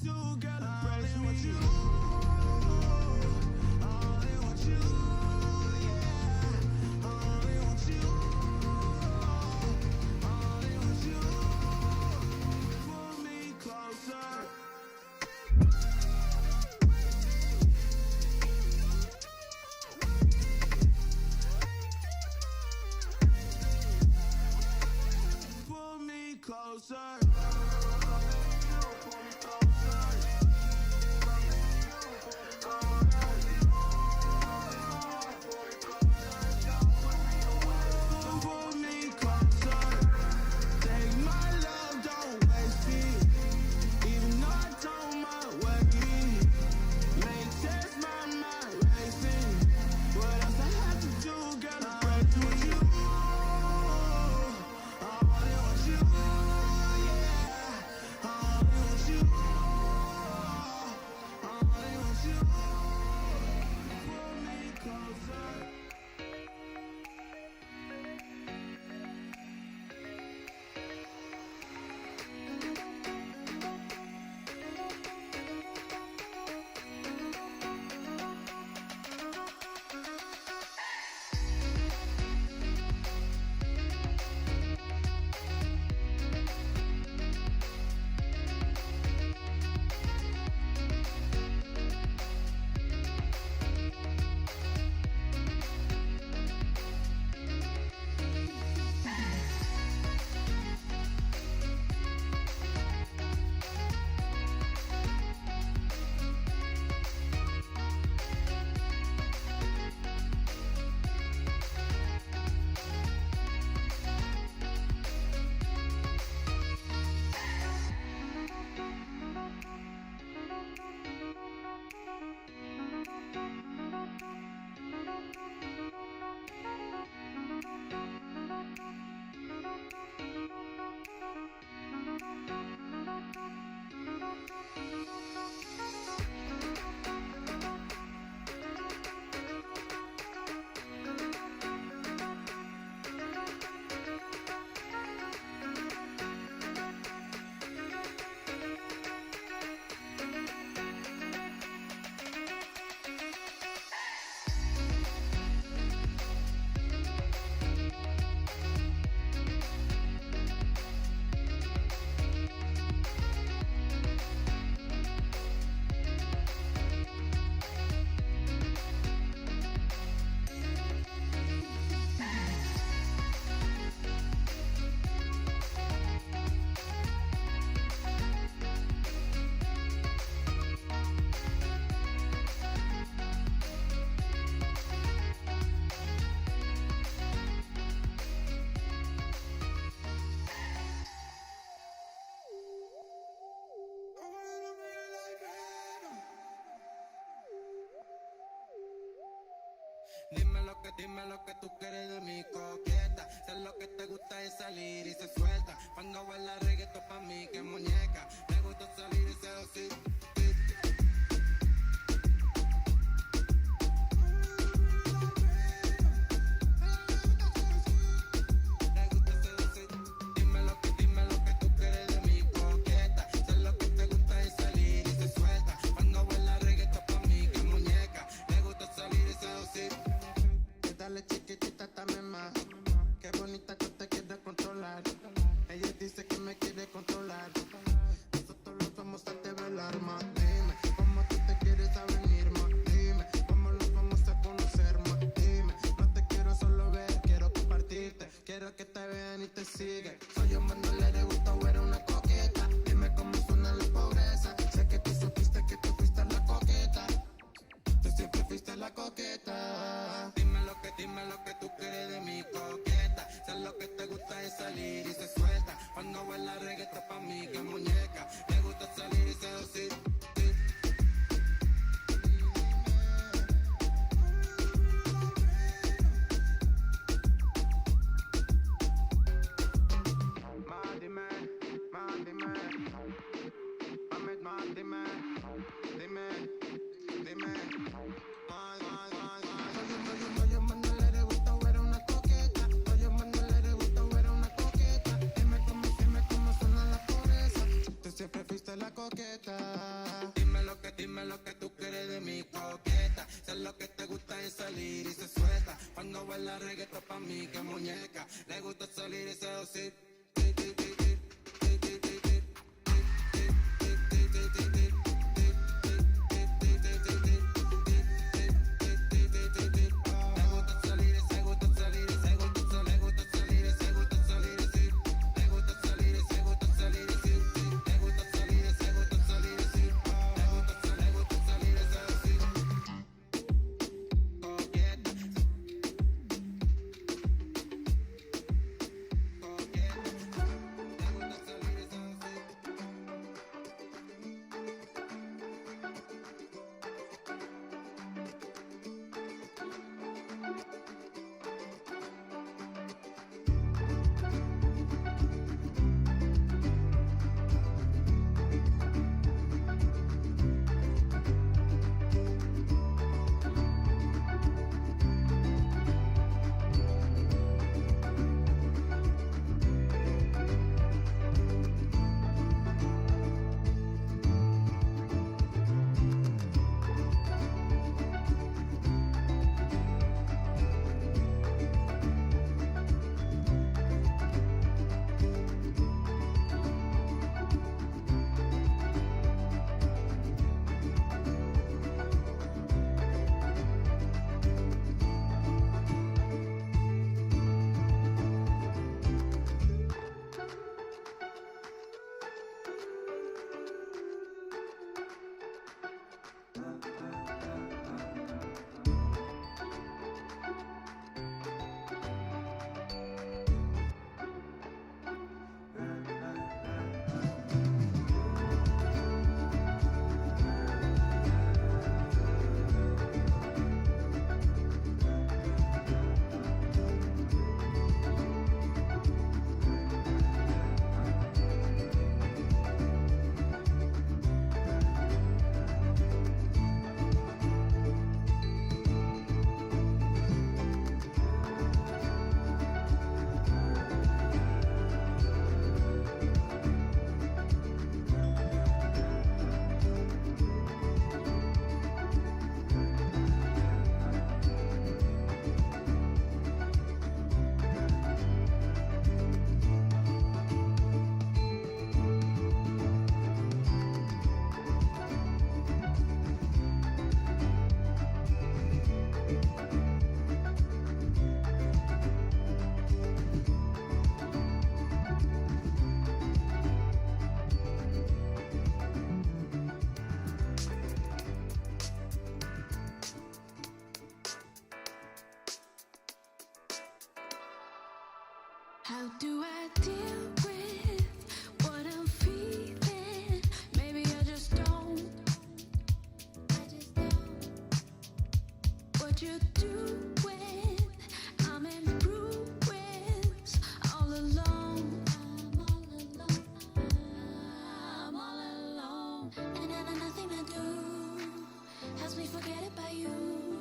do, girl, embrace me. Only want you, yeah. Only want you, only want you. Pull me closer. Pull me closer. Pull me closer. Take my love, don't waste it. Even though I don't mind working, make sense, my mind racing. What else I have to do, girl, to break with you? I only want you, yeah. I only want you, I only want you. Pull me closer. Dime lo que tú quieres de mi coqueta. Sé lo que te gusta es salir y se suelta. Cuando baila reggaetón pa' mí que muñeca. Me gusta salir y seducir. Me gusta seducir. Dime lo que tú quieres de mi coqueta. Sé lo que te gusta es salir y se suelta. Cuando baila reggaetón pa' mí que muñeca. Me gusta salir y seducir. Dale chiquitita, dame más. Qué bonita que te quiere controlar. Ella dice que me quiere controlar. Nosotros los vamos a develar más. Dime cómo tú te quieres a venir más. Dime cómo los vamos a conocer más. Dime, no te quiero solo ver, quiero compartirte. Quiero que te vean y te sigan. Soy un bandolero, le gusta o era una coqueta. Dime cómo suena la pobreza. Sé que tú supiste que tú fuiste la coqueta. Tú siempre fuiste la coqueta. Dime lo que tú quieres de mi coqueta. Sé lo que te gusta es salir y se suelta. Cuando baila reggaetón pa' mí que muñeca. Me gusta salir y seducir. Siempre fuiste de la coqueta. Dime lo que tú quieres de mi coqueta. Sé lo que te gusta es salir y se suelta. Cuando baila reggaetón pa' mí que muñeca. Le gusta salir y seducir. How do I deal with what I'm feeling? Maybe I just don't. What you're doing, I'm in ruins, all alone. I'm all alone, and nothing to do helps me forget about you.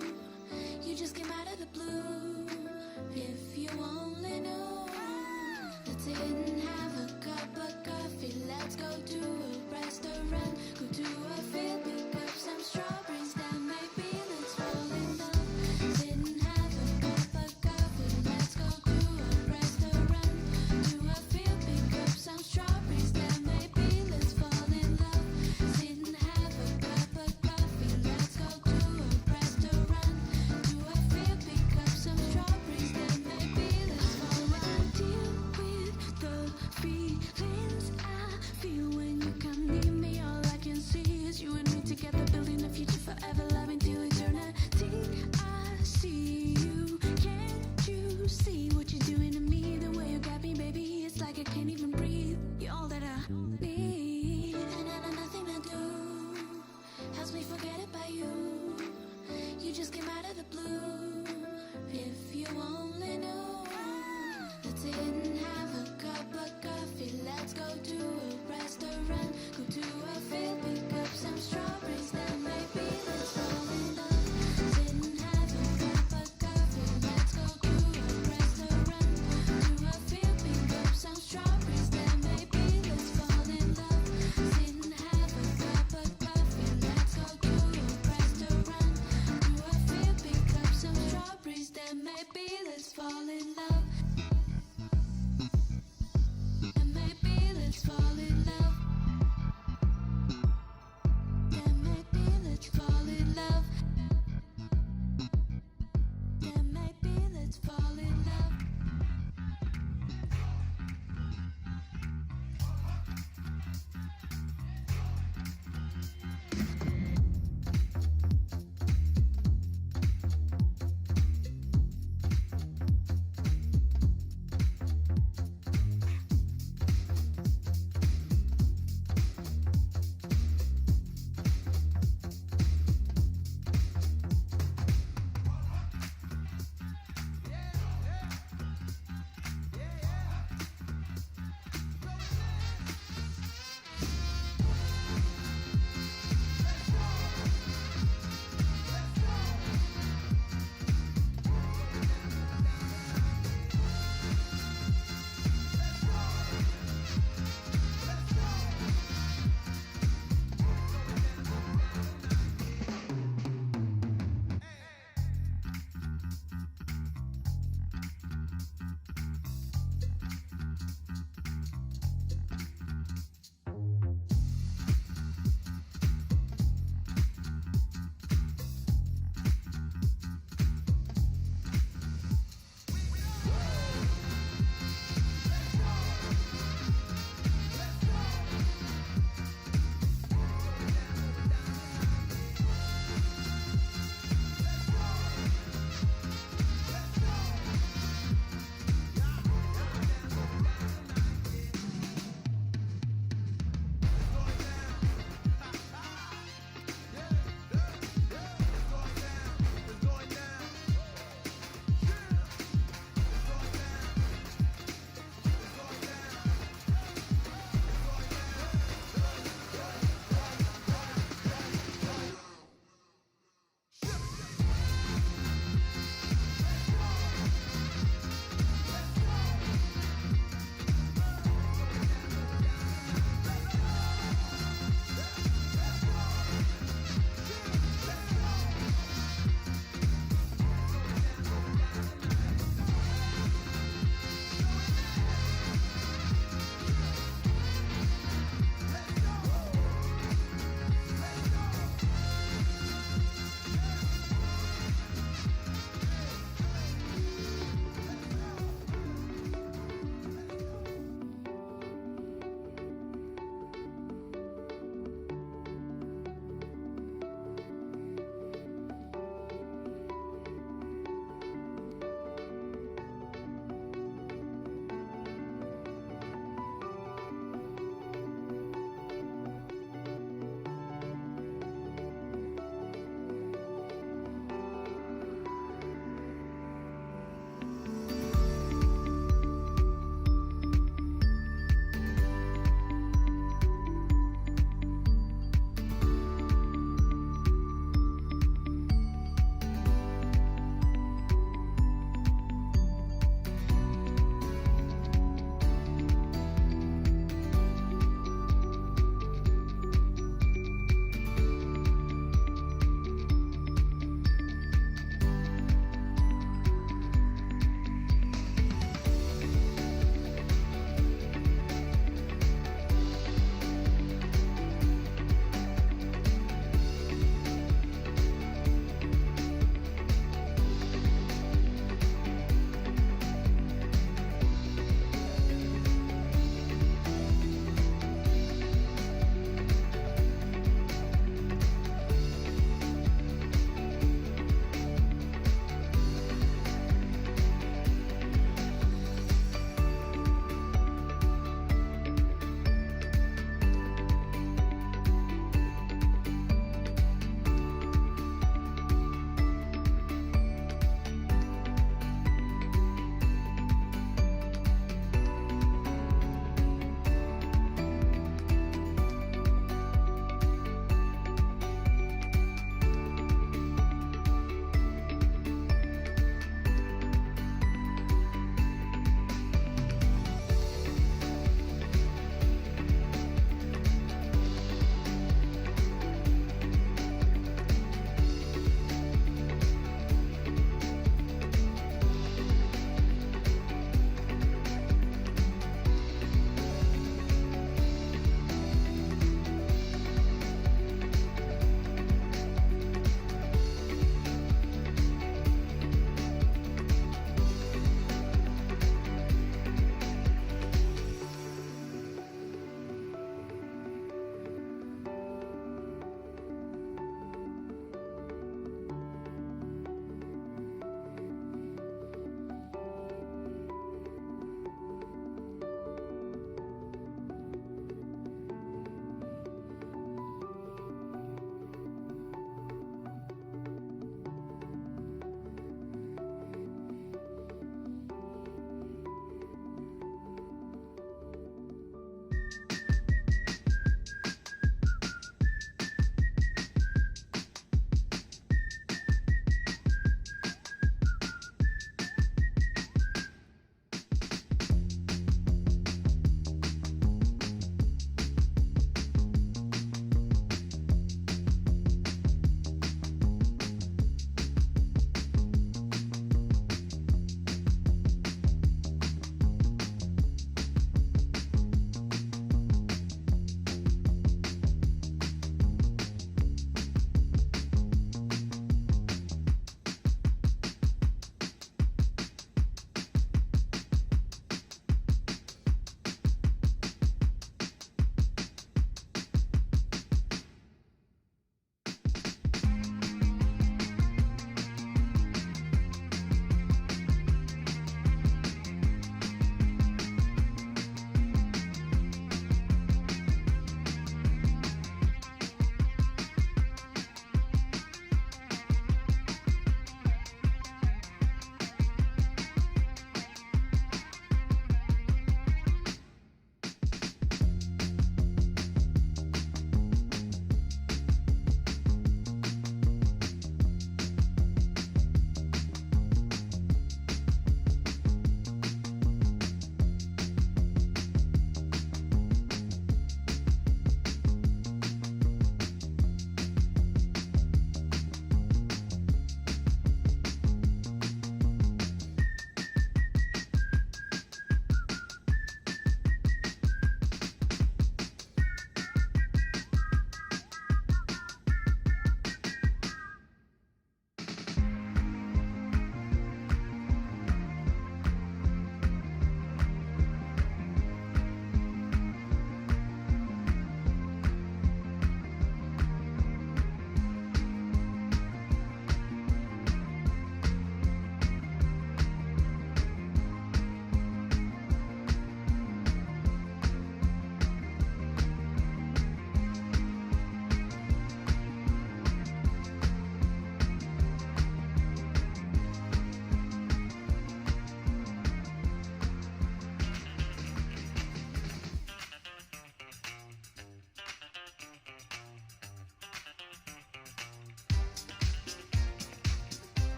You just came out of the blue. If you only knew, let's sit and have a cup of coffee. Let's go to a restaurant, go to a field, pick up some strawberries. Then maybe let's fall in love. Sit and have a cup of coffee. Let's go to a restaurant, to a field, pick up some strawberries. Then maybe let's fall in love. Sit and have a cup of coffee. Let's go to a restaurant, to a field, pick up some strawberries. Then maybe let's fall in love. Deal with the feelings I feel when you come near me. All I can see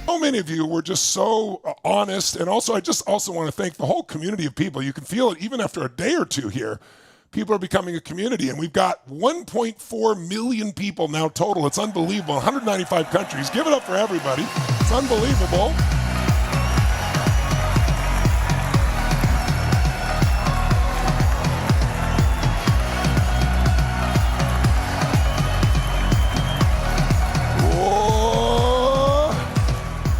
So many of you were just so honest, and also I just also want to thank the whole community of people. You can feel it even after a day or two here. People are becoming a community, and we've got 1.4 million people now total. It's unbelievable. 195 countries. Give it up for everybody. It's unbelievable.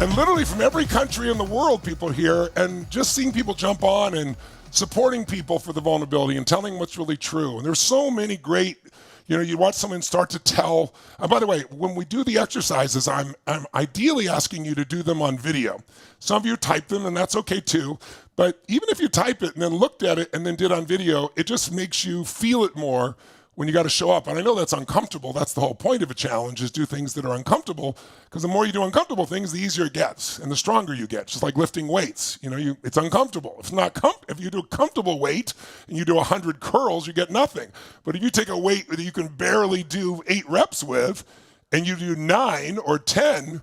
And literally from every country in the world, people here, and just seeing people jump on and supporting people for the vulnerability and telling what's really true. And there's so many great, you watch someone start to tell. And by the way, when we do the exercises, I'm ideally asking you to do them on video. Some of you type them, and that's okay too. But even if you type it and then looked at it and then did on video, it just makes you feel it more when you got to show up. And I know that's uncomfortable. That's the whole point of a challenge, is do things that are uncomfortable, because the more you do uncomfortable things, the easier it gets and the stronger you get. Just like lifting weights, it's uncomfortable. If you do a comfortable weight and you do 100 curls, you get nothing. But if you take a weight that you can barely do 8 reps with and you do 9 or 10,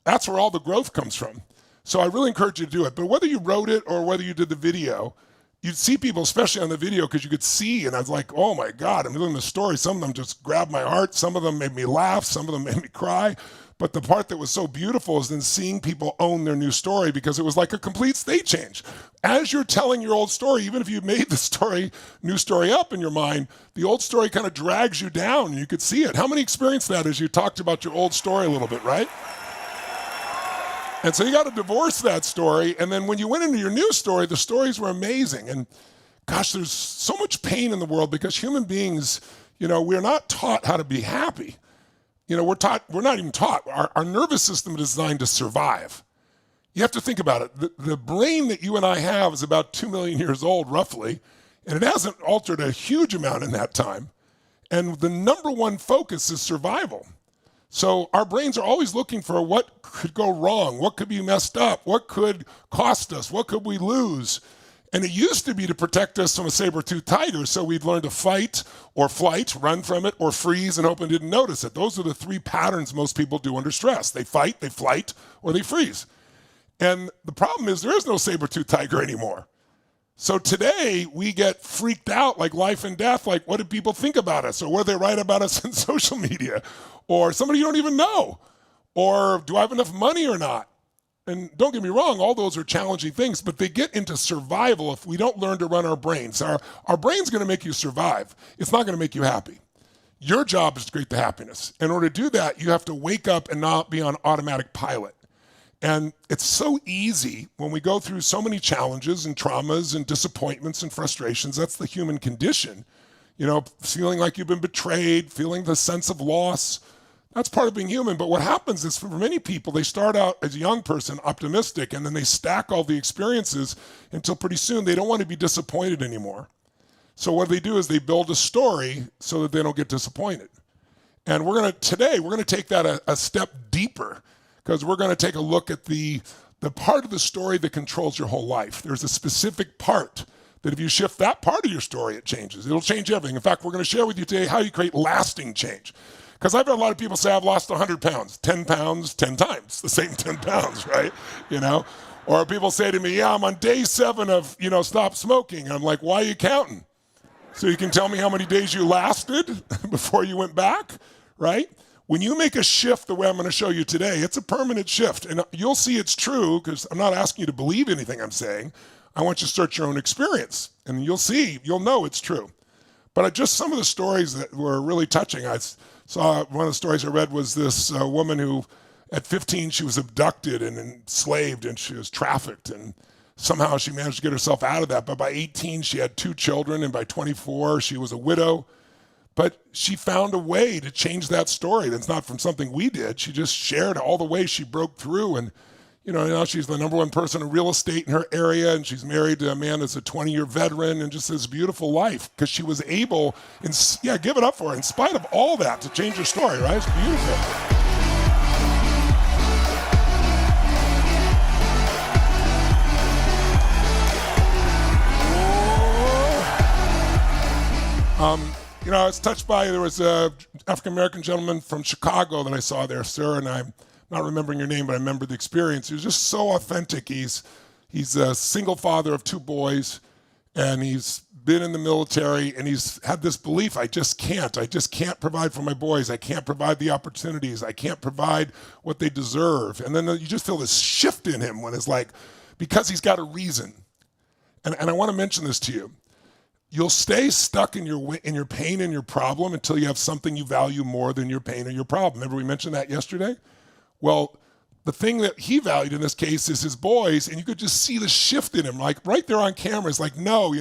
that's where all the growth comes from. So I really encourage you to do it. But whether you wrote it or whether you did the video, you'd see people, especially on the video, because you could see, and I was like, oh my God, I'm doing the story. Some of them just grabbed my heart. Some of them made me laugh. Some of them made me cry. But the part that was so beautiful is then seeing people own their new story, because it was like a complete state change. As you're telling your old story, even if you made the new story up in your mind, the old story kind of drags you down. You could see it. How many experienced that as you talked about your old story a little bit, right? And so you got to divorce that story. And then when you went into your new story, the stories were amazing. And gosh, there's so much pain in the world because human beings, we're not taught how to be happy. We're not even taught. Our nervous system is designed to survive. You have to think about it. The brain that you and I have is about 2 million years old, roughly, and it hasn't altered a huge amount in that time. And the number one focus is survival. So our brains are always looking for what could go wrong, what could be messed up, what could cost us, what could we lose. And it used to be to protect us from a saber-toothed tiger, so we'd learn to fight or flight, run from it, or freeze and hope it didn't notice it. Those are the 3 patterns most people do under stress. They fight, they flight, or they freeze. And the problem is there is no saber-toothed tiger anymore. So today, we get freaked out like life and death, like what do people think about us? Or what do they write about us in social media? Or somebody you don't even know? Or do I have enough money or not? And don't get me wrong, all those are challenging things, but they get into survival if we don't learn to run our brains. Our brain's gonna make you survive. It's not gonna make you happy. Your job is to create the happiness. In order to do that, you have to wake up and not be on automatic pilot. And it's so easy when we go through so many challenges and traumas and disappointments and frustrations. That's the human condition. Feeling like you've been betrayed, feeling the sense of loss. That's part of being human. But what happens is for many people, they start out as a young person optimistic, and then they stack all the experiences until pretty soon they don't want to be disappointed anymore. So what they do is they build a story so that they don't get disappointed. And today we're gonna take that a step deeper, because we're going to take a look at the part of the story that controls your whole life. There's a specific part that if you shift that part of your story, it changes. It'll change everything. In fact, we're going to share with you today how you create lasting change. Because I've had a lot of people say, I've lost 100 pounds, 10 pounds, 10 times, the same 10 pounds, right? Or people say to me, yeah, I'm on day 7 of, stop smoking. And I'm like, why are you counting? So you can tell me how many days you lasted before you went back, right? When you make a shift the way I'm going to show you today, it's a permanent shift. And you'll see it's true, because I'm not asking you to believe anything I'm saying. I want you to start your own experience. And you'll know it's true. But just some of the stories that were really touching. I saw one of the stories I read was this woman who, at 15, she was abducted and enslaved, and she was trafficked. And somehow she managed to get herself out of that. But by 18, she had 2 children. And by 24, she was a widow. But she found a way to change that story. That's not from something we did. She just shared all the ways she broke through. And, now she's the number 1 person in real estate in her area. And she's married to a man that's a 20-year veteran, and just this beautiful life. Because she was able, give it up for her, in spite of all that, to change her story, right? It's beautiful. I was touched by, there was an African-American gentleman from Chicago that I saw there, sir, and not remembering your name, but I remember the experience. He was just so authentic. He's a single father of 2 boys, and he's been in the military, and he's had this belief, I just can't provide for my boys. I can't provide the opportunities. I can't provide what they deserve. And then you just feel this shift in him when it's like, because he's got a reason. And I want to mention this to you. You'll stay stuck in your pain and your problem until you have something you value more than your pain or your problem. Remember we mentioned that yesterday? Well, the thing that he valued in this case is his boys, and you could just see the shift in him, like right there on camera. It's like, no,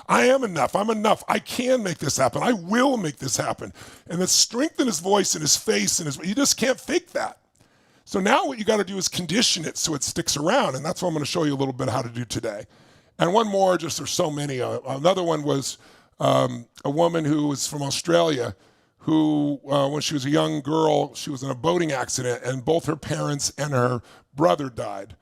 I am enough. I'm enough. I can make this happen. I will make this happen. And the strength in his voice and his face, you just can't fake that. So now what you got to do is condition it so it sticks around, and that's what I'm going to show you a little bit how to do today. And one more, just there's so many. Another one was a woman who was from Australia who, when she was a young girl, she was in a boating accident, and both her parents and her brother died.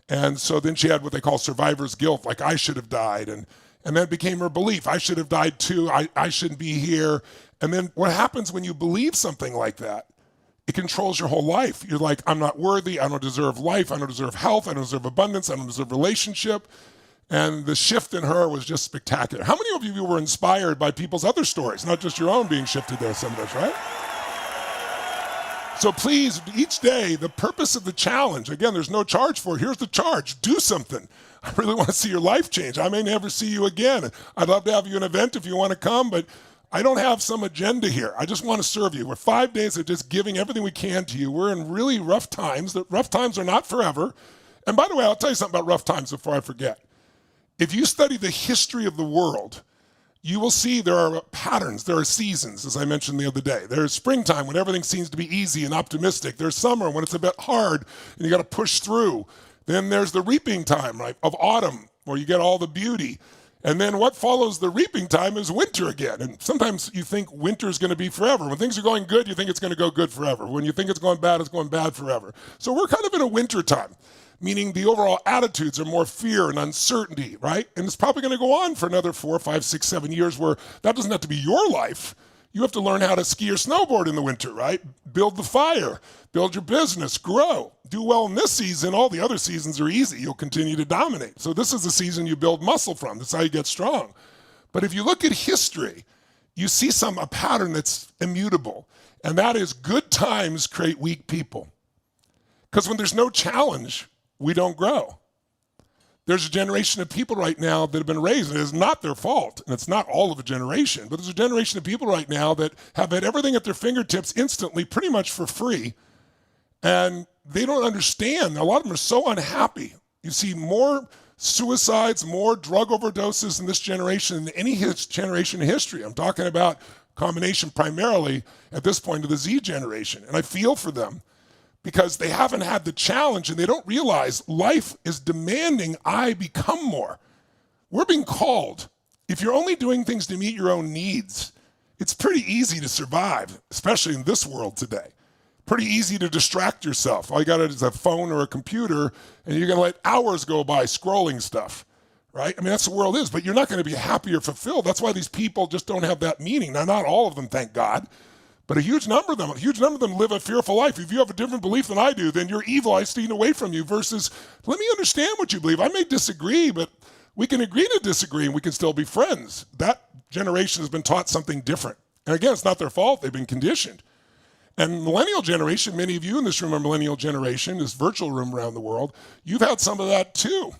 And so then she had what they call survivor's guilt, like I should have died. And that became her belief. I should have died too. I shouldn't be here. And then what happens when you believe something like that? It controls your whole life. You're like, I'm not worthy. I don't deserve life. I don't deserve health. I don't deserve abundance. I don't deserve relationship. And the shift in her was just spectacular. How many of you were inspired by people's other stories, not just your own being shifted there, some of us, right? So please, each day, the purpose of the challenge, again, there's no charge for it. Here's the charge. Do something. I really want to see your life change. I may never see you again. I'd love to have you an event if you want to come, but I don't have some agenda here. I just want to serve you. We're 5 days of just giving everything we can to you. We're in really rough times. The rough times are not forever. And by the way, I'll tell you something about rough times before I forget. If you study the history of the world, you will see there are patterns, there are seasons, as I mentioned the other day. There's springtime when everything seems to be easy and optimistic. There's summer when it's a bit hard and you got to push through. Then there's the reaping time, right, of autumn, where you get all the beauty. And then what follows the reaping time is winter again. And sometimes you think winter is going to be forever. When things are going good, you think it's going to go good forever. When you think it's going bad forever. So we're kind of in a winter time, meaning the overall attitudes are more fear and uncertainty, right? And it's probably going to go on for another 4, 5, 6, 7 years where that doesn't have to be your life. You have to learn how to ski or snowboard in the winter, right? Build the fire, build your business, grow. Do well in this season. All the other seasons are easy. You'll continue to dominate. So this is the season you build muscle from. That's how you get strong. But if you look at history, you see a pattern that's immutable. And that is good times create weak people. Because when there's no challenge, we don't grow. There's a generation of people right now that have been raised, and it's not their fault, and it's not all of a generation, but there's a generation of people right now that have had everything at their fingertips instantly, pretty much for free, and they don't understand. A lot of them are so unhappy. You see more suicides, more drug overdoses in this generation than any generation in history. I'm talking about combination primarily at this point of the Z generation, and I feel for them, because they haven't had the challenge and they don't realize life is demanding I become more. We're being called. If you're only doing things to meet your own needs, it's pretty easy to survive, especially in this world today. Pretty easy to distract yourself. All you got is a phone or a computer, and you're going to let hours go by scrolling stuff, right? I mean, that's the world is, but you're not going to be happy or fulfilled. That's why these people just don't have that meaning. Now, not all of them, thank God. But a huge number of them live a fearful life. If you have a different belief than I do, then you're evil. I steal away from you versus, let me understand what you believe. I may disagree, but we can agree to disagree and we can still be friends. That generation has been taught something different. And again, it's not their fault. They've been conditioned. And millennial generation, many of you in this room are millennial generation, this virtual room around the world, you've had some of that too.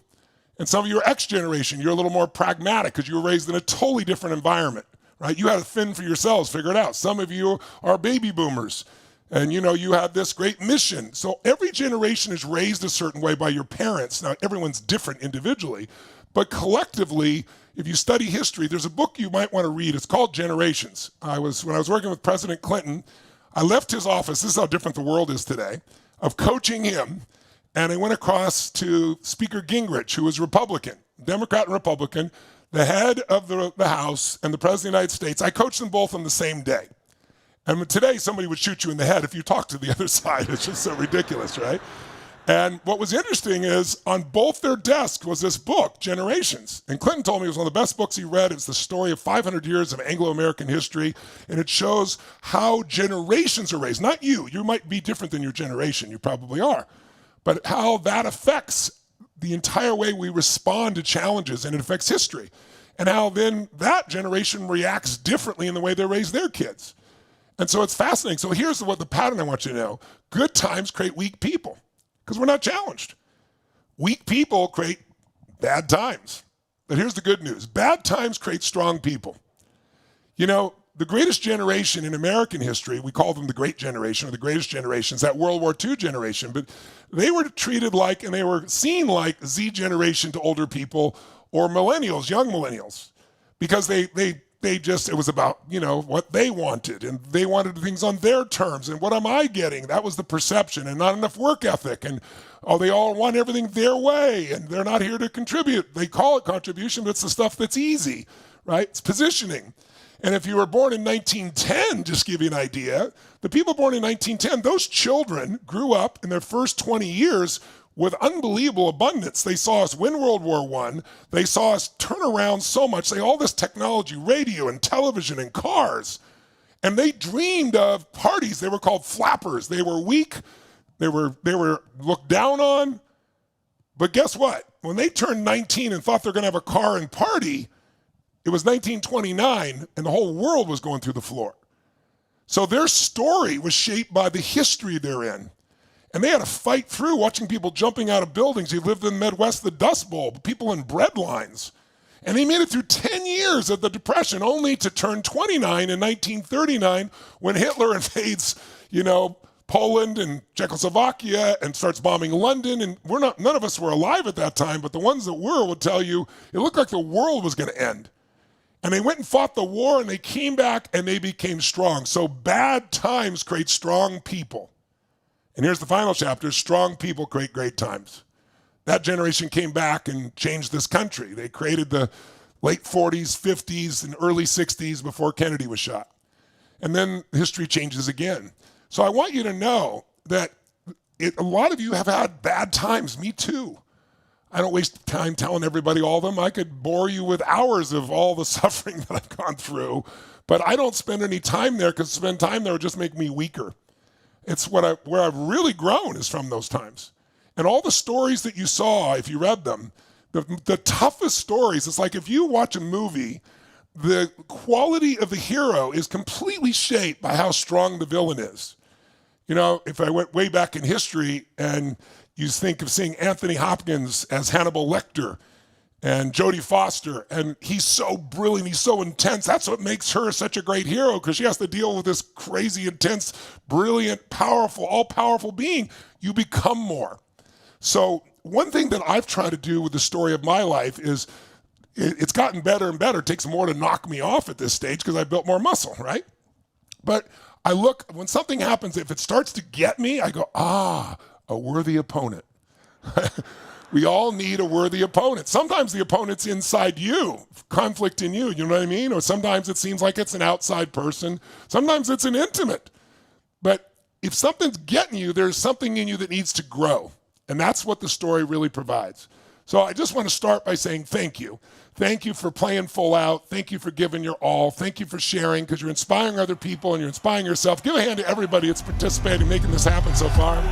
And some of you are X generation. You're a little more pragmatic because you were raised in a totally different environment. Right? You had to fend for yourselves, figure it out. Some of you are baby boomers, and you had this great mission. So every generation is raised a certain way by your parents. Now, everyone's different individually, but collectively, if you study history, there's a book you might want to read. It's called Generations. When I was working with President Clinton, I left his office. This is how different the world is today, of coaching him, and I went across to Speaker Gingrich, who was Republican, Democrat and Republican, the head of the House and the President of the United States. I coached them both on the same day. And today, somebody would shoot you in the head if you talk to the other side. It's just so ridiculous, right? And what was interesting is on both their desks was this book, Generations. And Clinton told me it was one of the best books he read. It's the story of 500 years of Anglo-American history. And it shows how generations are raised. Not you. You might be different than your generation. You probably are. But how that affects the entire way we respond to challenges, and it affects history. And how then that generation reacts differently in the way they raise their kids. And so it's fascinating. So here's what the pattern I want you to know. Good times create weak people because we're not challenged. Weak people create bad times. But here's the good news. Bad times create strong people. You know, the greatest generation in American history, we call them the Great Generation or the greatest generations, that World War II generation, but they were treated like and they were seen like Z generation to older people or millennials, young millennials, because they just, it was about, you know, what they wanted, and they wanted things on their terms, and what am I getting? That was the perception, and not enough work ethic, and oh, they all want everything their way, and they're not here to contribute. They call it contribution, but it's the stuff that's easy, right? It's positioning. And if you were born in 1910, just to give you an idea, the people born in 1910, those children grew up in their first 20 years with unbelievable abundance. They saw us win World War I. They saw us turn around so much. They all this technology, radio and television and cars. And they dreamed of parties. They were called flappers. They were weak. They were looked down on. But guess what? When they turned 19 and thought they're going to have a car and party, it was 1929 and the whole world was going through the floor. So their story was shaped by the history they're in. And they had to fight through watching people jumping out of buildings. They lived in the Midwest, the Dust Bowl, people in bread lines. And they made it through 10 years of the Depression, only to turn 29 in 1939 when Hitler invades, you know, Poland and Czechoslovakia and starts bombing London. And none of us were alive at that time, but the ones that were would tell you it looked like the world was going to end. And they went and fought the war, and they came back, and they became strong. So bad times create strong people. And here's the final chapter. Strong people create great times. That generation came back and changed this country. They created the late 40s, 50s, and early 60s before Kennedy was shot. And then history changes again. So I want you to know that a lot of you have had bad times. Me too. I don't waste time telling everybody all of them. I could bore you with hours of all the suffering that I've gone through, but I don't spend any time there because spend time there would just make me weaker. It's where I've really grown is from those times. And all the stories that you saw, if you read them, the toughest stories, it's like if you watch a movie, the quality of the hero is completely shaped by how strong the villain is. You know, if I went way back in history and you think of seeing Anthony Hopkins as Hannibal Lecter and Jodie Foster, and he's so brilliant, he's so intense. That's what makes her such a great hero, because she has to deal with this crazy, intense, brilliant, powerful, all-powerful being. You become more. So one thing that I've tried to do with the story of my life is it's gotten better and better. It takes more to knock me off at this stage because I built more muscle, right? But I look, when something happens, if it starts to get me, I go, a worthy opponent. We all need a worthy opponent. Sometimes the opponent's inside you, conflict in you, you know what I mean? Or sometimes it seems like it's an outside person. Sometimes it's an intimate. But if something's getting you, there's something in you that needs to grow. And that's what the story really provides. So I just want to start by saying thank you. Thank you for playing full out. Thank you for giving your all. Thank you for sharing, because you're inspiring other people and you're inspiring yourself. Give a hand to everybody that's participating, making this happen so far.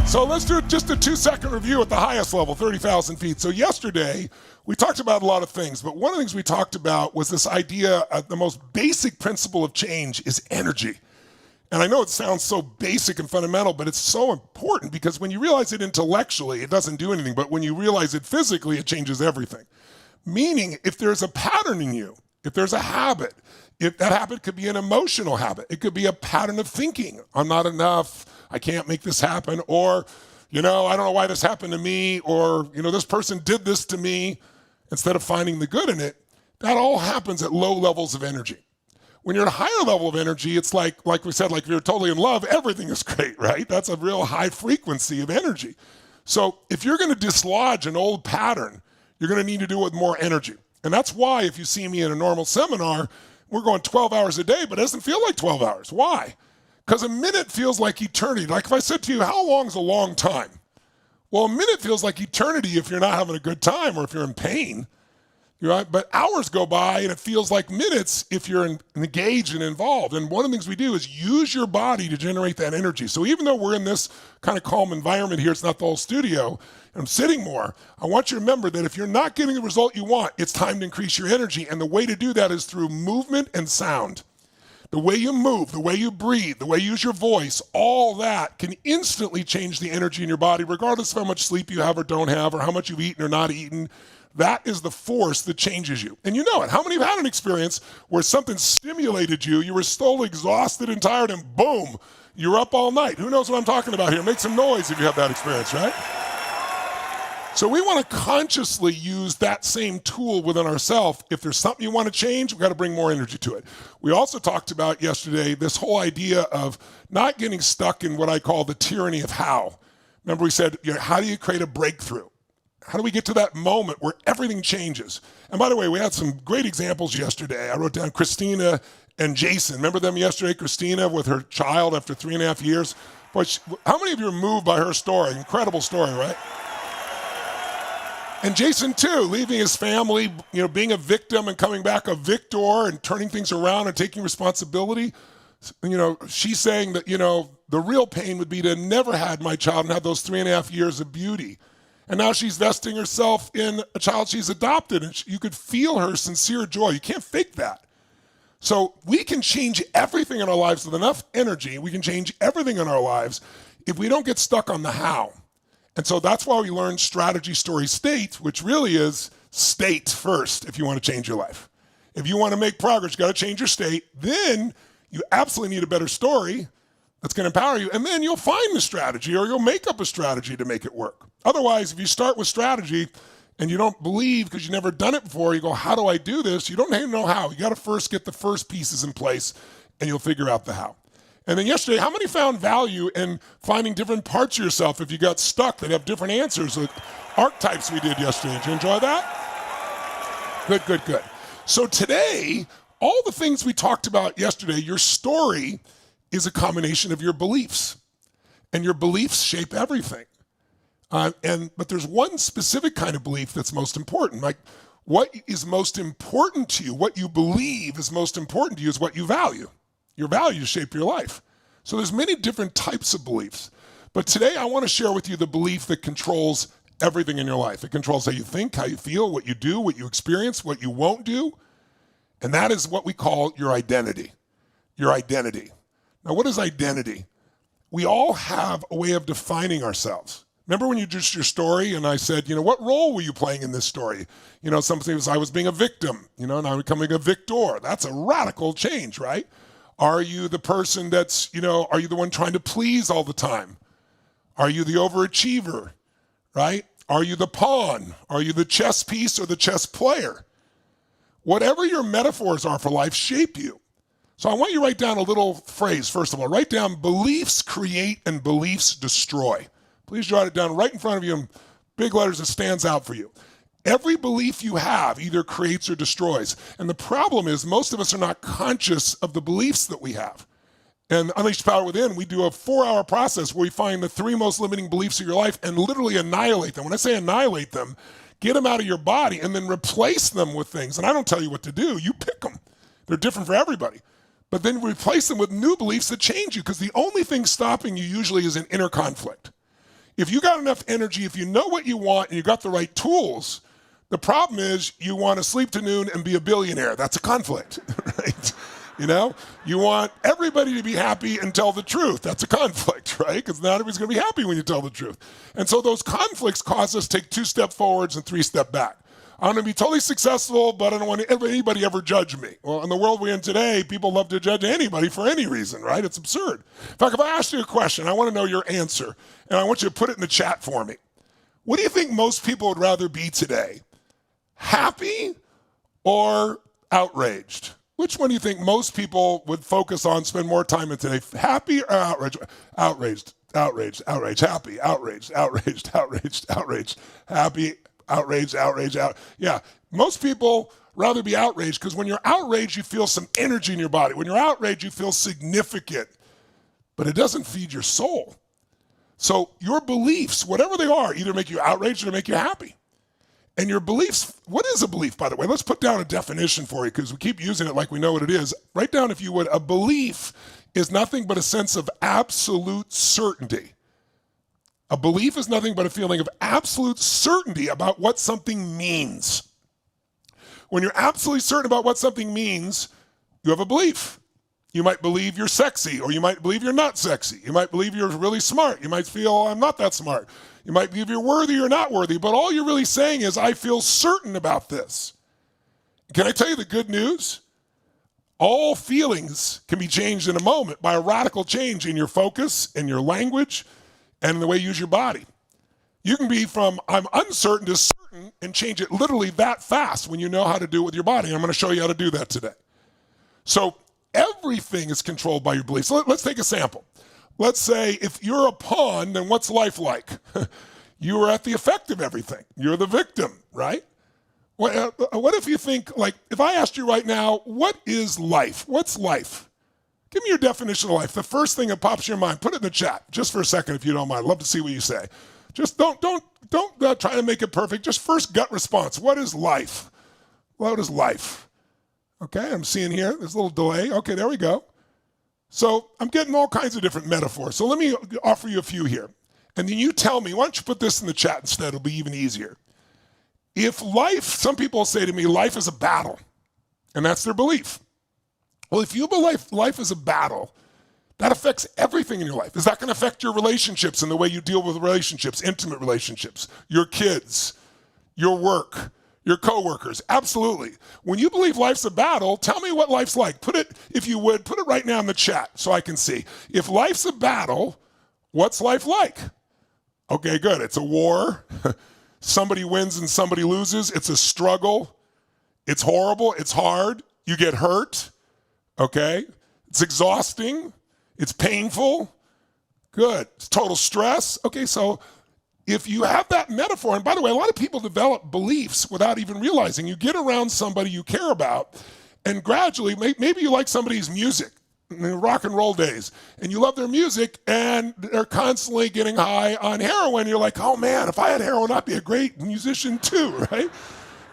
So let's do just a 2-second review at the highest level, 30,000 feet. So yesterday, we talked about a lot of things, but one of the things we talked about was this idea of the most basic principle of change is energy. And I know it sounds so basic and fundamental, but it's so important, because when you realize it intellectually, it doesn't do anything. But when you realize it physically, it changes everything. Meaning, if there's a pattern in you, if there's a habit, if that habit could be an emotional habit, it could be a pattern of thinking. I'm not enough. I can't make this happen. Or, I don't know why this happened to me. Or, this person did this to me. Instead of finding the good in it, that all happens at low levels of energy. When you're at a higher level of energy, it's like we said, like if you're totally in love, everything is great, right? That's a real high frequency of energy. So if you're going to dislodge an old pattern, you're going to need to do it with more energy. And that's why if you see me in a normal seminar, we're going 12 hours a day, but it doesn't feel like 12 hours. Why? Because a minute feels like eternity. Like if I said to you, how long is a long time? Well, a minute feels like eternity if you're not having a good time or if you're in pain. Right? But hours go by and it feels like minutes if you're engaged and involved. And one of the things we do is use your body to generate that energy. So even though we're in this kind of calm environment here, it's not the whole studio, and I'm sitting more, I want you to remember that if you're not getting the result you want, it's time to increase your energy. And the way to do that is through movement and sound. The way you move, the way you breathe, the way you use your voice, all that can instantly change the energy in your body, regardless of how much sleep you have or don't have, or how much you've eaten or not eaten. That is the force that changes you. And you know it. How many have had an experience where something stimulated you, you were so exhausted and tired, and boom, you're up all night? Who knows what I'm talking about here? Make some noise if you have that experience, right? So we want to consciously use that same tool within ourselves. If there's something you want to change, we've got to bring more energy to it. We also talked about yesterday this whole idea of not getting stuck in what I call the tyranny of how. Remember we said, how do you create a breakthrough? How do we get to that moment where everything changes? And by the way, we had some great examples yesterday. I wrote down Christina and Jason. Remember them yesterday? Christina with her child after 3.5 years. Boy, how many of you are moved by her story? Incredible story, right? And Jason too, leaving his family, being a victim and coming back a victor and turning things around and taking responsibility. She's saying that, the real pain would be to never had my child and have those 3.5 years of beauty. And now she's vesting herself in a child she's adopted, and you could feel her sincere joy. You can't fake that. So we can change everything in our lives with enough energy. We can change everything in our lives if we don't get stuck on the how. And so that's why we learn strategy, story, state, which really is state first if you want to change your life. If you want to make progress, you got to change your state. Then you absolutely need a better story that's going to empower you. And then you'll find the strategy, or you'll make up a strategy to make it work. Otherwise, if you start with strategy and you don't believe because you've never done it before, you go, how do I do this? You don't even know how. You got to first get the first pieces in place and you'll figure out the how. And then yesterday, how many found value in finding different parts of yourself if you got stuck that have different answers? Like archetypes we did yesterday. Did you enjoy that? Good. So today, all the things we talked about yesterday, your story is a combination of your beliefs. And your beliefs shape everything. But there's one specific kind of belief that's most important. Like what is most important to you, what you believe is most important to you is what you value. Your values shape your life. So there's many different types of beliefs. But today I want to share with you the belief that controls everything in your life. It controls how you think, how you feel, what you do, what you experience, what you won't do. And that is what we call your identity. Your identity. Now, what is identity? We all have a way of defining ourselves. Remember when you did your story and I said, what role were you playing in this story? Something was I was being a victim, now I'm becoming a victor. That's a radical change, right? Are you the person that's, are you the one trying to please all the time? Are you the overachiever, right? Are you the pawn? Are you the chess piece or the chess player? Whatever your metaphors are for life shape you. So I want you to write down a little phrase, first of all. Write down beliefs create and beliefs destroy. Please jot it down right in front of you in big letters that stands out for you. Every belief you have either creates or destroys. And the problem is most of us are not conscious of the beliefs that we have. And Unleash Power Within, we do a 4-hour process where we find the 3 most limiting beliefs of your life and literally annihilate them. When I say annihilate them, get them out of your body and then replace them with things. And I don't tell you what to do. You pick them. They're different for everybody. But then replace them with new beliefs that change you, because the only thing stopping you usually is an inner conflict. If you got enough energy, if you know what you want and you got the right tools, the problem is you want to sleep to noon and be a billionaire. That's a conflict, right? You want everybody to be happy and tell the truth. That's a conflict, right? Because not everybody's going to be happy when you tell the truth. And so those conflicts cause us to take 2 steps forwards and 3 steps back. I'm going to be totally successful, but I don't want anybody ever judge me. Well, in the world we're in today, people love to judge anybody for any reason, right? It's absurd. In fact, if I ask you a question, I want to know your answer, and I want you to put it in the chat for me. What do you think most people would rather be today? Happy or outraged? Which one do you think most people would focus on, spend more time in today? Happy or outraged? Outraged, outraged, outraged, happy, outraged, outraged, outraged, outraged, happy, outraged, outraged, out. Yeah, most people rather be outraged because when you're outraged, you feel some energy in your body. When you're outraged, you feel significant, but it doesn't feed your soul. So your beliefs, whatever they are, either make you outraged or make you happy. And your beliefs, what is a belief, by the way? Let's put down a definition for you because we keep using it like we know what it is. Write down, if you would, a belief is nothing but a sense of absolute certainty. A belief is nothing but a feeling of absolute certainty about what something means. When you're absolutely certain about what something means, you have a belief. You might believe you're sexy, or you might believe you're not sexy. You might believe you're really smart. You might feel, I'm not that smart. You might believe you're worthy or not worthy, but all you're really saying is, I feel certain about this. Can I tell you the good news? All feelings can be changed in a moment by a radical change in your focus, in your language, and in the way you use your body. You can be from I'm uncertain to certain and change it literally that fast when you know how to do it with your body. And I'm going to show you how to do that today. So everything is controlled by your beliefs. So let's take a sample. Let's say if you're a pawn, then what's life like? You are at the effect of everything. You're the victim, right? What if you think, like, if I asked you right now, what is life? What's life? Give me your definition of life. The first thing that pops in your mind, put it in the chat just for a second if you don't mind. I'd love to see what you say. Just don't try to make it perfect. Just first gut response. What is life? What is life? Okay, I'm seeing here. There's a little delay. Okay, there we go. So I'm getting all kinds of different metaphors. So let me offer you a few here. And then you tell me, why don't you put this in the chat instead? It'll be even easier. If life, some people say to me, life is a battle. And that's their belief. Well, if you believe life is a battle, that affects everything in your life. Is that going to affect your relationships and the way you deal with relationships, intimate relationships, your kids, your work, your coworkers? Absolutely. When you believe life's a battle, tell me what life's like. Put it, if you would, put it right now in the chat so I can see. If life's a battle, what's life like? Okay, good. It's a war. Somebody wins and somebody loses. It's a struggle. It's horrible. It's hard. You get hurt. Okay? It's exhausting. It's painful. Good. It's total stress. Okay, so if you have that metaphor, and by the way, a lot of people develop beliefs without even realizing. You get around somebody you care about, and gradually, maybe you like somebody's music in the rock and roll days, and you love their music, and they're constantly getting high on heroin. You're like, oh man, if I had heroin, I'd be a great musician too, right?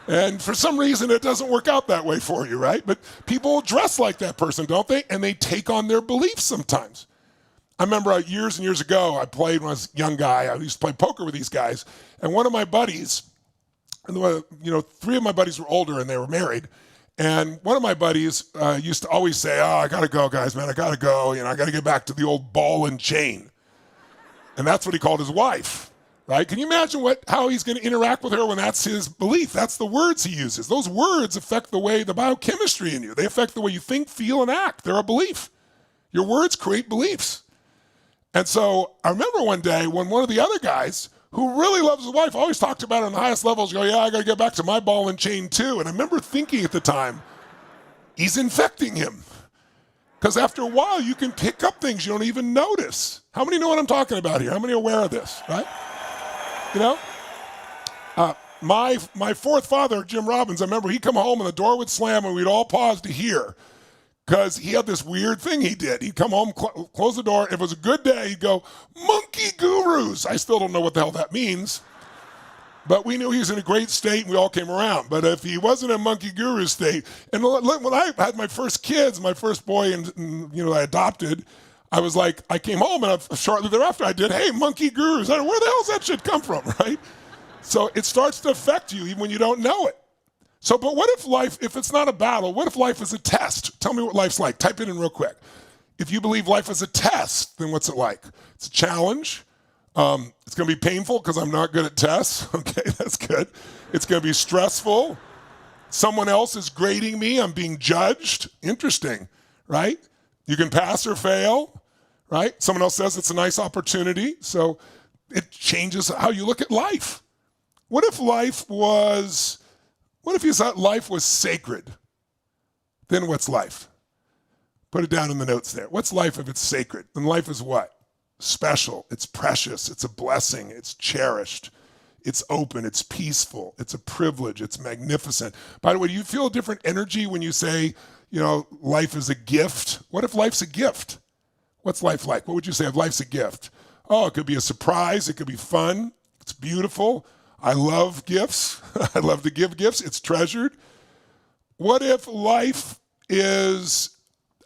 And for some reason, it doesn't work out that way for you, right? But people dress like that person, don't they? And they take on their beliefs sometimes. I remember years and years ago, I played when I was a young guy. I used to play poker with these guys. And one of my buddies, three of my buddies were older and they were married. And one of my buddies used to always say, oh, I got to go, guys, man. I got to go. I got to get back to the old ball and chain. And that's what he called his wife. Right? Can you imagine how he's going to interact with her when that's his belief? That's the words he uses. Those words affect the biochemistry in you. They affect the way you think, feel, and act. They're a belief. Your words create beliefs. And so I remember one day when one of the other guys who really loves his wife always talked about it on the highest levels, go, yeah, I got to get back to my ball and chain too. And I remember thinking at the time, he's infecting him. Because after a while, you can pick up things you don't even notice. How many know what I'm talking about here? How many are aware of this, right? My fourth father, Jim Robbins, I remember he'd come home and the door would slam and we'd all pause to hear because he had this weird thing he did. He'd come home, close the door. If it was a good day, he'd go, monkey gurus. I still don't know what the hell that means. But we knew he was in a great state and we all came around. But if he wasn't in a monkey guru state, and when I had my first kids, my first boy I adopted, I was like, I came home and shortly thereafter I did, hey, monkey gurus. I don't know, where the hell does that shit come from, right? So it starts to affect you even when you don't know it. So, but what if life, if it's not a battle, what if life is a test? Tell me what life's like. Type it in real quick. If you believe life is a test, then what's it like? It's a challenge. It's going to be painful because I'm not good at tests. Okay, that's good. It's going to be stressful. Someone else is grading me. I'm being judged. Interesting, right? You can pass or fail. Right? Someone else says it's a nice opportunity. So it changes how you look at life. What if you thought life was sacred? then what's life? Put it down in the notes there. What's life if it's sacred? Then life is what? Special. It's precious. It's a blessing. It's cherished. It's open. It's peaceful. It's a privilege. It's magnificent. By the way, do you feel a different energy when you say, life is a gift? What if life's a gift? What's life like? What would you say if life's a gift? Oh, it could be a surprise. It could be fun. It's beautiful. I love gifts. I love to give gifts. It's treasured. What if life is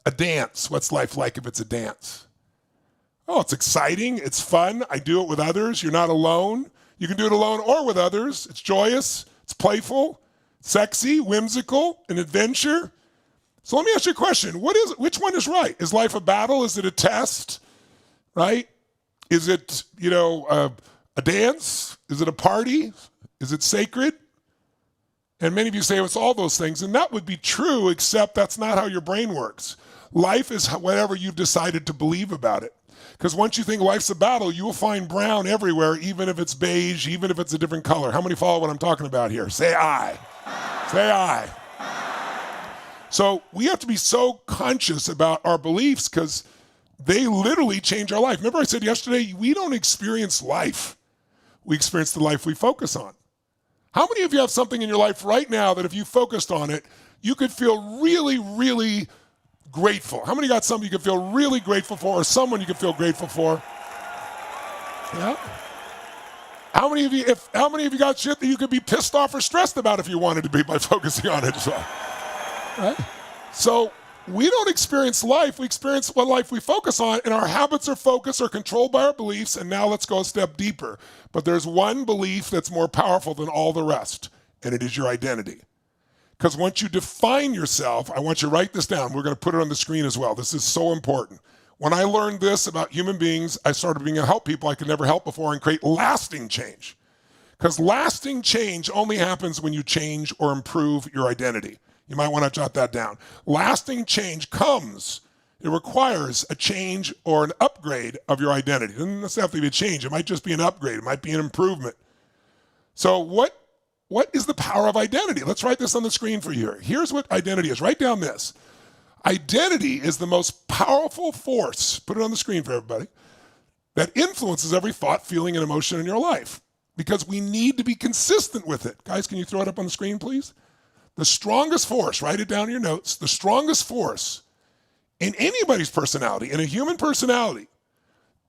a dance? What's life like if it's a dance? Oh, it's exciting. It's fun. I do it with others. You're not alone. You can do it alone or with others. It's joyous. It's playful, sexy, whimsical, an adventure. So let me ask you a question. Which one is right? Is life a battle? Is it a test? Right? Is it, a dance? Is it a party? Is it sacred? And many of you say it's all those things, and that would be true, except that's not how your brain works. Life is whatever you've decided to believe about it. Because once you think life's a battle, you will find brown everywhere, even if it's beige, even if it's a different color. How many follow what I'm talking about here? Say aye. Say aye. So we have to be so conscious about our beliefs because they literally change our life. Remember I said yesterday, we don't experience life. We experience the life we focus on. How many of you have something in your life right now that if you focused on it, you could feel really, really grateful? How many got something you could feel really grateful for or someone you could feel grateful for? Yeah. How many of you got shit that you could be pissed off or stressed about if you wanted to be by focusing on it as well? Right? So we don't experience life, we experience what life we focus on, and our habits are focused or controlled by our beliefs, and now let's go a step deeper. But there's one belief that's more powerful than all the rest, and it is your identity. Because once you define yourself, I want you to write this down. We're going to put it on the screen as well. This is so important. When I learned this about human beings, I started being able to help people I could never help before and create lasting change. Because lasting change only happens when you change or improve your identity. You might want to jot that down. Lasting change it requires a change or an upgrade of your identity. It doesn't necessarily have to be a change. It might just be an upgrade. It might be an improvement. So what is the power of identity? Let's write this on the screen for you. Here's what identity is. Write down this. Identity is the most powerful force, put it on the screen for everybody, that influences every thought, feeling, and emotion in your life. Because we need to be consistent with it. Guys, can you throw it up on the screen, please? The strongest force, write it down in your notes, the strongest force in anybody's personality, in a human personality,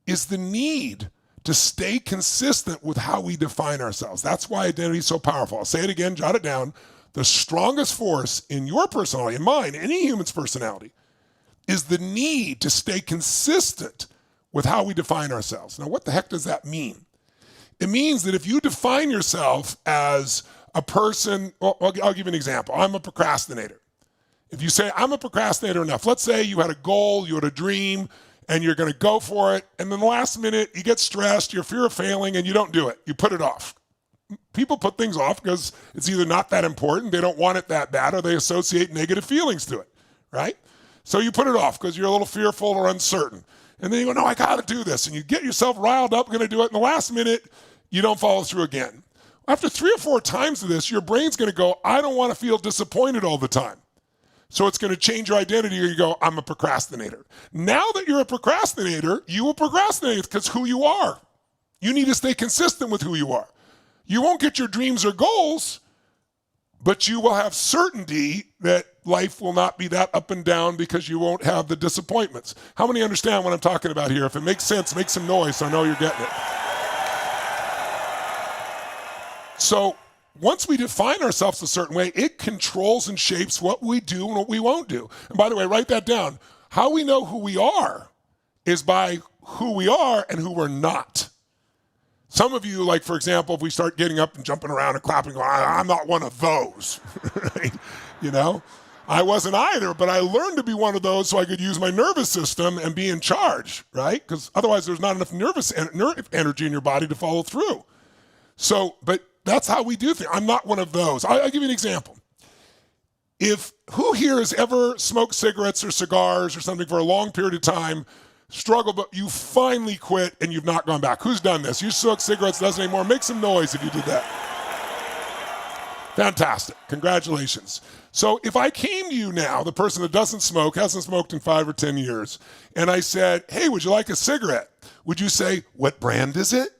is the need to stay consistent with how we define ourselves. That's why identity is so powerful. I'll say it again, jot it down. The strongest force in your personality, in mine, any human's personality, is the need to stay consistent with how we define ourselves. Now, what the heck does that mean? It means that if you define yourself as a person, I'll give you an example. I'm a procrastinator. If you say, I'm a procrastinator enough, let's say you had a goal, you had a dream, and you're going to go for it, and then the last minute you get stressed, your fear of failing, and you don't do it. You put it off. People put things off because it's either not that important, they don't want it that bad, or they associate negative feelings to it, right? So you put it off because you're a little fearful or uncertain. And then you go, no, I got to do this. And you get yourself riled up, going to do it, and the last minute, you don't follow through again. After 3 or 4 times of this, your brain's going to go, I don't want to feel disappointed all the time. So it's going to change your identity, or you go, I'm a procrastinator. Now that you're a procrastinator, you will procrastinate because who you are. You need to stay consistent with who you are. You won't get your dreams or goals, but you will have certainty that life will not be that up and down because you won't have the disappointments. How many understand what I'm talking about here? If it makes sense, make some noise so I know you're getting it. So once we define ourselves a certain way, it controls and shapes what we do and what we won't do. And by the way, write that down. How we know who we are is by who we are and who we're not. Some of you, like, for example, if we start getting up and jumping around and clapping, going, I'm not one of those. Right? You know? I wasn't either, but I learned to be one of those so I could use my nervous system and be in charge, right? Because otherwise there's not enough nerve energy in your body to follow through. So, but that's how we do things. I'm not one of those. I'll give you an example. Who here has ever smoked cigarettes or cigars or something for a long period of time, struggled, but you finally quit and you've not gone back? Who's done this? You smoked cigarettes, doesn't anymore. Make some noise if you did that. Fantastic. Congratulations. So if I came to you now, the person that doesn't smoke, hasn't smoked in 5 or 10 years, and I said, hey, would you like a cigarette? Would you say, what brand is it?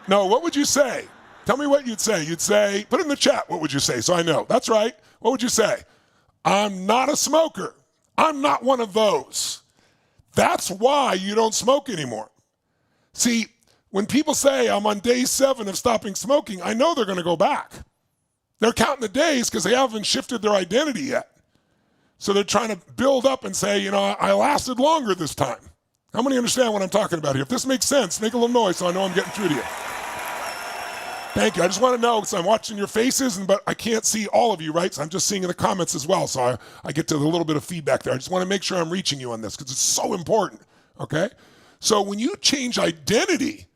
No, what would you say? Tell me what you'd say. You'd say, put it in the chat, what would you say? So I know. That's right. What would you say? I'm not a smoker. I'm not one of those. That's why you don't smoke anymore. See, when people say I'm on day 7 of stopping smoking, I know they're going to go back. They're counting the days because they haven't shifted their identity yet. So they're trying to build up and say, you know, I lasted longer this time. How many understand what I'm talking about here? If this makes sense, make a little noise so I know I'm getting through to you. Thank you. I just want to know because I'm watching your faces, but I can't see all of you, right? So I'm just seeing in the comments as well. So I get to a little bit of feedback there. I just want to make sure I'm reaching you on this because it's so important, okay? So when you change identity,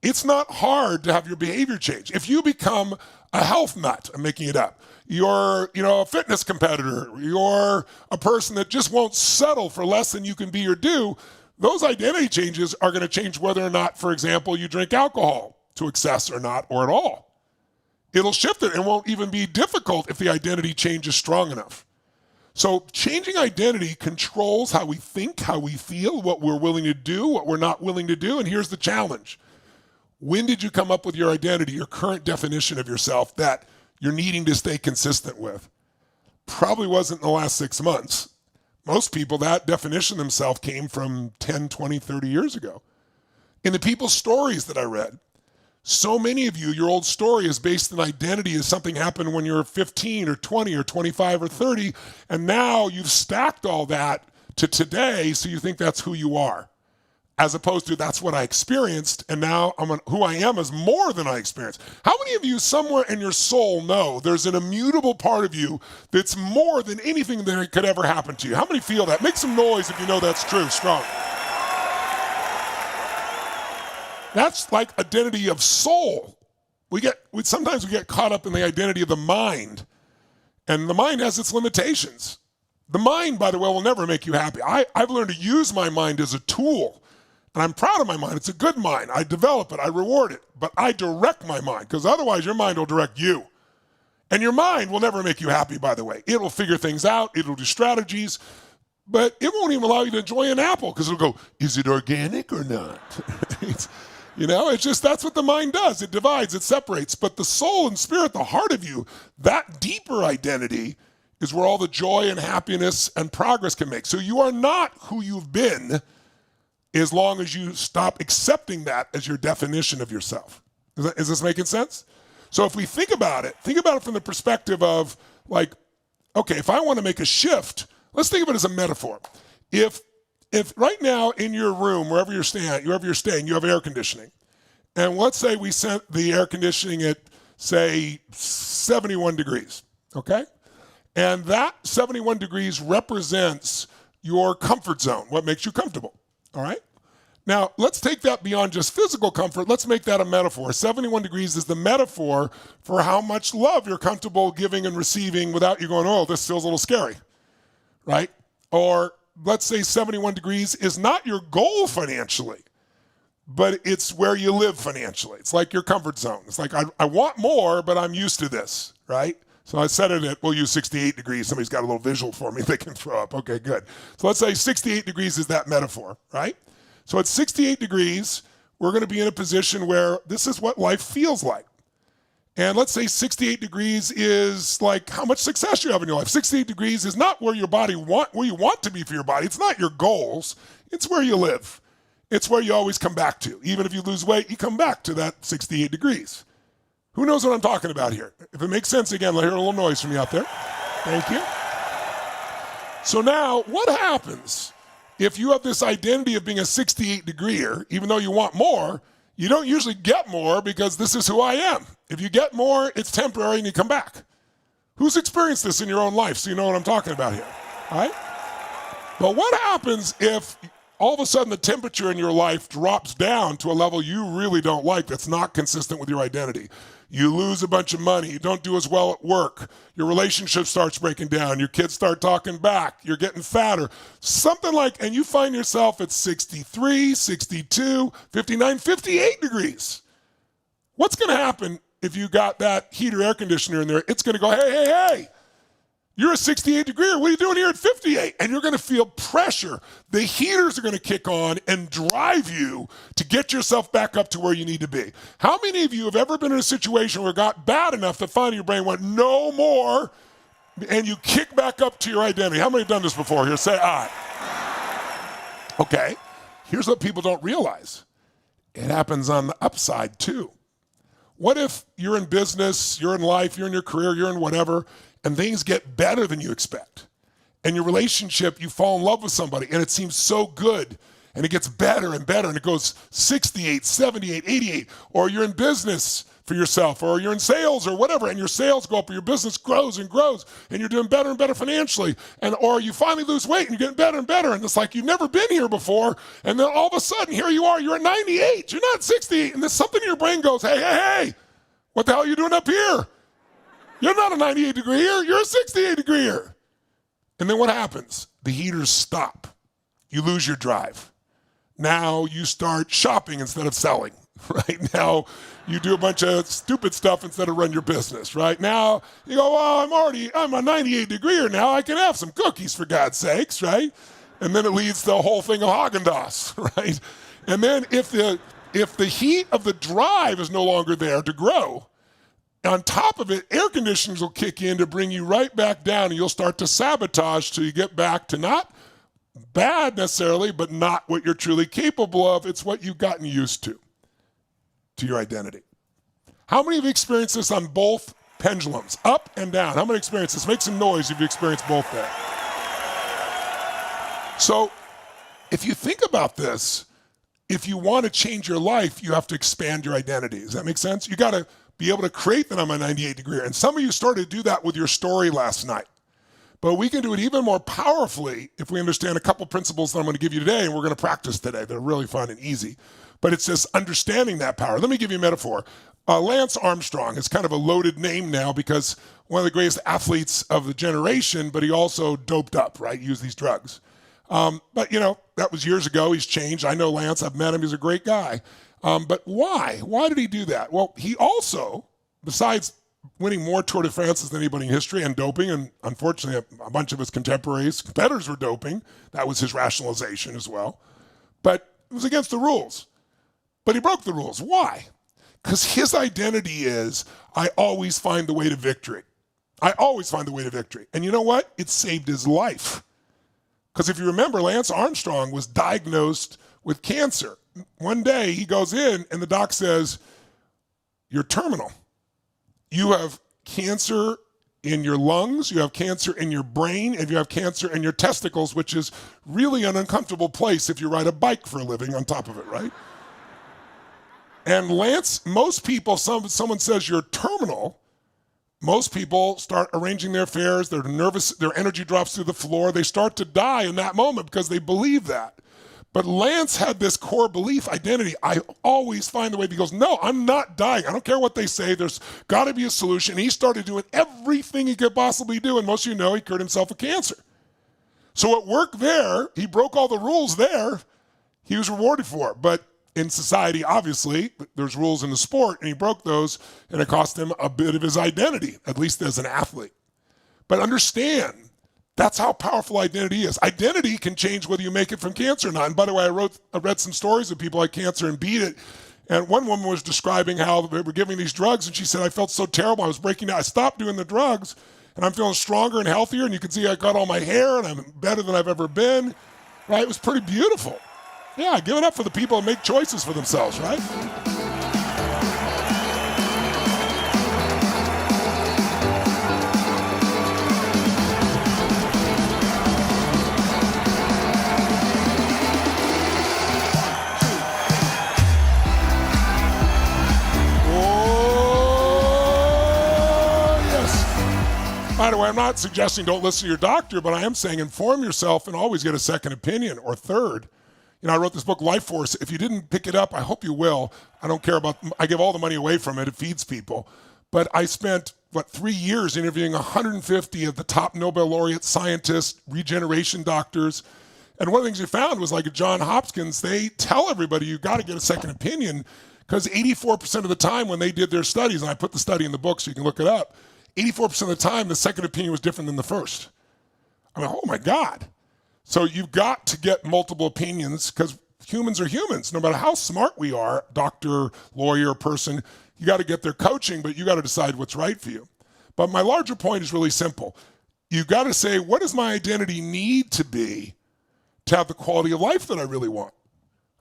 it's not hard to have your behavior change. If you become a health nut, I'm making it up, you're, a fitness competitor, you're a person that just won't settle for less than you can be or do, those identity changes are going to change whether or not, for example, you drink alcohol to excess or not, or at all. It'll shift it and won't even be difficult if the identity change is strong enough. So changing identity controls how we think, how we feel, what we're willing to do, what we're not willing to do, and here's the challenge. When did you come up with your identity, your current definition of yourself that you're needing to stay consistent with? Probably wasn't in the last 6 months. Most people, that definition themselves came from 10, 20, 30 years ago. In the people's stories that I read, so many of you, your old story is based on identity as something happened when you were 15 or 20 or 25 or 30, and now you've stacked all that to today, so you think that's who you are, as opposed to that's what I experienced, and now who I am is more than I experienced. How many of you somewhere in your soul know there's an immutable part of you that's more than anything that could ever happen to you? How many feel that? Make some noise if you know that's true, strong. That's like identity of soul. Sometimes we get caught up in the identity of the mind, and the mind has its limitations. The mind, by the way, will never make you happy. I've learned to use my mind as a tool, and I'm proud of my mind. It's a good mind. I develop it. I reward it, but I direct my mind because otherwise your mind will direct you. And your mind will never make you happy, by the way. It will figure things out. It'll do strategies, but it won't even allow you to enjoy an apple because it'll go, is it organic or not? It's just, that's what the mind does. It divides, it separates. But the soul and spirit, the heart of you, that deeper identity is where all the joy and happiness and progress can make. So you are not who you've been as long as you stop accepting that as your definition of yourself. Is this making sense? So if we think about it from the perspective of like, okay, if I want to make a shift, let's think of it as a metaphor. If right now in your room, wherever you're staying, you have air conditioning. And let's say we set the air conditioning at, say, 71 degrees, okay? And that 71 degrees represents your comfort zone, what makes you comfortable, all right? Now, let's take that beyond just physical comfort. Let's make that a metaphor. 71 degrees is the metaphor for how much love you're comfortable giving and receiving without you going, oh, this feels a little scary, right? Or let's say 71 degrees is not your goal financially, but it's where you live financially. It's like your comfort zone. It's like, I want more, but I'm used to this, right? So I set it at, we'll use 68 degrees. Somebody's got a little visual for me they can throw up. Okay, good. So let's say 68 degrees is that metaphor, right? So at 68 degrees, we're going to be in a position where this is what life feels like. And let's say 68 degrees is like how much success you have in your life. 68 degrees is not where you want to be for your body. It's not your goals. It's where you live. It's where you always come back to. Even if you lose weight, you come back to that 68 degrees. Who knows what I'm talking about here? If it makes sense again, I'll hear a little noise from you out there. Thank you. So now, what happens if you have this identity of being a 68 degreer, even though you want more? You don't usually get more because this is who I am. If you get more, it's temporary and you come back. Who's experienced this in your own life so you know what I'm talking about here, all right? But what happens if all of a sudden the temperature in your life drops down to a level you really don't like that's not consistent with your identity? You lose a bunch of money, you don't do as well at work, your relationship starts breaking down, your kids start talking back, you're getting fatter, something like, and you find yourself at 63, 62, 59, 58 degrees. What's going to happen if you got that heater air conditioner in there, it's going to go, hey, hey, hey, you're a 68 degree. What are you doing here at 58? And you're going to feel pressure. The heaters are going to kick on and drive you to get yourself back up to where you need to be. How many of you have ever been in a situation where it got bad enough that finally your brain went, no more, and you kick back up to your identity? How many have done this before here? Say aye. Okay, here's what people don't realize. It happens on the upside too. What if you're in business, you're in life, you're in your career, you're in whatever, and things get better than you expect? And your relationship, you fall in love with somebody, and it seems so good, and it gets better and better, and it goes 68, 78, 88, or you're in business for yourself, or you're in sales or whatever, and your sales go up, or your business grows and grows, and you're doing better and better financially, and or you finally lose weight, and you're getting better and better, and it's like you've never been here before, and then all of a sudden, here you are, you're at 98, you're not 68, and there's something in your brain goes, hey, hey, hey, what the hell are you doing up here? You're not a 98 degree here, you're a 68 degree here. And then what happens? The heaters stop. You lose your drive. Now you start shopping instead of selling. Right now, you do a bunch of stupid stuff instead of run your business. Right now, you go, well, I'm a 98 degreeer now. I can have some cookies for God's sakes, right? And then it leads to a whole thing of Haagen-Dazs, right? And then if the heat of the drive is no longer there to grow, on top of it, air conditioners will kick in to bring you right back down, and you'll start to sabotage till you get back to not bad necessarily, but not what you're truly capable of. It's what you've gotten used to your identity. How many have experienced this on both pendulums, up and down? How many experienced this? Make some noise if you experienced both there. So if you think about this, if you want to change your life, you have to expand your identity. Does that make sense? You got to be able to create that I'm a 98 degree. And some of you started to do that with your story last night. But we can do it even more powerfully if we understand a couple principles that I'm going to give you today, and we're going to practice today. They're really fun and easy. But it's just understanding that power. Let me give you a metaphor. Lance Armstrong is kind of a loaded name now because one of the greatest athletes of the generation, but he also doped up, right? Used these drugs. But, you know, that was years ago. He's changed. I know Lance. I've met him. He's a great guy. But why? Why did he do that? Well, he also, besides winning more Tour de France's than anybody in history and doping, and unfortunately a bunch of his contemporaries, competitors were doping. That was his rationalization as well. But it was against the rules. But he broke the rules. Why? Because his identity is, I always find the way to victory. I always find the way to victory. And you know what? It saved his life. Because if you remember, Lance Armstrong was diagnosed with cancer. One day he goes in and the doc says, you're terminal. You have cancer in your lungs, you have cancer in your brain, and you have cancer in your testicles, which is really an uncomfortable place if you ride a bike for a living on top of it, right? And Lance, most people, someone says you're terminal, most people start arranging their affairs, they're nervous, their energy drops through the floor, they start to die in that moment because they believe that. But Lance had this core belief, identity, I always find the way. He goes, no, I'm not dying. I don't care what they say. There's got to be a solution. He started doing everything he could possibly do, and most of you know he cured himself of cancer. So it worked there. He broke all the rules there. He was rewarded for it. But in society, obviously, there's rules in the sport, and he broke those, and it cost him a bit of his identity, at least as an athlete. But understand, that's how powerful identity is. Identity can change whether you make it from cancer or not. And by the way, I read some stories of people like cancer and beat it. And one woman was describing how they were giving these drugs, and she said, I felt so terrible. I was breaking down. I stopped doing the drugs, and I'm feeling stronger and healthier, and you can see I got all my hair, and I'm better than I've ever been. Right? It was pretty beautiful. Yeah, give it up for the people that make choices for themselves, right? By the way, I'm not suggesting don't listen to your doctor, but I am saying inform yourself and always get a second opinion or third. You know, I wrote this book, Life Force. If you didn't pick it up, I hope you will. I don't care about, I give all the money away from it. It feeds people. But I spent, 3 years interviewing 150 of the top Nobel laureate scientists, regeneration doctors. And one of the things we found was like at Johns Hopkins, they tell everybody you got to get a second opinion Because 84% of the time when they did their studies, and I put the study in the book so you can look it up, 84% of the time the second opinion was different than the first. I mean, oh my God. So you've got to get multiple opinions because humans are humans. No matter how smart we are, doctor, lawyer, person, you got to get their coaching, but you got to decide what's right for you. But my larger point is really simple. You got to say, what does my identity need to be to have the quality of life that I really want?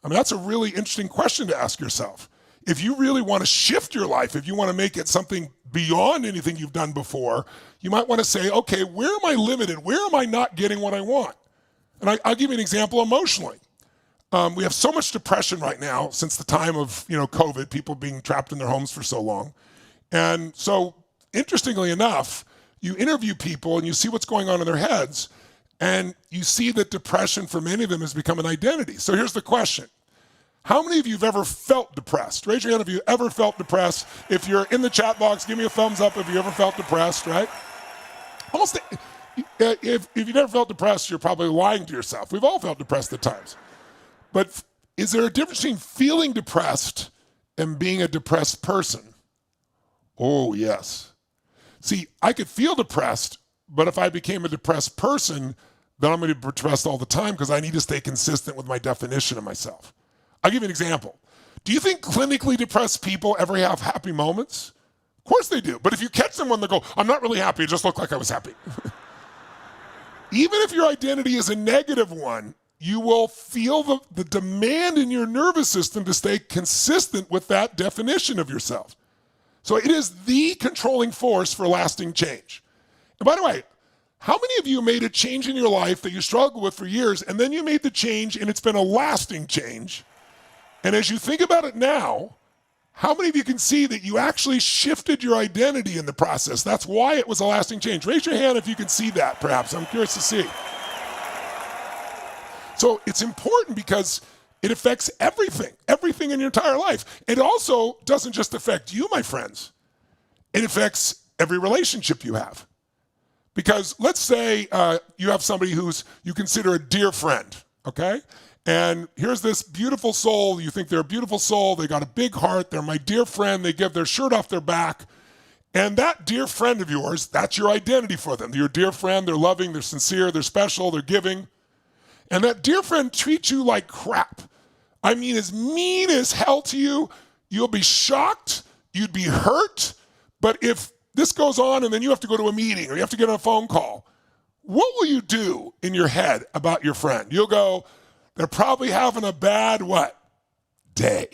I mean, that's a really interesting question to ask yourself. If you really want to shift your life, if you want to make it something beyond anything you've done before, you might want to say, okay, where am I limited? Where am I not getting what I want? And I'll give you an example emotionally. We have so much depression right now since the time of COVID, people being trapped in their homes for so long. And so interestingly enough, you interview people and you see what's going on in their heads, and you see that depression for many of them has become an identity. So here's the question. How many of you have ever felt depressed? Raise your hand if you ever felt depressed. If you're in the chat box, give me a thumbs up if you ever felt depressed, right? Almost, if you never felt depressed, you're probably lying to yourself. We've all felt depressed at times. But is there a difference between feeling depressed and being a depressed person? Oh, yes. See, I could feel depressed, but if I became a depressed person, then I'm going to be depressed all the time because I need to stay consistent with my definition of myself. I'll give you an example. Do you think clinically depressed people ever have happy moments? Of course they do. But if you catch them when they go, I'm not really happy, it just looked like I was happy. Even if your identity is a negative one, you will feel the demand in your nervous system to stay consistent with that definition of yourself. So it is the controlling force for lasting change. And by the way, how many of you made a change in your life that you struggled with for years, and then you made the change and it's been a lasting change? And as you think about it now, how many of you can see that you actually shifted your identity in the process? That's why it was a lasting change. Raise your hand if you can see that, perhaps. I'm curious to see. So it's important because it affects everything in your entire life. It also doesn't just affect you, my friends. It affects every relationship you have. Because let's say you have somebody who's you consider a dear friend, okay? And here's this beautiful soul. You think they're a beautiful soul. They got a big heart. They're my dear friend. They give their shirt off their back. And that dear friend of yours, that's your identity for them. They're your dear friend. They're loving. They're sincere. They're special. They're giving. And that dear friend treats you like crap. I mean as hell to you. You'll be shocked. You'd be hurt. But if this goes on and then you have to go to a meeting or you have to get on a phone call, what will you do in your head about your friend? You'll go, they're probably having a bad what? Day.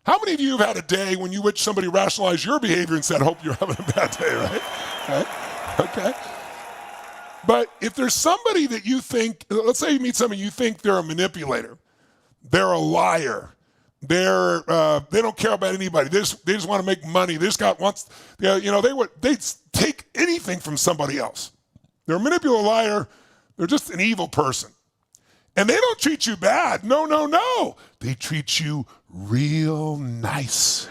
How many of you have had a day when you wish somebody rationalized your behavior and said, hope you're having a bad day, right? Okay. But if there's somebody that you think, let's say you meet somebody you think they're a manipulator, they're a liar, they don't care about anybody, they just want to make money, they take anything from somebody else. They're a manipulator, liar, they're just an evil person. And they don't treat you bad. No. They treat you real nice.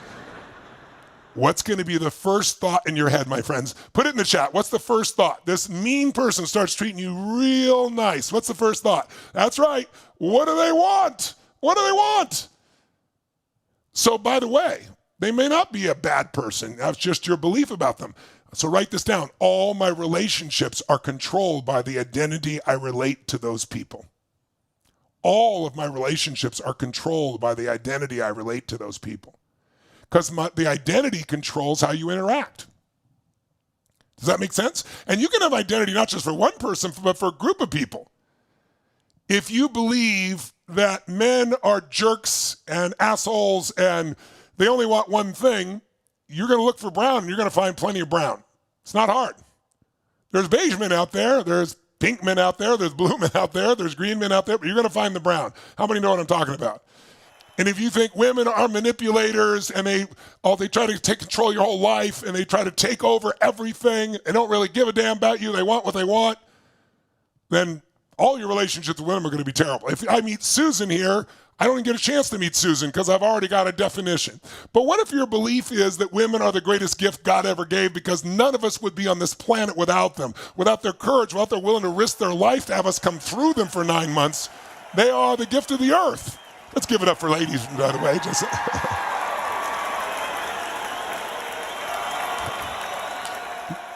What's going to be the first thought in your head, my friends? Put it in the chat. What's the first thought? This mean person starts treating you real nice. What's the first thought? That's right. What do they want? What do they want? So, by the way, they may not be a bad person. That's just your belief about them. So write this down. All my relationships are controlled by the identity I relate to those people. All of my relationships are controlled by the identity I relate to those people. Because the identity controls how you interact. Does that make sense? And you can have identity not just for one person, but for a group of people. If you believe that men are jerks and assholes and they only want one thing, you're going to look for brown and you're going to find plenty of brown. It's not hard. There's beige men out there. There's pink men out there. There's blue men out there. There's green men out there. But you're going to find the brown. How many know what I'm talking about? And if you think women are manipulators and they try to take control of your whole life and they try to take over everything and don't really give a damn about you, they want what they want, then all your relationships with women are going to be terrible. If I meet Susan here, I don't even get a chance to meet Susan because I've already got a definition. But what if your belief is that women are the greatest gift God ever gave because none of us would be on this planet without them, without their courage, without their willing to risk their life to have us come through them for 9 months? They are the gift of the earth. Let's give it up for ladies, by the way.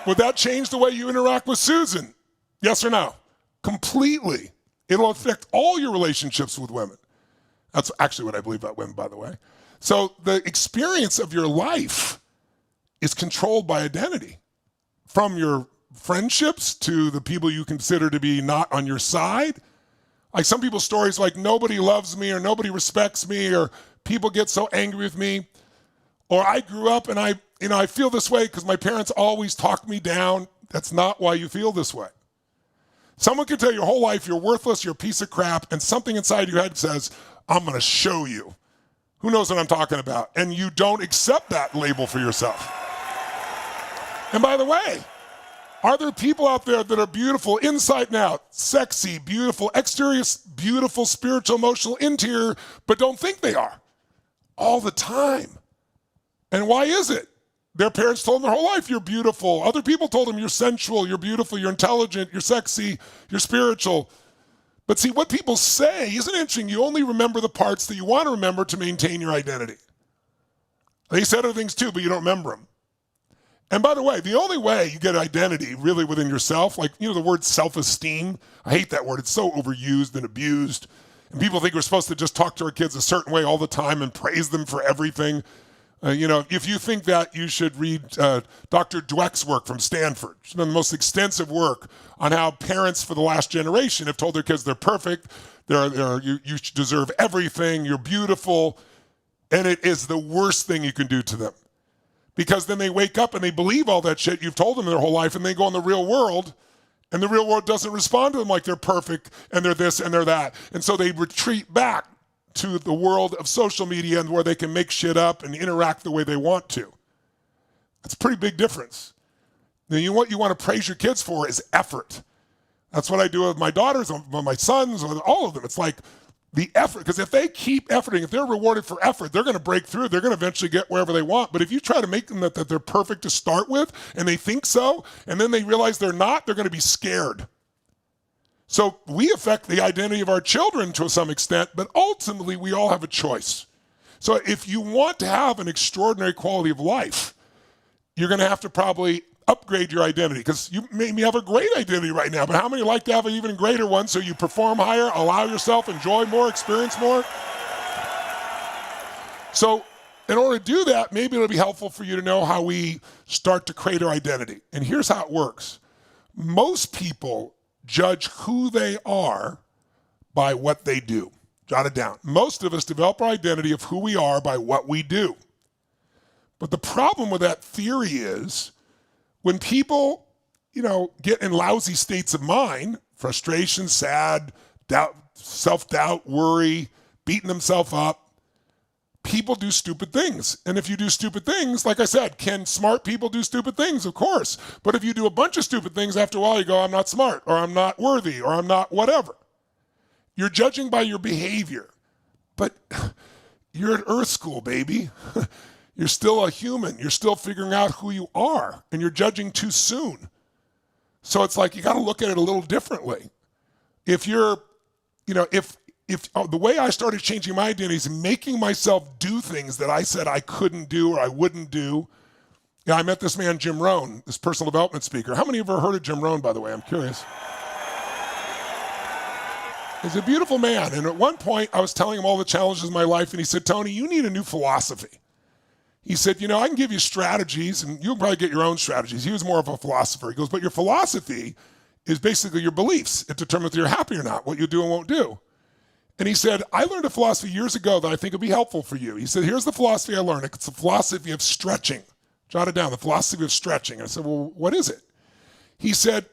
Would that change the way you interact with Susan? Yes or no? Completely. It'll affect all your relationships with women. That's actually what I believe about women, by the way. So the experience of your life is controlled by identity. From your friendships to the people you consider to be not on your side. Like some people's stories like nobody loves me or nobody respects me or people get so angry with me. Or I grew up and I feel this way because my parents always talked me down. That's not why you feel this way. Someone can tell you your whole life you're worthless, you're a piece of crap, and something inside your head says, I'm going to show you. Who knows what I'm talking about? And you don't accept that label for yourself. And by the way, are there people out there that are beautiful inside and out, sexy, beautiful, exterior, beautiful, spiritual, emotional, interior, but don't think they are? All the time. And why is it? Their parents told them their whole life, you're beautiful. Other people told them you're sensual, you're beautiful, you're intelligent, you're sexy, you're spiritual. But see, what people say isn't interesting. You only remember the parts that you want to remember to maintain your identity. They said other things too, but you don't remember them. And by the way, the only way you get identity really within yourself, like, the word self-esteem, I hate that word. It's so overused and abused. And people think we're supposed to just talk to our kids a certain way all the time and praise them for everything. If you think that, you should read Dr. Dweck's work from Stanford. She's done the most extensive work on how parents for the last generation have told their kids they're perfect, you deserve everything, you're beautiful, and it is the worst thing you can do to them. Because then they wake up and they believe all that shit you've told them their whole life, and they go in the real world, and the real world doesn't respond to them like they're perfect, and they're this and they're that. And so they retreat back to the world of social media and where they can make shit up and interact the way they want to. That's a pretty big difference. Now, what you want to praise your kids for is effort. That's what I do with my daughters, with my sons, with all of them. It's like the effort, because if they keep efforting, if they're rewarded for effort, they're going to break through. They're going to eventually get wherever they want. But if you try to make them that they're perfect to start with, and they think so, and then they realize they're not, they're going to be scared. So we affect the identity of our children to some extent, but ultimately we all have a choice. So if you want to have an extraordinary quality of life, you're going to have to probably upgrade your identity, because you may have a great identity right now, but how many like to have an even greater one so you perform higher, allow yourself, enjoy more, experience more? So in order to do that, maybe it'll be helpful for you to know how we start to create our identity. And here's how it works. Most people judge who they are by what they do. Jot it down. Most of us develop our identity of who we are by what we do. But the problem with that theory is when people, get in lousy states of mind, frustration, sad, doubt, self-doubt, worry, beating themselves up, people do stupid things. And if you do stupid things, like I said, can smart people do stupid things? Of course. But if you do a bunch of stupid things, after a while you go, I'm not smart, or I'm not worthy, or I'm not whatever. You're judging by your behavior. But you're at Earth School, baby. You're still a human. You're still figuring out who you are, and you're judging too soon. So it's like you got to look at it a little differently. If you're, if the way I started changing my identity is making myself do things that I said I couldn't do or I wouldn't do. I met this man, Jim Rohn, this personal development speaker. How many of you have ever heard of Jim Rohn, by the way? I'm curious. He's a beautiful man. And at one point, I was telling him all the challenges of my life, and he said, Tony, you need a new philosophy. He said, I can give you strategies, and you'll probably get your own strategies. He was more of a philosopher. He goes, but your philosophy is basically your beliefs. It determines if you're happy or not, what you do and won't do. And he said, I learned a philosophy years ago that I think will be helpful for you. He said, here's the philosophy I learned. It's the philosophy of stretching. Jot it down, the philosophy of stretching. I said, well, what is it? He said,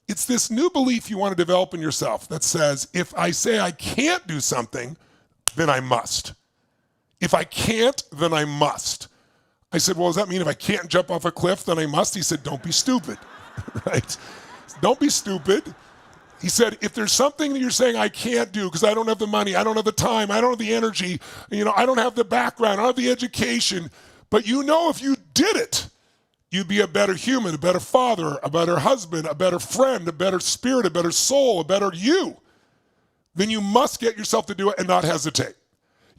it's this new belief you want to develop in yourself that says, if I say I can't do something, then I must. If I can't, then I must. I said, well, does that mean if I can't jump off a cliff, then I must? He said, don't be stupid, right? Don't be stupid. He said, if there's something that you're saying I can't do because I don't have the money, I don't have the time, I don't have the energy, I don't have the background, I don't have the education, but if you did it, you'd be a better human, a better father, a better husband, a better friend, a better spirit, a better soul, a better you, then you must get yourself to do it and not hesitate.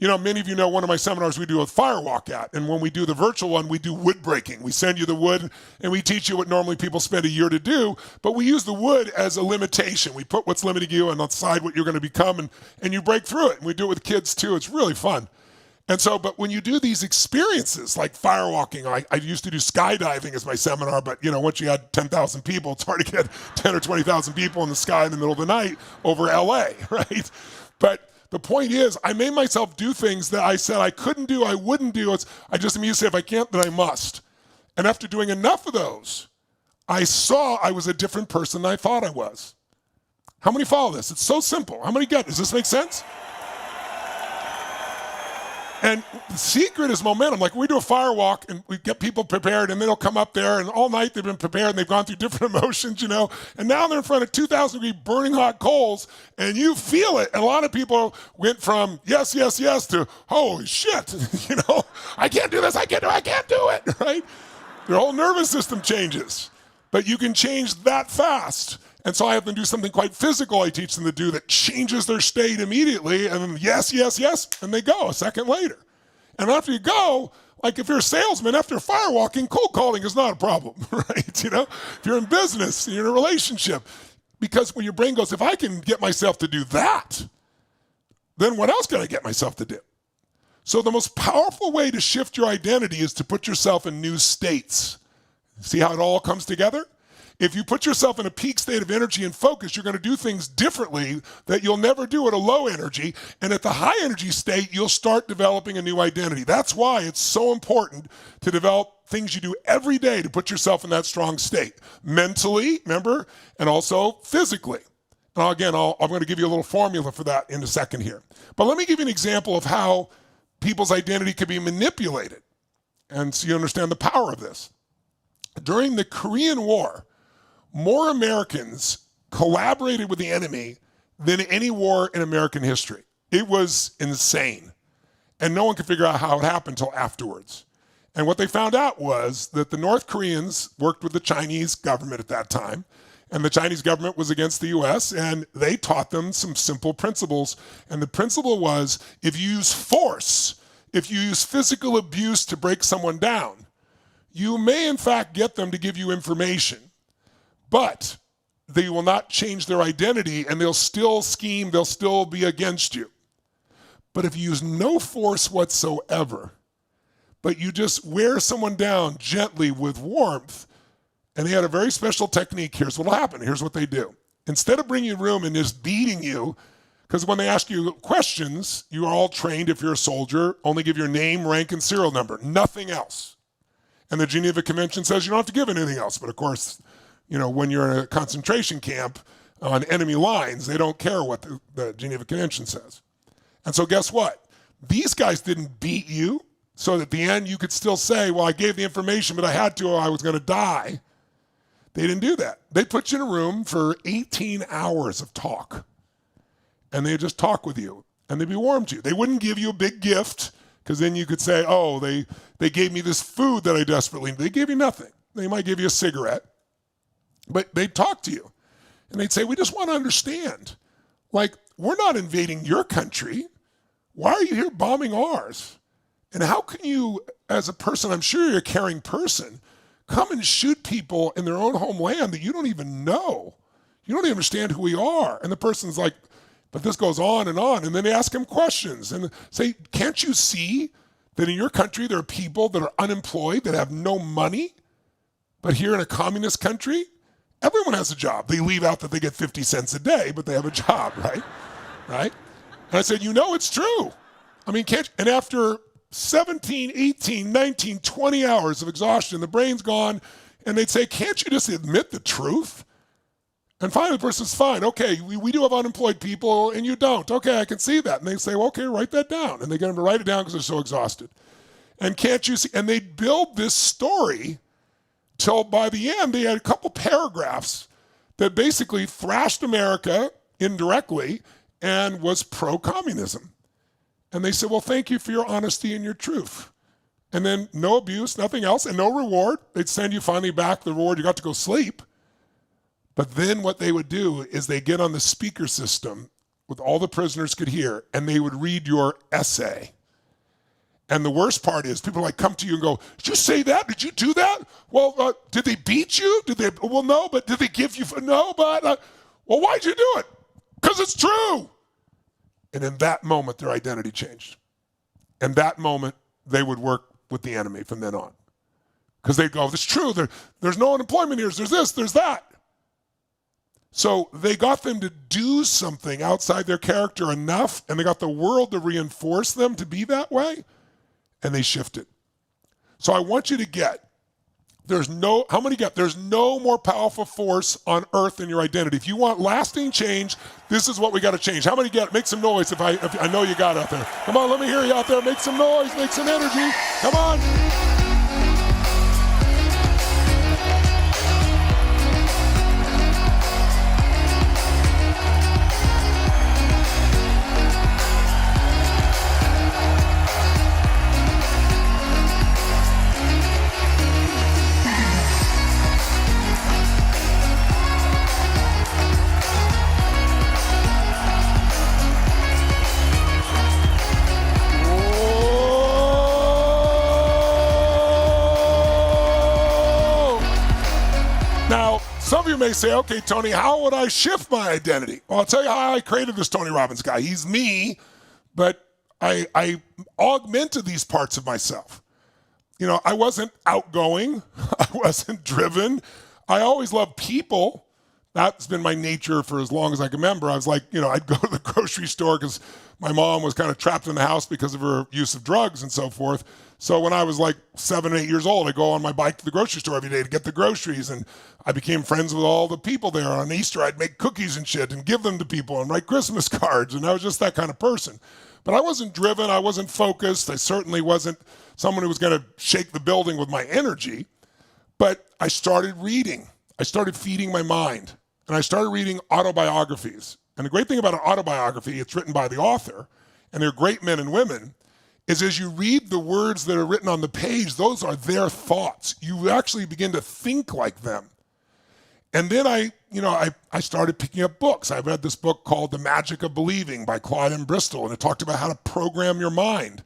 Many of you know one of my seminars we do a firewalk at. And when we do the virtual one, we do wood breaking. We send you the wood and we teach you what normally people spend a year to do, but we use the wood as a limitation. We put what's limiting you and decide what you're going to become, and you break through it. And we do it with kids too. It's really fun. And so, but when you do these experiences like firewalking, I used to do skydiving as my seminar, but once you had 10,000 people, it's hard to get 10 or 20,000 people in the sky in the middle of the night over LA, right? But the point is, I made myself do things that I said I couldn't do, I wouldn't do. I just immediately say, if I can't, then I must. And after doing enough of those, I saw I was a different person than I thought I was. How many follow this? It's so simple. How many get it? Does this make sense? And the secret is momentum. Like we do a firewalk and we get people prepared and then they'll come up there and all night they've been prepared and they've gone through different emotions, and now they're in front of 2,000 degree burning hot coals and you feel it. And a lot of people went from yes, yes, yes to holy shit, I can't do this, I can't do it, right? Their whole nervous system changes. But you can change that fast. And so I have them do something quite physical I teach them to do that changes their state immediately, and then yes, yes, yes, and they go a second later. And after you go, like if you're a salesman, after firewalking, cold calling is not a problem, right? If you're in business, you're in a relationship. Because when your brain goes, if I can get myself to do that, then what else can I get myself to do? So the most powerful way to shift your identity is to put yourself in new states. See how it all comes together? If you put yourself in a peak state of energy and focus, you're going to do things differently that you'll never do at a low energy. And at the high energy state, you'll start developing a new identity. That's why it's so important to develop things you do every day to put yourself in that strong state. Mentally, remember, and also physically. Now again, I'm going to give you a little formula for that in a second here. But let me give you an example of how people's identity can be manipulated. And so you understand the power of this. During the Korean War, more Americans collaborated with the enemy than any war in American history. It was insane. And no one could figure out how it happened until afterwards. And what they found out was that the North Koreans worked with the Chinese government at that time, and the Chinese government was against the US, and they taught them some simple principles. And the principle was, if you use force, if you use physical abuse to break someone down, you may in fact get them to give you information. But they will not change their identity and they'll still scheme, they'll still be against you. But if you use no force whatsoever, but you just wear someone down gently with warmth, and they had a very special technique. Here's what will happen. Here's what they do. Instead of bringing you in a room and just beating you, because when they ask you questions, you are all trained, if you're a soldier, only give your name, rank, and serial number, nothing else. And the Geneva Convention says you don't have to give anything else. But of course, when you're in a concentration camp on enemy lines, they don't care what the Geneva Convention says. And so guess what? These guys didn't beat you so that at the end you could still say, well, I gave the information, but I had to or I was going to die. They didn't do that. They put you in a room for 18 hours of talk. And they'd just talk with you. And they'd be warm to you. They wouldn't give you a big gift, because then you could say, oh, they gave me this food that I desperately need. They gave you nothing. They might give you a cigarette. But they'd talk to you. And they'd say, we just want to understand. Like, we're not invading your country. Why are you here bombing ours? And how can you, as a person, I'm sure you're a caring person, come and shoot people in their own homeland that you don't even know? You don't even understand who we are. And the person's like, but this goes on. And then they ask him questions and say, can't you see that in your country there are people that are unemployed, that have no money? But here in a communist country, everyone has a job. They leave out that they get 50 cents a day, but they have a job, right? Right? And I said, it's true. I mean, and after 17, 18, 19, 20 hours of exhaustion, the brain's gone, and they'd say, can't you just admit the truth? And finally, the person's fine. Okay, we do have unemployed people, and you don't. Okay, I can see that. And they say, well, okay, write that down. And they get them to write it down because they're so exhausted. And can't you see? And they build this story till by the end, they had a couple paragraphs that basically thrashed America indirectly and was pro-communism. And they said, well, thank you for your honesty and your truth. And then no abuse, nothing else, and no reward. They'd send you finally back the reward. You got to go sleep. But then what they would do is they get on the speaker system with all the prisoners could hear, and they would read your essay. And the worst part is people like come to you and go, did you say that? Did you do that? Well, did they beat you? Well, no, but did they give you, no, but, well, why'd you do it? Because it's true. And in that moment, their identity changed. In that moment, they would work with the enemy from then on. Because they'd go, it's true, there's no unemployment here, there's this, there's that. So they got them to do something outside their character enough, and they got the world to reinforce them to be that way, and they shifted. So I want you to get, there's no more powerful force on earth than your identity. If you want lasting change, this is what we got to change. How many get it? Make some noise if I know you got it out there. Come on, let me hear you out there. Make some noise, make some energy. Come on. Now, some of you may say, okay, Tony, how would I shift my identity? Well, I'll tell you how I created this Tony Robbins guy. He's me, but I augmented these parts of myself. You know, I wasn't outgoing. I wasn't driven. I always loved people. That's been my nature for as long as I can remember. I was like, you know, I'd go to the grocery store because my mom was kind of trapped in the house because of her use of drugs and so forth. So when I was like 7 or 8 years old, I'd go on my bike to the grocery store every day to get the groceries. And I became friends with all the people there. On Easter, I'd make cookies and shit and give them to people and write Christmas cards. And I was just that kind of person. But I wasn't driven. I wasn't focused. I certainly wasn't someone who was going to shake the building with my energy. But I started reading. I started feeding my mind. And I started reading autobiographies. And the great thing about an autobiography, it's written by the author, and they're great men and women, is as you read the words that are written on the page, those are their thoughts. You actually begin to think like them. And then I started picking up books. I read this book called The Magic of Believing by Claude M. Bristol, and it talked about how to program your mind.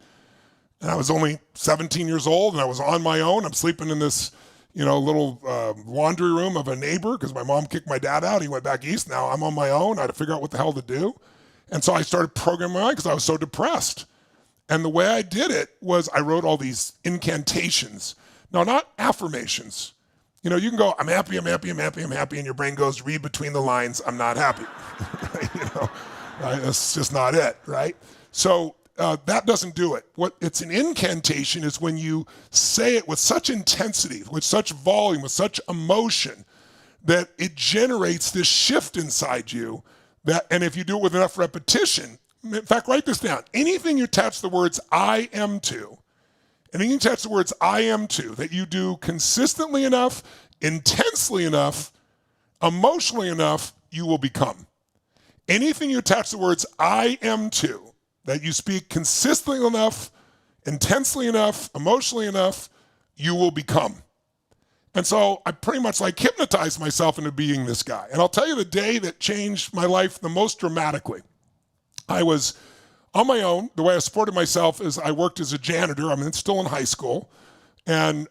And I was only 17 years old, and I was on my own. I'm sleeping in this little laundry room of a neighbor because my mom kicked my dad out. He went back east. Now I'm on my own. I had to figure out what the hell to do. And so I started programming my mind because I was so depressed. And the way I did it was I wrote all these incantations. No, not affirmations. You know, you can go, I'm happy, I'm happy, I'm happy, I'm happy, and your brain goes, read between the lines, I'm not happy. Right? That's just not it, right? So that doesn't do it. It's an incantation is when you say it with such intensity, with such volume, with such emotion, that it generates this shift inside you. And if you do it with enough repetition, in fact, write this down. Anything you attach the words I am to, anything you attach the words I am to, that you do consistently enough, intensely enough, emotionally enough, you will become. Anything you attach the words I am to, that you speak consistently enough, intensely enough, emotionally enough, you will become. And so I pretty much like hypnotized myself into being this guy. And I'll tell you the day that changed my life the most dramatically. I was on my own. The way I supported myself is I worked as a janitor. I'm still in high school. And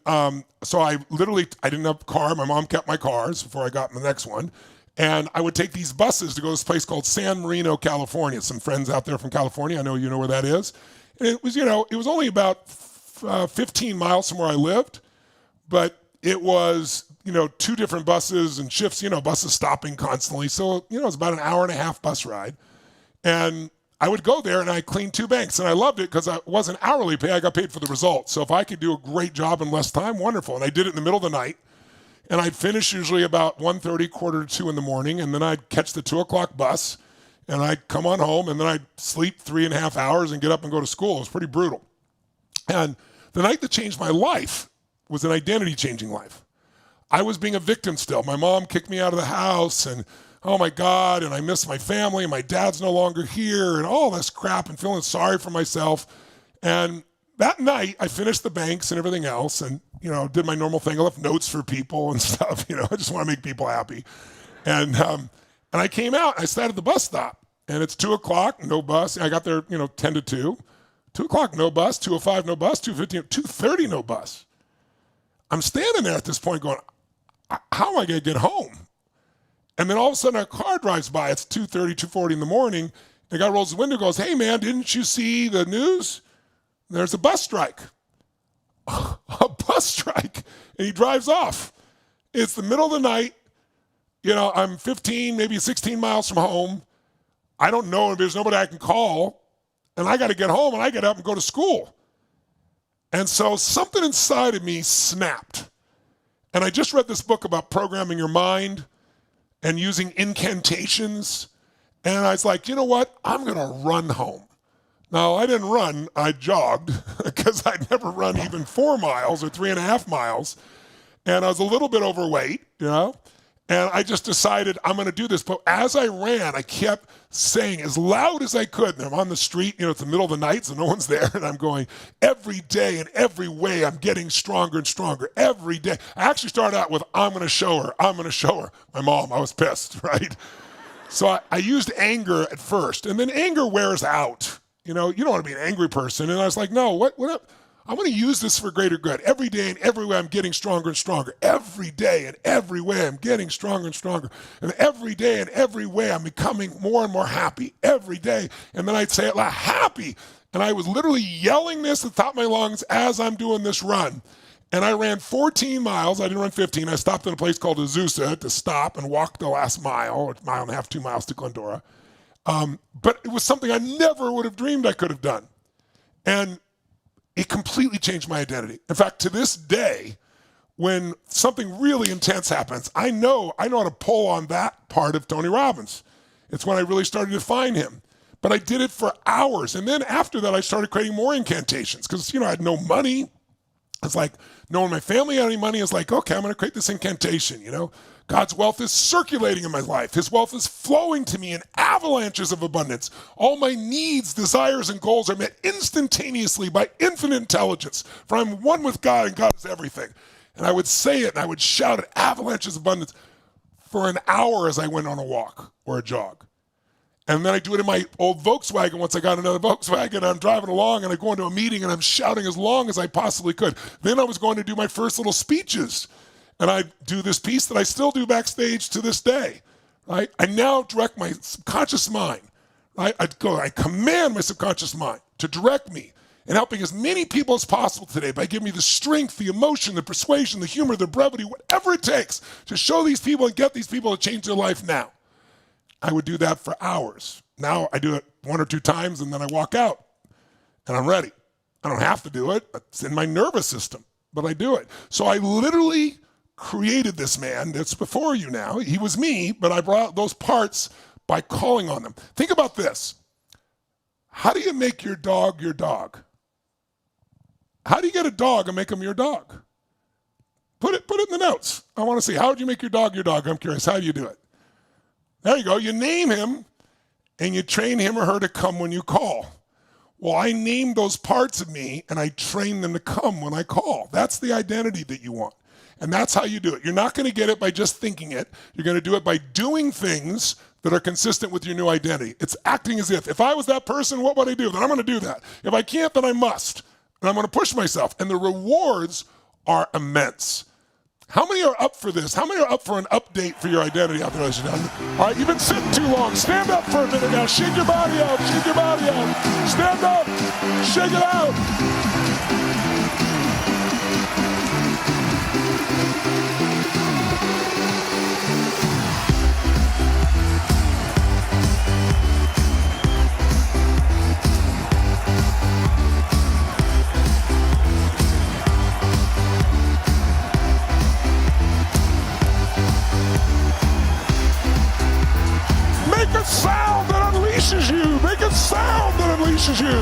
so I didn't have a car. My mom kept my cars before I got in the next one. And I would take these buses to go to this place called San Marino, California. Some friends out there from California. I know you know where that is. And it was only about 15 miles from where I lived. But it was, 2 different buses and shifts, buses stopping constantly. So, it was about an hour and a half bus ride. And I would go there and I cleaned 2 banks. And I loved it because it wasn't hourly pay. I got paid for the results. So if I could do a great job in less time, wonderful. And I did it in the middle of the night. And I'd finish usually about 1:30, 1:45 in the morning. And then I'd catch the 2 o'clock bus. And I'd come on home. And then I'd sleep 3.5 hours and get up and go to school. It was pretty brutal. And the night that changed my life was an identity-changing life. I was being a victim still. My mom kicked me out of the house, and oh my God, and I miss my family, and my dad's no longer here, and all this crap, and feeling sorry for myself. And that night, I finished the banks and everything else, and did my normal thing. I left notes for people and stuff. I just want to make people happy. And I came out, and I sat at the bus stop, And it's 2 o'clock, no bus. I got there, 10 to 2. 2 o'clock, no bus. 2:05, no bus. 2:15, 2:30, no bus. I'm standing there at this point going, how am I going to get home? And then all of a sudden a car drives by. It's 2:30, 2:40 in the morning. The guy rolls the window and goes, hey, man, didn't you see the news? There's a bus strike. A bus strike. And he drives off. It's the middle of the night. I'm 15, maybe 16 miles from home. I don't know if there's nobody I can call. And I got to get home and I get up and go to school. And so something inside of me snapped. And I just read this book about programming your mind and using incantations. And I was like, you know what? I'm going to run home. Now, I didn't run. I jogged because I'd never run even 4 miles or 3.5 miles. And I was a little bit overweight, And I just decided I'm going to do this. But as I ran, I kept saying as loud as I could. And I'm on the street, it's the middle of the night, so no one's there. And I'm going, every day in every way, I'm getting stronger and stronger every day. I actually started out with, I'm going to show her. I'm going to show her. My mom, I was pissed, right? So I used anger at first. And then anger wears out. You don't want to be an angry person. And I was like, no, what I'm going to use this for greater good. Every day and every way I'm getting stronger and stronger. Every day and every way I'm getting stronger and stronger. And every day and every way I'm becoming more and more happy. Every day. And then I'd say it loud, happy. And I was literally yelling this at the top of my lungs as I'm doing this run. And I ran 14 miles. I didn't run 15. I stopped at a place called Azusa to stop and walk the last mile, or mile and a half, 2 miles to Glendora. But it was something I never would have dreamed I could have done. And it completely changed my identity. In fact, to this day, when something really intense happens, I know how to pull on that part of Tony Robbins. It's when I really started to find him. But I did it for hours. And then after that, I started creating more incantations because, I had no money. It's like, no one in my family had any money. It's like, okay, I'm going to create this incantation, God's wealth is circulating in my life. His wealth is flowing to me in avalanches of abundance. All my needs, desires, and goals are met instantaneously by infinite intelligence. For I'm one with God, and God is everything. And I would say it, and I would shout it, avalanches of abundance, for an hour as I went on a walk or a jog. And then I do it in my old Volkswagen once I got another Volkswagen. I'm driving along, and I go into a meeting, and I'm shouting as long as I possibly could. Then I was going to do my first little speeches. And I do this piece that I still do backstage to this day, right? I now direct my subconscious mind, right? I command my subconscious mind to direct me in helping as many people as possible today by giving me the strength, the emotion, the persuasion, the humor, the brevity, whatever it takes to show these people and get these people to change their life now. I would do that for hours. Now I do it 1 or 2 times and then I walk out and I'm ready. I don't have to do it. It's in my nervous system, but I do it. So I literally created this man that's before you now. He was me, but I brought out those parts by calling on them. Think about this. How do you make your dog your dog? How do you get a dog and make him your dog? Put it in the notes. I want to see, how would you make your dog your dog? I'm curious. How do you do it? There you go. You name him and you train him or her to come when you call. Well, I named those parts of me and I train them to come when I call. That's the identity that you want. And that's how you do it. You're not going to get it by just thinking it. You're going to do it by doing things that are consistent with your new identity. It's acting as if I was that person, what would I do? Then I'm going to do that. If I can't, then I must. And I'm going to push myself. And the rewards are immense. How many are up for this? How many are up for an update for your identity out there, ladies and gentlemen? All right, you've been sitting too long. Stand up for a minute now. Shake your body out. Shake your body out. Stand up. Shake it out. Make a sound that unleashes you. Make a sound that unleashes you.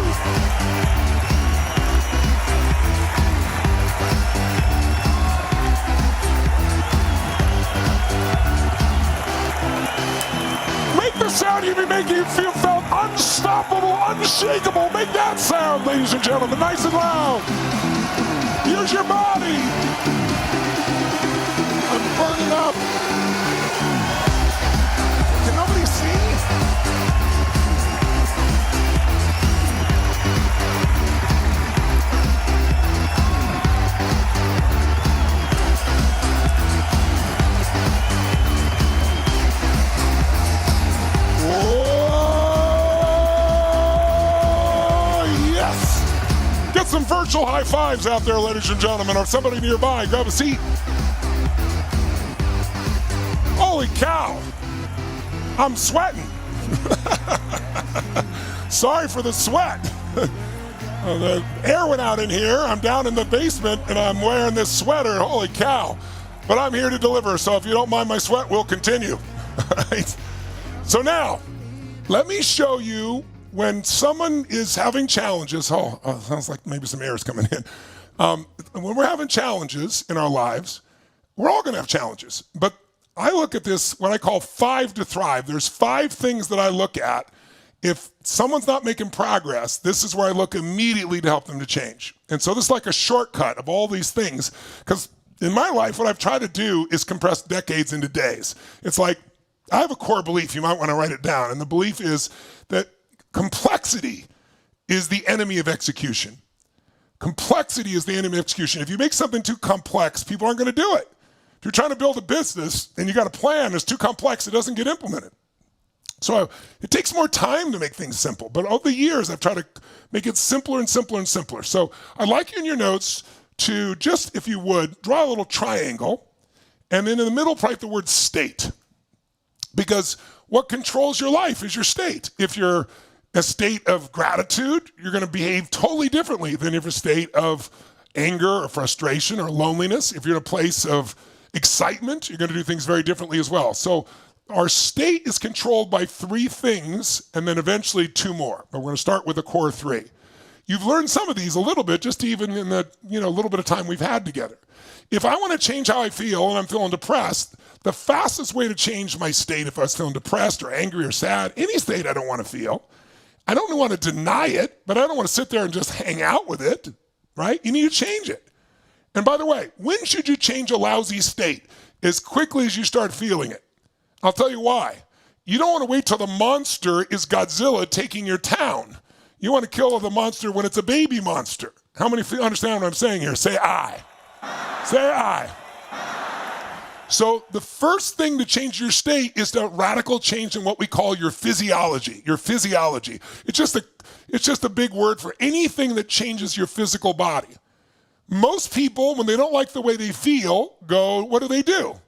Make the sound you be making you feel felt unstoppable, unshakable. Make that sound, ladies and gentlemen, nice and loud. Use your body. I'm burning up. Can nobody see? some virtual high fives out there, ladies and gentlemen, or somebody nearby. Grab a seat. Holy cow. I'm sweating. Sorry for the sweat. The air went out in here. I'm down in the basement and I'm wearing this sweater. Holy cow. But I'm here to deliver, so if you don't mind my sweat, we'll continue. Right? So now, let me show you when someone is having challenges. Sounds like maybe some air is coming in. When we're having challenges in our lives, we're all going to have challenges. But I look at this, what I call 5 to thrive. There's 5 things that I look at. If someone's not making progress, this is where I look immediately to help them to change. And so this is like a shortcut of all these things. Because in my life, what I've tried to do is compress decades into days. It's like, I have a core belief, you might want to write it down. And the belief is that complexity is the enemy of execution. Complexity is the enemy of execution. If you make something too complex, people aren't going to do it. If you're trying to build a business and you got a plan that's too complex, it doesn't get implemented. So it takes more time to make things simple. But over the years, I've tried to make it simpler and simpler and simpler. So I'd like you in your notes to just, if you would, draw a little triangle. And then in the middle, write the word state. Because what controls your life is your state. If you're a state of gratitude, you're going to behave totally differently than if you're a state of anger or frustration or loneliness. If you're in a place of excitement, you're going to do things very differently as well. So our state is controlled by 3 things and then eventually 2 more. But we're going to start with the core 3. You've learned some of these a little bit just even in the little bit of time we've had together. If I want to change how I feel and I'm feeling depressed, the fastest way to change my state if I was feeling depressed or angry or sad, any state I don't want to feel, I don't want to deny it, but I don't want to sit there and just hang out with it, right? You need to change it. And by the way, when should you change a lousy state? As quickly as you start feeling it. I'll tell you why. You don't want to wait till the monster is Godzilla taking your town. You want to kill the monster when it's a baby monster. How many understand what I'm saying here? Say aye. Say aye. So the first thing to change your state is the radical change in what we call your physiology. Your physiology. It's just a big word for anything that changes your physical body. Most people, when they don't like the way they feel, what do?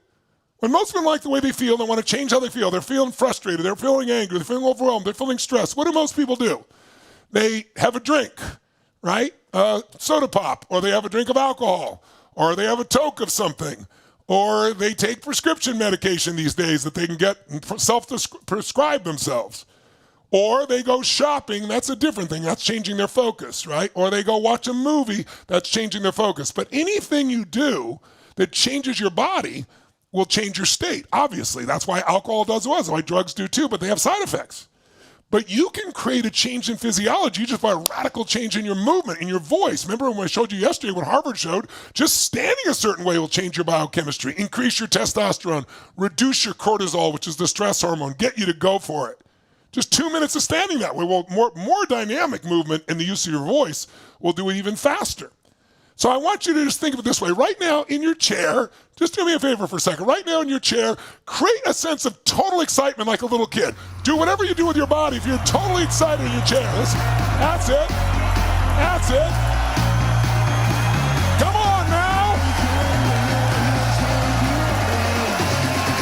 When most people like the way they feel, they want to change how they feel. They're feeling frustrated, they're feeling angry, they're feeling overwhelmed, they're feeling stressed. What do most people do? They have a drink, right? Soda pop, or they have a drink of alcohol, or they have a toke of something, or they take prescription medication these days that they can get and self-prescribe themselves. Or they go shopping, that's a different thing, that's changing their focus, right? Or they go watch a movie, that's changing their focus. But anything you do that changes your body will change your state, obviously. That's why alcohol does well, that's why drugs do too, but they have side effects. But you can create a change in physiology just by a radical change in your movement, in your voice. Remember when I showed you yesterday what Harvard showed? Just standing a certain way will change your biochemistry, increase your testosterone, reduce your cortisol, which is the stress hormone, get you to go for it. Just 2 minutes of standing that way. Well, more dynamic movement in the use of your voice will do it even faster. So I want you to just think of it this way. Right now in your chair, just do me a favor for a second. Right now in your chair, create a sense of total excitement like a little kid. Do whatever you do with your body if you're totally excited in your chair. Listen, that's it. That's it. Come on now.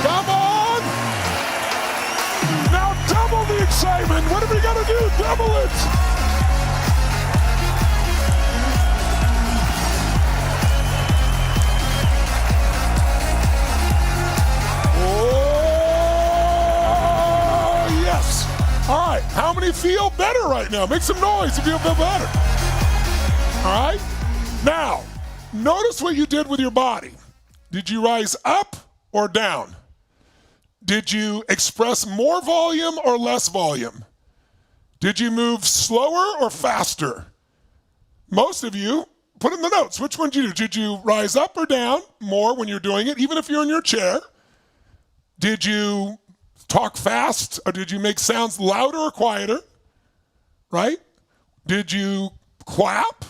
Come on. Now double the excitement. What have we got to do? Double it. All right, how many feel better right now? Make some noise if you feel better. All right? Now, notice what you did with your body. Did you rise up or down? Did you express more volume or less volume? Did you move slower or faster? Most of you, put in the notes, which one did you do? Did you rise up or down more when you're doing it, even if you're in your chair? Did you talk fast, or did you make sounds louder or quieter? Right? Did you clap?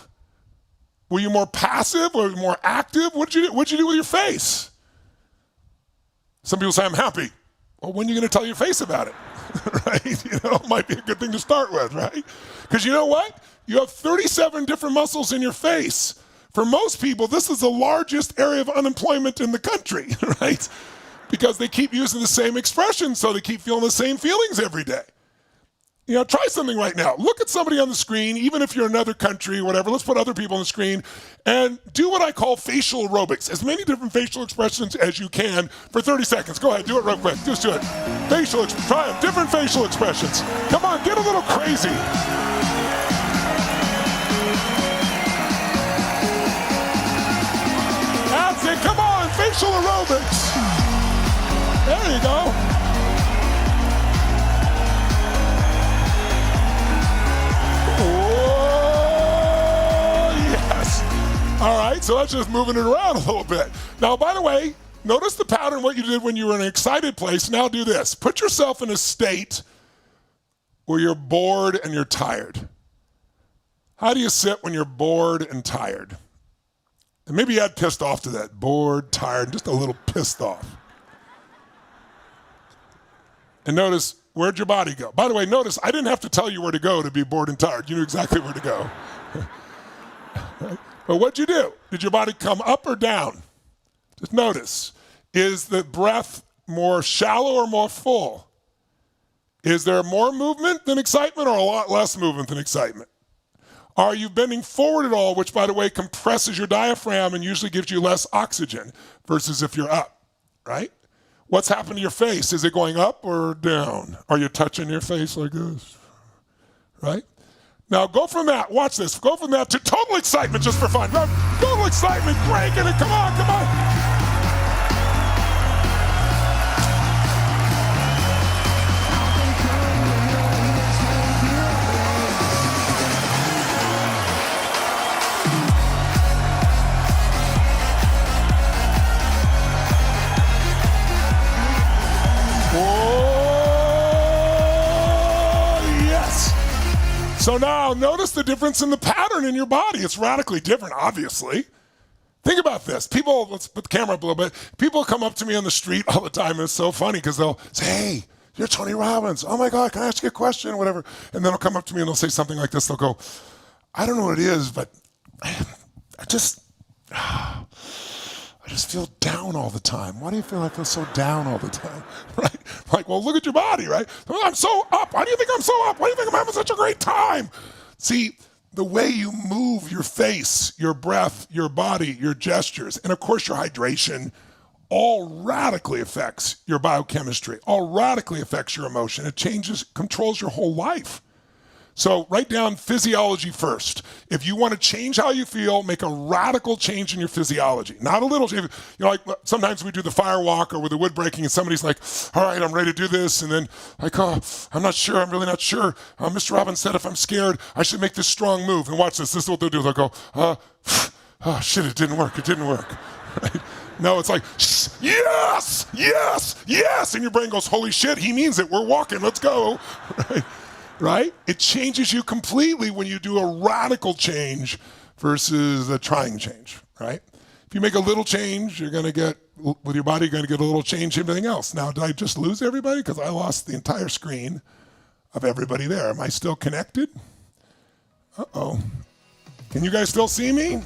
Were you more passive or more active? What'd you do with your face? Some people say, I'm happy. Well, when are you going to tell your face about it? Right? It might be a good thing to start with, right? Because you know what? You have 37 different muscles in your face. For most people, this is the largest area of unemployment in the country, right? Because they keep using the same expressions, so they keep feeling the same feelings every day. You know, try something right now. Look at somebody on the screen, even if you're in another country or whatever. Let's put other people on the screen and do what I call facial aerobics. As many different facial expressions as you can for 30 seconds. Go ahead, do it real quick. Just do it. Try them. Different facial expressions. Come on, get a little crazy. That's it. Come on, facial aerobics. There you go. All right, so that's just moving it around a little bit. Now, by the way, notice the pattern, what you did when you were in an excited place. Now do this. Put yourself in a state where you're bored and you're tired. How do you sit when you're bored and tired? And maybe you add pissed off to that. Bored, tired, just a little pissed off. And notice, where'd your body go? By the way, notice, I didn't have to tell you where to go to be bored and tired. You knew exactly where to go. Right? But what'd you do? Did your body come up or down? Just notice. Is the breath more shallow or more full? Is there more movement than excitement or a lot less movement than excitement? Are you bending forward at all, which, by the way, compresses your diaphragm and usually gives you less oxygen versus if you're up, right? What's happened to your face? Is it going up or down? Are you touching your face like this, right? Now go from that, watch this, go from that to total excitement just for fun. Total excitement, cranking it, come on, come on. So now notice the difference in the pattern in your body. It's radically different, obviously. Think about this. People, let's put the camera up a little bit. People come up to me on the street all the time, and it's so funny because they'll say, hey, you're Tony Robbins. Oh my God, can I ask you a question or whatever? And then they'll come up to me and they'll say something like this. They'll go, I don't know what it is, but I just feel down all the time. Why do you feel I feel so down all the time? Right? Like, well, look at your body, right? I'm so up. Why do you think I'm so up? Why do you think I'm having such a great time? See, the way you move your face, your breath, your body, your gestures, and of course your hydration, all radically affects your biochemistry, all radically affects your emotion. It controls your whole life. So write down physiology first. If you want to change how you feel, make a radical change in your physiology. Not a little change. You know, like sometimes we do the fire walk or with the wood breaking and somebody's like, all right, I'm ready to do this. And then like, oh, I'm not sure. I'm really not sure. Mr. Robbins said if I'm scared, I should make this strong move. And watch this. This is what they'll do. They'll go, oh, shit, it didn't work. It didn't work. Right? No, it's like, yes, yes, yes. And your brain goes, holy shit, he means it. We're walking. Let's go. Right? Right? It changes you completely when you do a radical change versus a trying change, right? If you make a little change, you're going to get, with your body, you're going to get a little change in everything else. Now, did I just lose everybody? Because I lost the entire screen of everybody there. Am I still connected? Uh-oh. Can you guys still see me?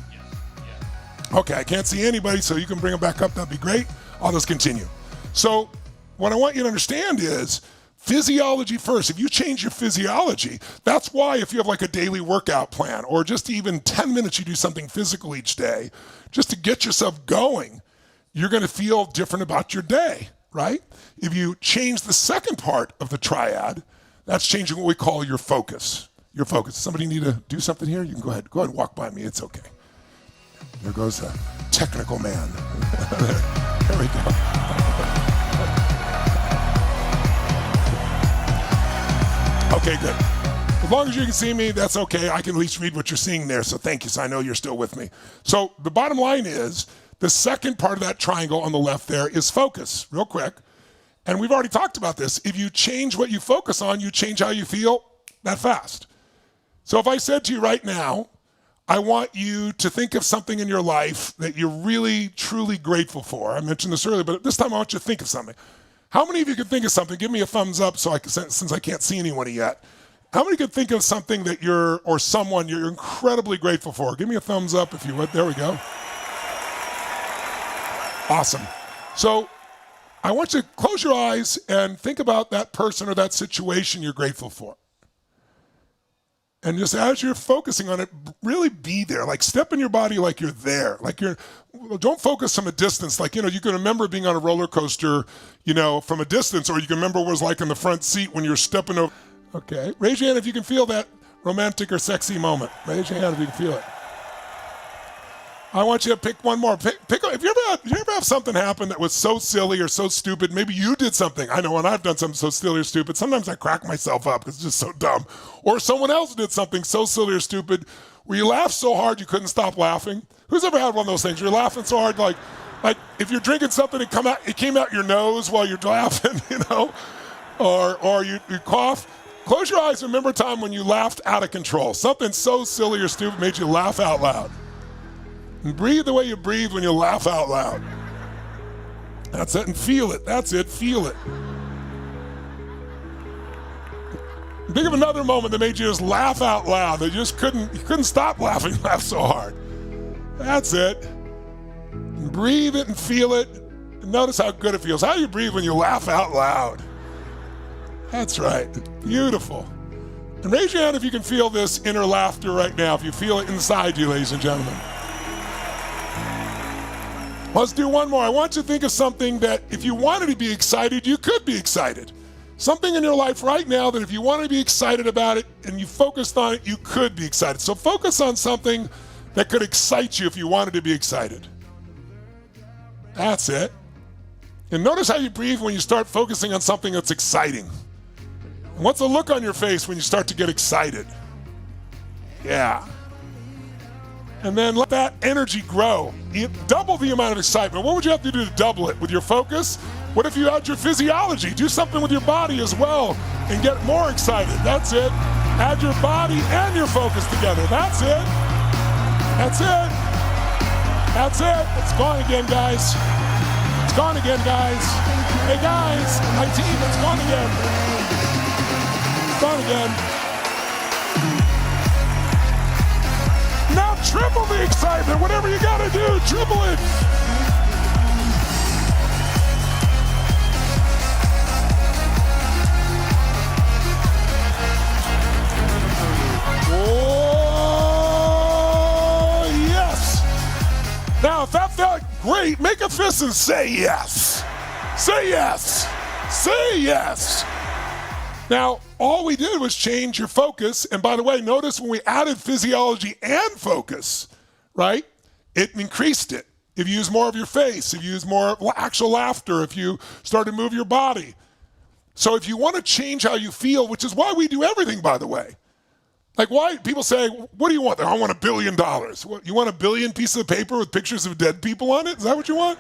Okay, I can't see anybody, so you can bring them back up. That'd be great. I'll just continue. So what I want you to understand is, physiology first. If you change your physiology, that's why if you have like a daily workout plan or just even 10 minutes you do something physical each day, just to get yourself going, you're going to feel different about your day, right? If you change the second part of the triad, that's changing what we call your focus. Your focus. Somebody need to do something here? You can go ahead and walk by me. It's okay. There goes a technical man. There we go. Okay, good. As long as you can see me, that's okay. I can at least read what you're seeing there, so thank you, so I know you're still with me. So the bottom line is, the second part of that triangle on the left there is focus, real quick. And we've already talked about this. If you change what you focus on, you change how you feel that fast. So if I said to you right now, I want you to think of something in your life that you're really, truly grateful for. I mentioned this earlier, but this time I want you to think of something. How many of you can think of something? Give me a thumbs up so since I can't see anyone yet. How many can think of something that or someone you're incredibly grateful for? Give me a thumbs up if you would. There we go. Awesome. So I want you to close your eyes and think about that person or that situation you're grateful for. And just as you're focusing on it, really be there. Like step in your body like you're there. Don't focus from a distance. Like, you can remember being on a roller coaster, from a distance, or you can remember what it was like in the front seat when you're stepping over. Okay, raise your hand if you can feel that romantic or sexy moment. Raise your hand if you can feel it. I want you to pick one more. Pick. If you ever have something happen that was so silly or so stupid, maybe you did something. I know when I've done something so silly or stupid, sometimes I crack myself up because it's just so dumb. Or someone else did something so silly or stupid where you laughed so hard you couldn't stop laughing. Who's ever had one of those things? You're laughing so hard, like if you're drinking something, it came out your nose while you're laughing, or you cough. Close your eyes and remember a time when you laughed out of control. Something so silly or stupid made you laugh out loud. And breathe the way you breathe when you laugh out loud. That's it, and feel it. That's it, feel it. Think of another moment that made you just laugh out loud. That you just couldn't stop laughing, laugh so hard. That's it. And breathe it and feel it. And notice how good it feels. How do you breathe when you laugh out loud? That's right. Beautiful. And raise your hand if you can feel this inner laughter right now, if you feel it inside you, ladies and gentlemen. Let's do one more. I want you to think of something that if you wanted to be excited, you could be excited. Something in your life right now that if you wanted to be excited about it and you focused on it, you could be excited. So focus on something that could excite you if you wanted to be excited. That's it. And notice how you breathe when you start focusing on something that's exciting. And what's the look on your face when you start to get excited? Yeah. And then let that energy grow. Double the amount of excitement. What would you have to do to double it? With your focus? What if you add your physiology? Do something with your body as well and get more excited. That's it. Add your body and your focus together. That's it. That's it. That's it. It's gone again, guys. It's gone again, guys. Hey, guys, my team, it's gone again. It's gone again. Now triple the excitement. Whatever you gotta do, triple it. Oh, yes. Now, if that felt great, make a fist and say yes. Say yes. Say yes. Now, all we did was change your focus. And by the way, notice when we added physiology and focus, right, it increased it. If you use more of your face, if you use more actual laughter, if you start to move your body. So if you want to change how you feel, which is why we do everything, by the way. Like why people say, what do you want? I want $1 billion. What, you want 1 billion pieces of paper with pictures of dead people on it? Is that what you want?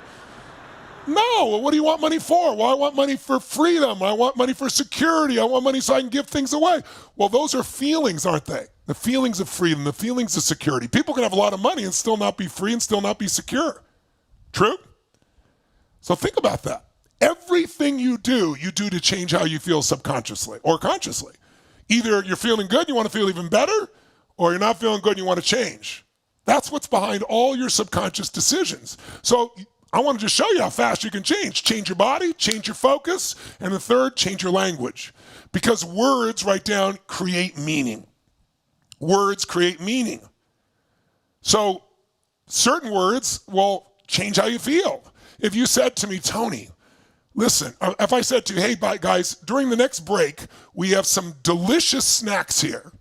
No, what do you want money for? Well, I want money for freedom. I want money for security. I want money so I can give things away. Well, those are feelings, aren't they? The feelings of freedom, the feelings of security. People can have a lot of money and still not be free and still not be secure. True? So think about that. Everything you do to change how you feel subconsciously or consciously. Either you're feeling good, you want to feel even better, or you're not feeling good, you want to change. That's what's behind all your subconscious decisions. So I want to just show you how fast you can change. Change your body, change your focus, and the third, change your language. Because words, write down, create meaning. Words create meaning. So certain words will change how you feel. If you said to me, Tony, listen, if I said to you, hey, bye, guys, during the next break, we have some delicious snacks here.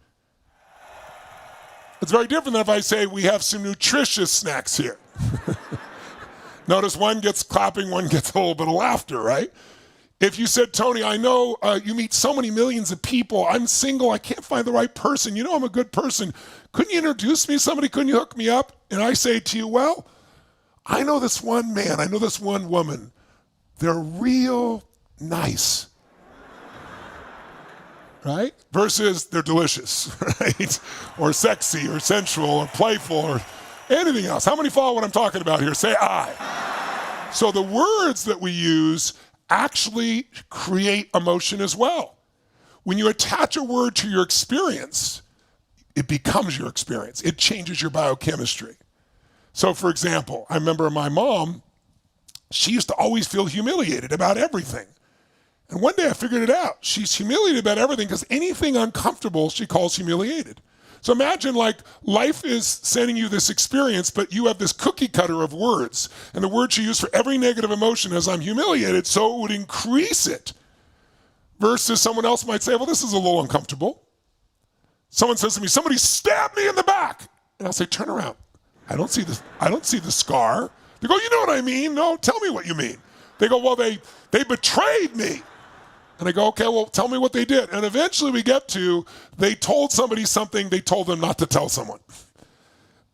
It's very different than if I say we have some nutritious snacks here. Notice one gets clapping, one gets a little bit of laughter, right? If you said, Tony, I know you meet so many millions of people. I'm single. I can't find the right person. You know I'm a good person. Couldn't you introduce me to somebody? Couldn't you hook me up? And I say to you, well, I know this one man. I know this one woman. They're real nice, right? Versus they're delicious, right? Or sexy or sensual or playful or anything else. How many follow what I'm talking about here? Say I. So the words that we use actually create emotion as well. when you attach a word to your experience, it becomes your experience. It changes your biochemistry. So for example, I remember my mom, she used to always feel humiliated about everything. And one day I figured it out. She's humiliated about everything because anything uncomfortable she calls humiliated. So imagine like life is sending you this experience, but you have this cookie cutter of words. And the word you use for every negative emotion is I'm humiliated, so it would increase it. Versus someone else might say, well, this is a little uncomfortable. Someone says to me, somebody stabbed me in the back. And I'll say, turn around. I don't see the scar. They go, you know what I mean? No, tell me what you mean. They go, well, they betrayed me. And I go, okay, well, tell me what they did. And eventually we get to, they told somebody something they told them not to tell someone.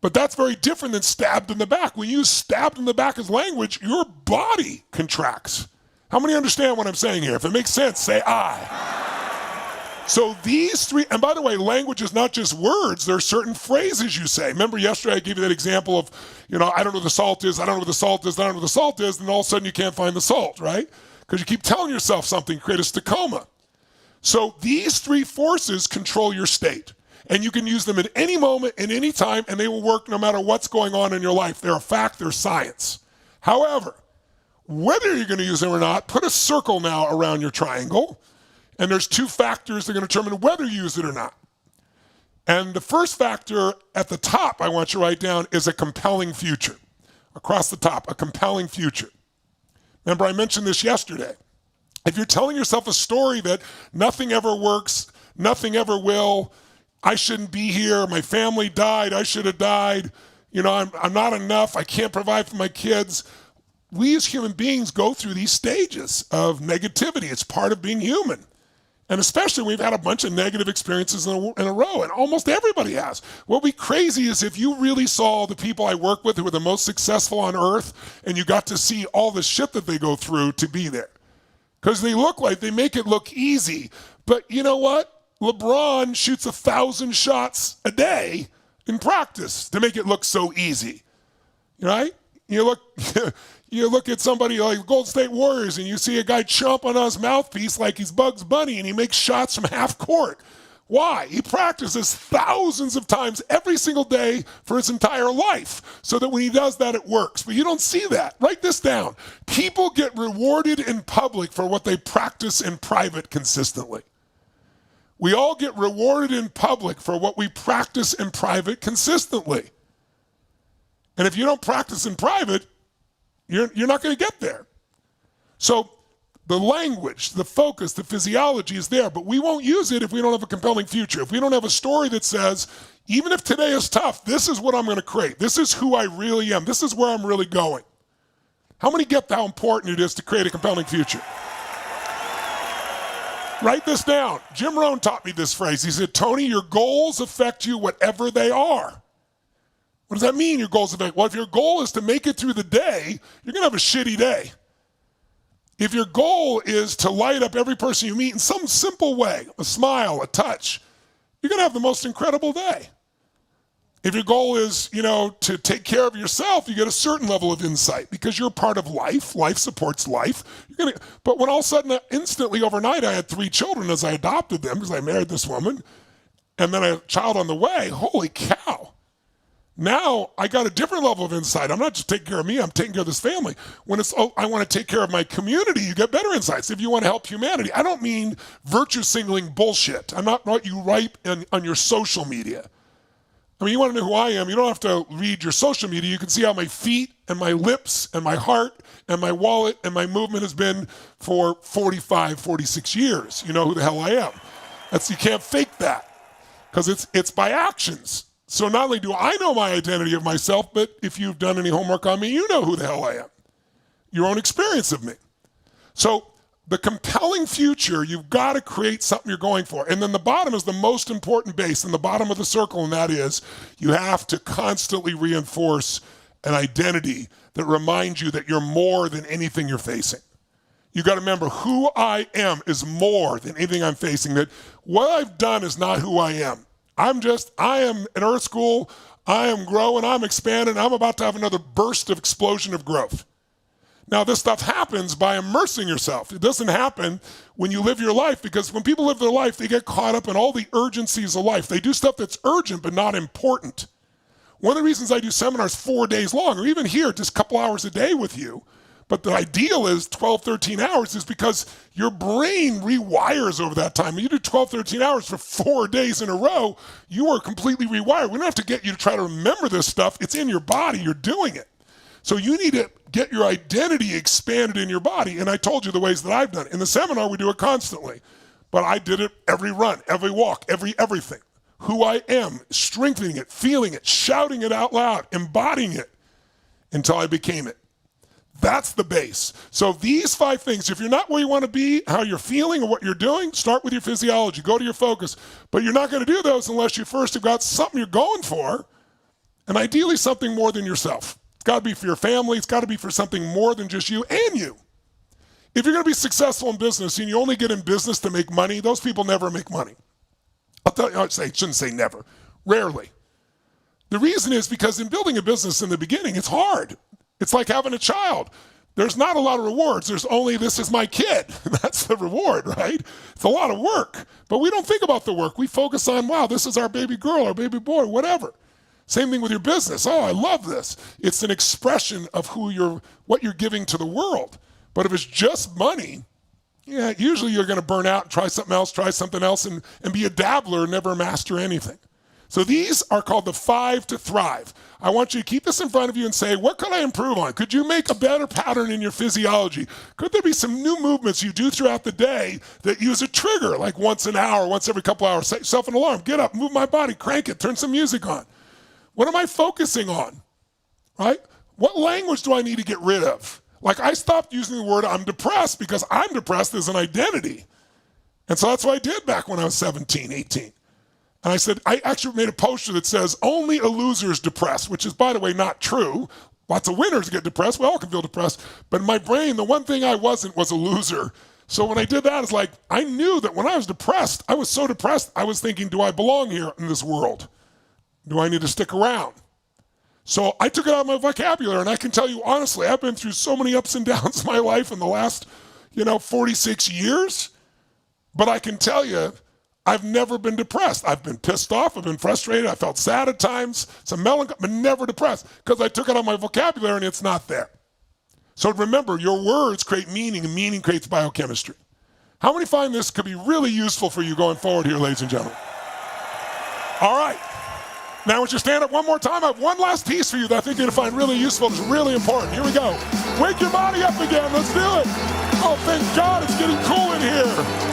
But that's very different than stabbed in the back. When you use stabbed in the back as language, your body contracts. How many understand what I'm saying here? If it makes sense, say I. So these three, and by the way, language is not just words. There are certain phrases you say. Remember yesterday I gave you that example of, I don't know where the salt is, I don't know where the salt is, I don't know where the salt is, and all of a sudden you can't find the salt, right? Because you keep telling yourself something, create a stacoma. So these three forces control your state. And you can use them at any moment, at any time, and they will work no matter what's going on in your life. They're a fact, they're science. However, whether you're going to use them or not, put a circle now around your triangle. And there's two factors that are going to determine whether you use it or not. And the first factor at the top I want you to write down is a compelling future. Across the top, a compelling future. Remember I mentioned this yesterday. If you're telling yourself a story that nothing ever works, nothing ever will, I shouldn't be here, my family died, I should have died, I'm not enough, I can't provide for my kids. We as human beings go through these stages of negativity. It's part of being human. And especially we've had a bunch of negative experiences in a row, and almost everybody has. What would be crazy is if you really saw the people I work with who are the most successful on earth, and you got to see all the shit that they go through to be there. Because they make it look easy. But you know what? LeBron shoots 1,000 shots a day in practice to make it look so easy. Right? You look at somebody like Golden State Warriors and you see a guy chomping on his mouthpiece like he's Bugs Bunny and he makes shots from half court. Why? He practices thousands of times every single day for his entire life so that when he does that, it works. But you don't see that. Write this down. People get rewarded in public for what they practice in private consistently. We all get rewarded in public for what we practice in private consistently. And if you don't practice in private, you're not going to get there. So the language, the focus, the physiology is there, but we won't use it if we don't have a compelling future. If we don't have a story that says, even if today is tough, this is what I'm going to create. This is who I really am. This is where I'm really going. How many get how important it is to create a compelling future? Write this down. Jim Rohn taught me this phrase. He said, Tony, your goals affect you whatever they are. What does that mean, your goals affect? Well, if your goal is to make it through the day, you're going to have a shitty day. If your goal is to light up every person you meet in some simple way, a smile, a touch, you're going to have the most incredible day. If your goal is, to take care of yourself, you get a certain level of insight because you're part of life. Life supports life. But when all of a sudden, instantly overnight, I had 3 children as I adopted them because I married this woman, and then I had a child on the way, holy cow. Now I got a different level of insight. I'm not just taking care of me, I'm taking care of this family. When it's, I want to take care of my community, you get better insights. If you want to help humanity, I don't mean virtue signaling bullshit. I'm not what you write on your social media. I mean, you want to know who I am, you don't have to read your social media. You can see how my feet and my lips and my heart and my wallet and my movement has been for 45, 46 years. You know who the hell I am. You can't fake that because it's by actions. So not only do I know my identity of myself, but if you've done any homework on me, you know who the hell I am. Your own experience of me. So the compelling future, you've got to create something you're going for. And then the bottom is the most important base in the bottom of the circle, and that is you have to constantly reinforce an identity that reminds you that you're more than anything you're facing. You got to remember who I am is more than anything I'm facing. That what I've done is not who I am. I am in Earth School, I am growing, I'm expanding, I'm about to have another burst of explosion of growth. Now, this stuff happens by immersing yourself. It doesn't happen when you live your life, because when people live their life, they get caught up in all the urgencies of life. They do stuff that's urgent but not important. One of the reasons I do seminars 4 days long, or even here, just a couple hours a day with you, but the ideal is 12, 13 hours, is because your brain rewires over that time. When you do 12, 13 hours for 4 days in a row, you are completely rewired. We don't have to get you to try to remember this stuff. It's in your body. You're doing it. So you need to get your identity expanded in your body. And I told you the ways that I've done it. In the seminar, we do it constantly. But I did it every run, every walk, everything. Who I am, strengthening it, feeling it, shouting it out loud, embodying it until I became it. That's the base. So these 5 things, if you're not where you want to be, how you're feeling or what you're doing, start with your physiology. Go to your focus. But you're not going to do those unless you first have got something you're going for, and ideally something more than yourself. It's got to be for your family. It's got to be for something more than just you and you. If you're going to be successful in business and you only get in business to make money, those people never make money. I shouldn't say never. Rarely. The reason is because in building a business in the beginning, it's hard. It's like having a child. There's not a lot of rewards. There's only, this is my kid. That's the reward, right? It's a lot of work. But we don't think about the work. We focus on, wow, this is our baby girl, our baby boy, whatever. Same thing with your business. Oh, I love this. It's an expression of what you're giving to the world. But if it's just money, yeah, usually you're going to burn out, try something else, and be a dabbler and never master anything. So these are called the 5 to thrive. I want you to keep this in front of you and say, what could I improve on? Could you make a better pattern in your physiology? Could there be some new movements you do throughout the day that use a trigger, like once an hour, once every couple hours? Set yourself an alarm, get up, move my body, crank it, turn some music on. What am I focusing on, right? What language do I need to get rid of? Like, I stopped using the word I'm depressed because I'm depressed as an identity. And so that's what I did back when I was 17, 18. And I said, I actually made a poster that says, only a loser is depressed, which is, by the way, not true. Lots of winners get depressed. We all can feel depressed. But in my brain, the one thing I wasn't was a loser. So when I did that, it's like, I knew that when I was depressed, I was so depressed, I was thinking, do I belong here in this world? Do I need to stick around? So I took it out of my vocabulary, and I can tell you honestly, I've been through so many ups and downs in my life in the last, 46 years. But I can tell you, I've never been depressed. I've been pissed off. I've been frustrated. I felt sad at times, some melancholy, but never depressed because I took it out of my vocabulary and it's not there. So remember, your words create meaning and meaning creates biochemistry. How many find this could be really useful for you going forward here, ladies and gentlemen? All right. Now, would you stand up one more time? I have one last piece for you that I think you're going to find really useful. It's really important. Here we go. Wake your body up again. Let's do it. Oh, thank God it's getting cool in here.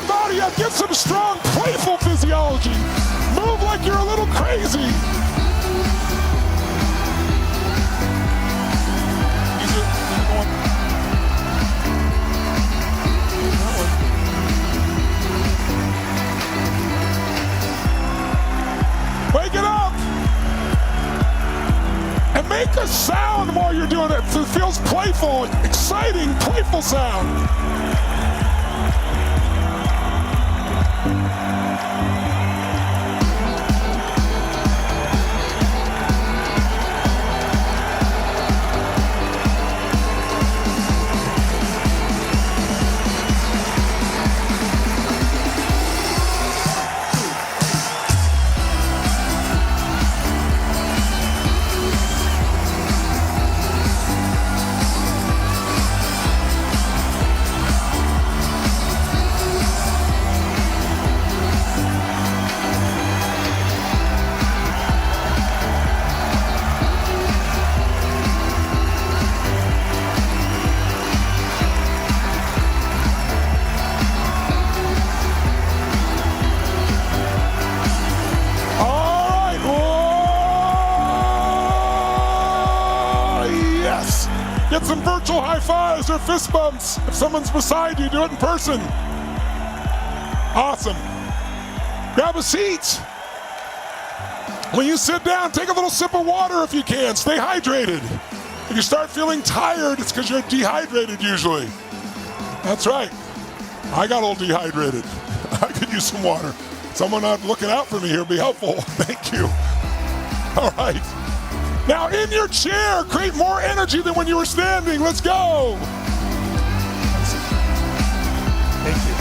Body up, get some strong, playful physiology. Move like you're a little crazy. Wake it up. And make a sound while you're doing it. It feels playful, exciting, playful sound. Get some virtual high fives or fist bumps. If someone's beside you, do it in person. Awesome. Grab a seat. When you sit down, take a little sip of water if you can. Stay hydrated. If you start feeling tired, it's because you're dehydrated usually. That's right. I got a little dehydrated. I could use some water. Someone not looking out for me here would be helpful. Thank you. All right. Now in your chair, create more energy than when you were standing. Let's go. Thank you.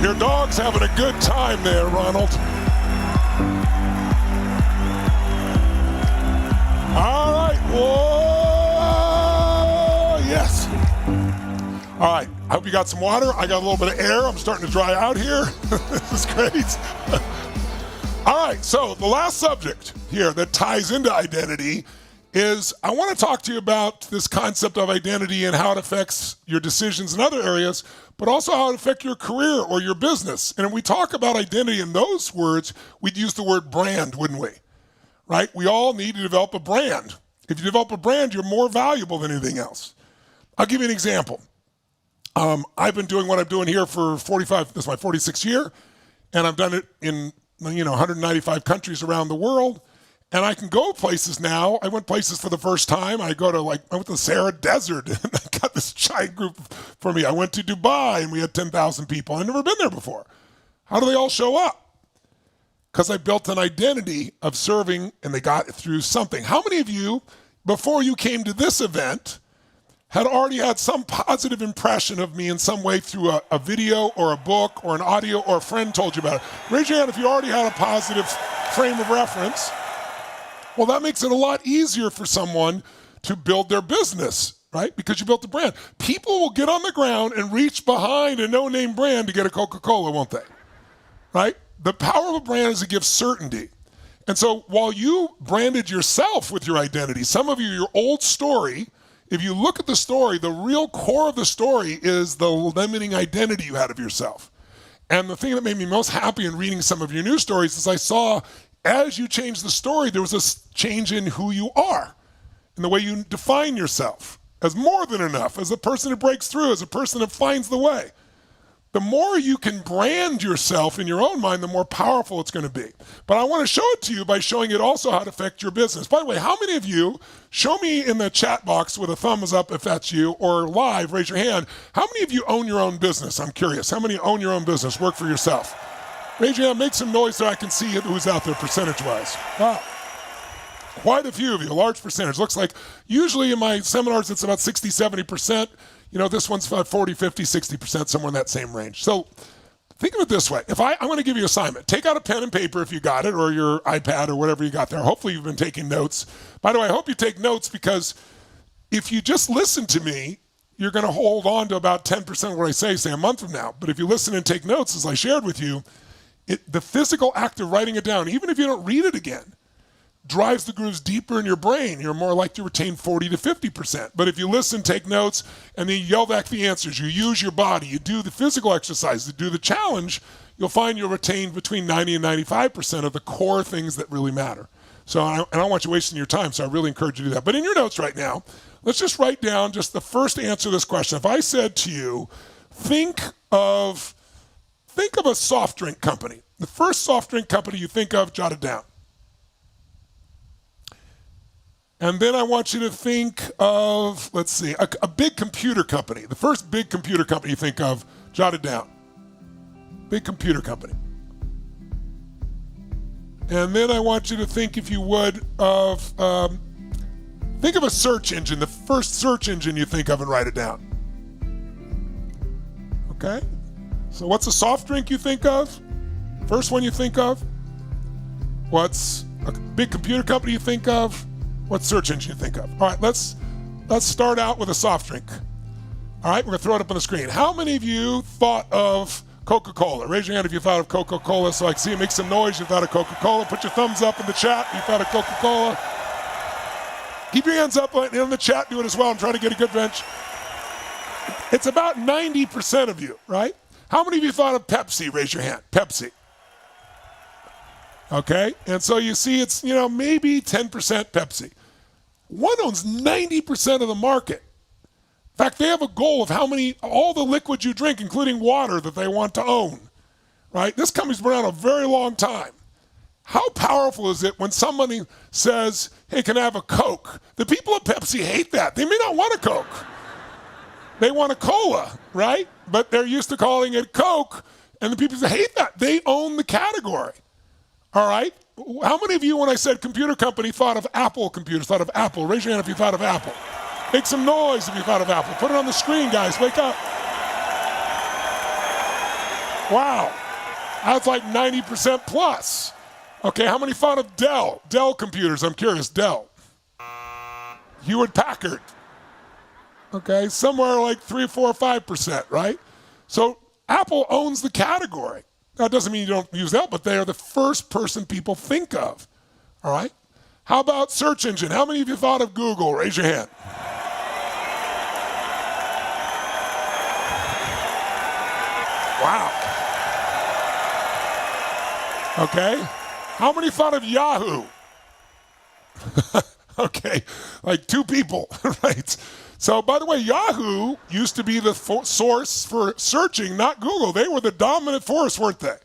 Your dog's having a good time there, Ronald. All right. Whoa. Yes. All right. I hope you got some water. I got a little bit of air. I'm starting to dry out here. This is great. All right. So the last subject here that ties into identity is I want to talk to you about this concept of identity and how it affects your decisions in other areas, but also how it affects your career or your business. And when we talk about identity in those words, we'd use the word brand, wouldn't we? Right? We all need to develop a brand. If you develop a brand, you're more valuable than anything else. I'll give you an example. I've been doing what I'm doing here for this is my 46th year, and I've done it in 195 countries around the world. And I can go places now. I went places for the first time. I went to the Sahara Desert, and I got this giant group for me. I went to Dubai, and we had 10,000 people. I'd never been there before. How do they all show up? Because I built an identity of serving, and they got it through something. How many of you, before you came to this event, had already had some positive impression of me in some way through a video or a book or an audio or a friend told you about it? Raise your hand if you already had a positive frame of reference. Well, that makes it a lot easier for someone to build their business, right? Because you built a brand. People will get on the ground and reach behind a no-name brand to get a Coca-Cola, won't they? Right? The power of a brand is it gives certainty. And so while you branded yourself with your identity, some of you, your old story, if you look at the story, the real core of the story is the limiting identity you had of yourself. And the thing that made me most happy in reading some of your news stories is I saw as you changed the story, there was a change in who you are, in the way you define yourself as more than enough, as a person who breaks through, as a person that finds the way. The more you can brand yourself in your own mind, the more powerful it's going to be. But I want to show it to you by showing it also how to affect your business. By the way, how many of you, show me in the chat box with a thumbs up if that's you, or live, raise your hand. How many of you own your own business? I'm curious. How many own your own business, work for yourself? Raise your hand, make some noise so I can see who's out there percentage-wise. Wow. Quite a few of you, a large percentage. Looks like usually in my seminars it's about 60, 70%. This one's about 40, 50, 60%, somewhere in that same range. So think of it this way. I'm going to give you an assignment. Take out a pen and paper if you got it, or your iPad or whatever you got there. Hopefully you've been taking notes. By the way, I hope you take notes, because if you just listen to me, you're going to hold on to about 10% of what I say a month from now. But if you listen and take notes, as I shared with you, the physical act of writing it down, even if you don't read it again, drives the grooves deeper in your brain. You're more likely to retain 40 to 50%. But if you listen, take notes, and then you yell back the answers, you use your body, you do the physical exercise, you do the challenge, you'll find you'll retain between 90 and 95% of the core things that really matter. So I don't want you wasting your time, so I really encourage you to do that. But in your notes right now, let's just write down just the first answer to this question. If I said to you, think of a soft drink company. The first soft drink company you think of, jot it down. And then I want you to think of, let's see, a big computer company. The first big computer company you think of, jot it down. Big computer company. And then I want you to think, if you would, think of a search engine, the first search engine you think of, and write it down. Okay? So what's a soft drink you think of? First one you think of? What's a big computer company you think of? What search engine you think of? All right, let's start out with a soft drink. All right, we're going to throw it up on the screen. How many of you thought of Coca-Cola? Raise your hand if you thought of Coca-Cola so I can see you. Make some noise if you thought of Coca-Cola. Put your thumbs up in the chat if you thought of Coca-Cola. Keep your hands up in the chat. Do it as well. I'm trying to get a good bench. It's about 90% of you, right? How many of you thought of Pepsi? Raise your hand. Pepsi. Okay, and so you see it's, maybe 10% Pepsi. One owns 90% of the market. In fact, they have a goal of all the liquids you drink, including water, that they want to own, right? This company's been around a very long time. How powerful is it when somebody says, hey, can I have a Coke? The people at Pepsi hate that. They may not want a Coke. They want a cola, right? But they're used to calling it Coke, and the people hate that. They own the category, all right? How many of you, when I said computer company, thought of Apple computers, thought of Apple? Raise your hand if you thought of Apple. Make some noise if you thought of Apple. Put it on the screen, guys. Wake up. Wow. That's like 90% plus. Okay, how many thought of Dell? Dell computers, I'm curious. Dell. Hewlett Packard. Okay, somewhere like 3, 4, 5%, right? So Apple owns the category. That doesn't mean you don't use that, but they are the first person people think of, all right? How about search engine? How many of you thought of Google? Raise your hand. Wow. Okay. How many thought of Yahoo? Okay, like 2 people, right? So, by the way, Yahoo used to be the source for searching, not Google. They were the dominant force, weren't they?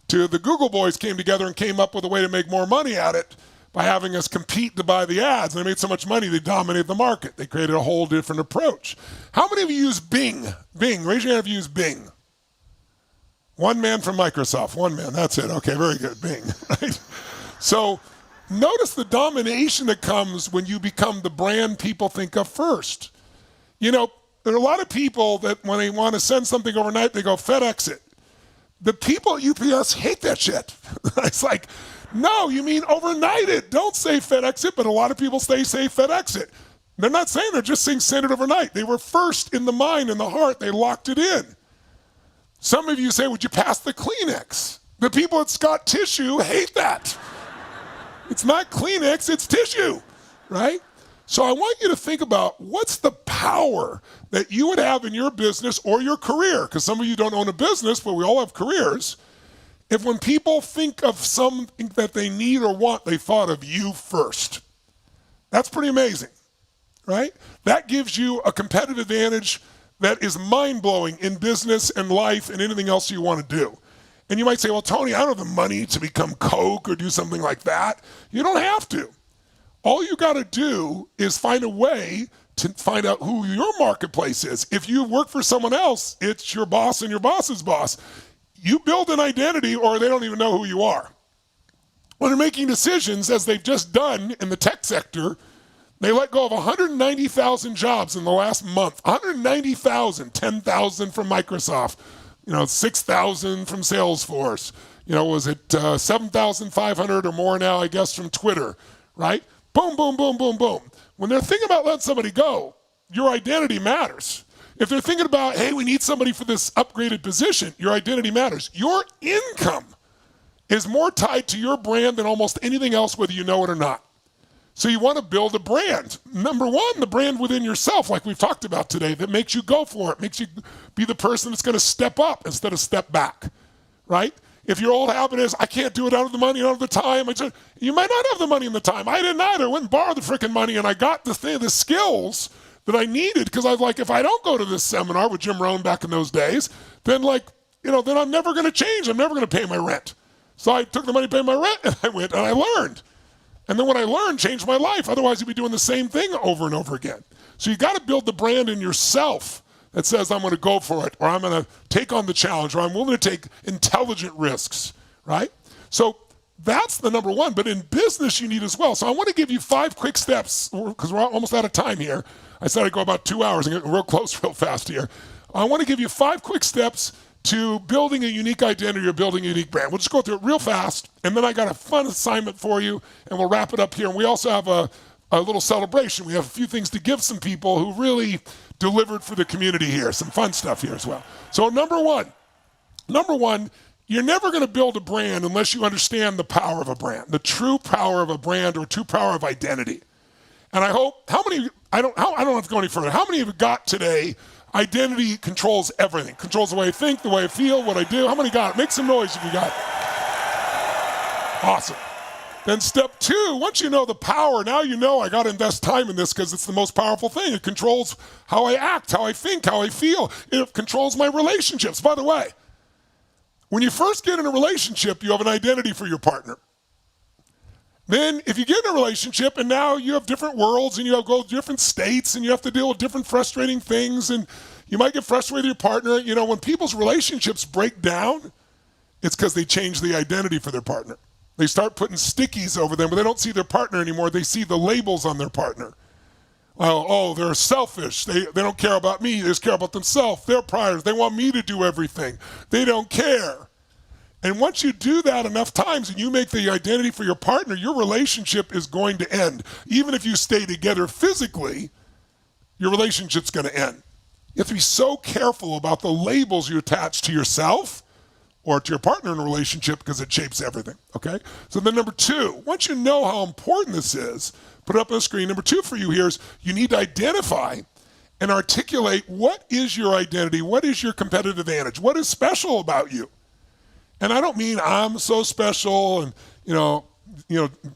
The Google boys came together and came up with a way to make more money at it by having us compete to buy the ads. And they made so much money, they dominated the market. They created a whole different approach. How many of you use Bing? Bing, raise your hand if you use Bing. One man from Microsoft, one man, that's it. Okay, very good, Bing, right? So, notice the domination that comes when you become the brand people think of first. You know, there are a lot of people that when they want to send something overnight, they go FedEx it. The people at UPS hate that shit. It's like, no, you mean overnight it. Don't say FedEx it, but a lot of people say FedEx it. They're not saying, they're just saying send it overnight. They were first in the mind and the heart. They locked it in. Some of you say, would you pass the Kleenex? The people at Scott Tissue hate that. It's not Kleenex, it's tissue, right? So I want you to think about what's the power that you would have in your business or your career, because some of you don't own a business, but we all have careers. If when people think of something that they need or want, they thought of you first. That's pretty amazing, right? That gives you a competitive advantage that is mind-blowing in business and life and anything else you want to do. And you might say, well, Tony, I don't have the money to become Coke or do something like that. You don't have to. All you got to do is find a way to find out who your marketplace is. If you work for someone else, it's your boss and your boss's boss. You build an identity or they don't even know who you are. When they're making decisions, as they've just done in the tech sector, they let go of 190,000 jobs in the last month. 190,000, 10,000 from Microsoft. 6,000 from Salesforce. Was it 7,500 or more now, I guess, from Twitter, right? Boom, boom, boom, boom, boom. When they're thinking about letting somebody go, your identity matters. If they're thinking about, hey, we need somebody for this upgraded position, your identity matters. Your income is more tied to your brand than almost anything else, whether you know it or not. So you want to build a brand. Number one, the brand within yourself, like we've talked about today, that makes you go for it, makes you be the person that's going to step up instead of step back, right? If your old habit is, I can't do it, I don't have the money, I don't have the time, you might not have the money and the time. I didn't either. I went and borrowed the freaking money, and I got the skills that I needed, because I was like, if I don't go to this seminar with Jim Rohn back in those days, then then I'm never going to change. I'm never going to pay my rent. So I took the money to pay my rent, and I went and I learned. And then what I learned changed my life. Otherwise, you'd be doing the same thing over and over again. So you got to build the brand in yourself that says, I'm going to go for it, or I'm going to take on the challenge, or I'm willing to take intelligent risks, right? So that's the number one. But in business, you need as well. So I want to give you 5 quick steps, because we're almost out of time here. I said I'd go about 2 hours and get real close real fast here. I want to give you 5 quick steps to building a unique identity or building a unique brand. We'll just go through it real fast, and then I got a fun assignment for you, and we'll wrap it up here. And we also have a little celebration. We have a few things to give some people who really delivered for the community here. Some fun stuff here as well. So number one, you're never going to build a brand unless you understand the power of a brand, the true power of a brand or true power of identity. And I hope, I don't have to go any further. How many of you got today, identity controls everything, controls the way I think, the way I feel, what I do? How many got it? Make some noise if you got it. Awesome. Then step 2, once you know the power, now you know I got to invest time in this because it's the most powerful thing. It controls how I act, how I think, how I feel. It controls my relationships. By the way, when you first get in a relationship, you have an identity for your partner. Then if you get in a relationship and now you have different worlds and you have go to different states and you have to deal with different frustrating things and you might get frustrated with your partner. You know, when people's relationships break down, it's because they change the identity for their partner. They start putting stickies over them, but they don't see their partner anymore. They see the labels on their partner. Oh, they're selfish. They don't care about me. They just care about themselves. They're priors. They want me to do everything. They don't care. And once you do that enough times and you make the identity for your partner, your relationship is going to end. Even if you stay together physically, your relationship's going to end. You have to be so careful about the labels you attach to yourself or to your partner in a relationship because it shapes everything, okay? So then number 2, once you know how important this is, put it up on the screen. Number 2 for you here is you need to identify and articulate what is your identity, what is your competitive advantage, what is special about you. And I don't mean I'm so special and, you know,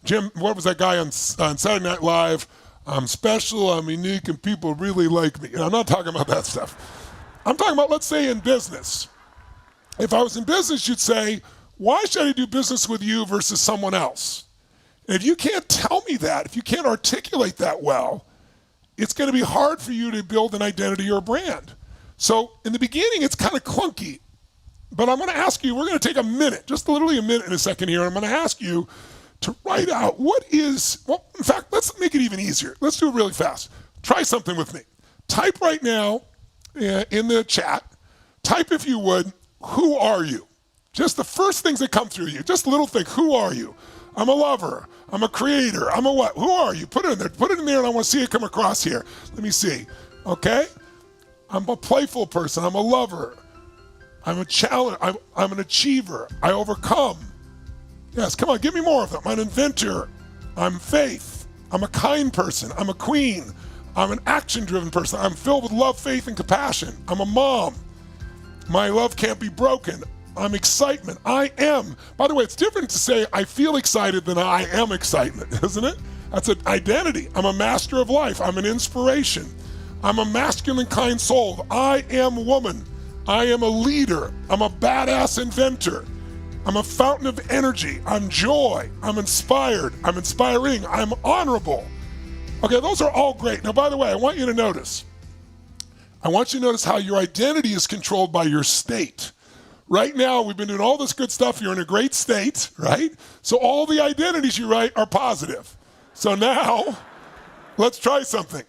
Jim, what was that guy on Saturday Night Live? I'm special, I'm unique, and people really like me. I'm not talking about that stuff. I'm talking about, let's say, in business. If I was in business, you'd say, why should I do business with you versus someone else? And if you can't tell me that, if you can't articulate that well, it's going to be hard for you to build an identity or a brand. So in the beginning, it's kind of clunky. But I'm going to ask you, we're going to take a minute, just literally a minute in a second here. I'm going to ask you to write out in fact, let's make it even easier. Let's do it really fast. Try something with me. Type right now in the chat, type if you would, who are you? Just the first things that come through you, just a little thing, who are you? I'm a lover, I'm a creator, I'm a what? Who are you? Put it in there and I want to see it come across here. Let me see, okay? I'm a playful person, I'm a lover. I'm a challenge. I'm an achiever. I overcome. Yes, come on, give me more of them. I'm an inventor. I'm faith. I'm a kind person. I'm a queen. I'm an action-driven person. I'm filled with love, faith, and compassion. I'm a mom. My love can't be broken. I'm excitement. I am. By the way, it's different to say I feel excited than I am excitement, isn't it? That's an identity. I'm a master of life. I'm an inspiration. I'm a masculine, kind soul. I am woman. I am a leader. I'm a badass inventor. I'm a fountain of energy. I'm joy. I'm inspired. I'm inspiring. I'm honorable. Okay, those are all great. Now, by the way, I want you to notice. I want you to notice how your identity is controlled by your state. Right now, we've been doing all this good stuff. You're in a great state, right? So all the identities you write are positive. So now, let's try something.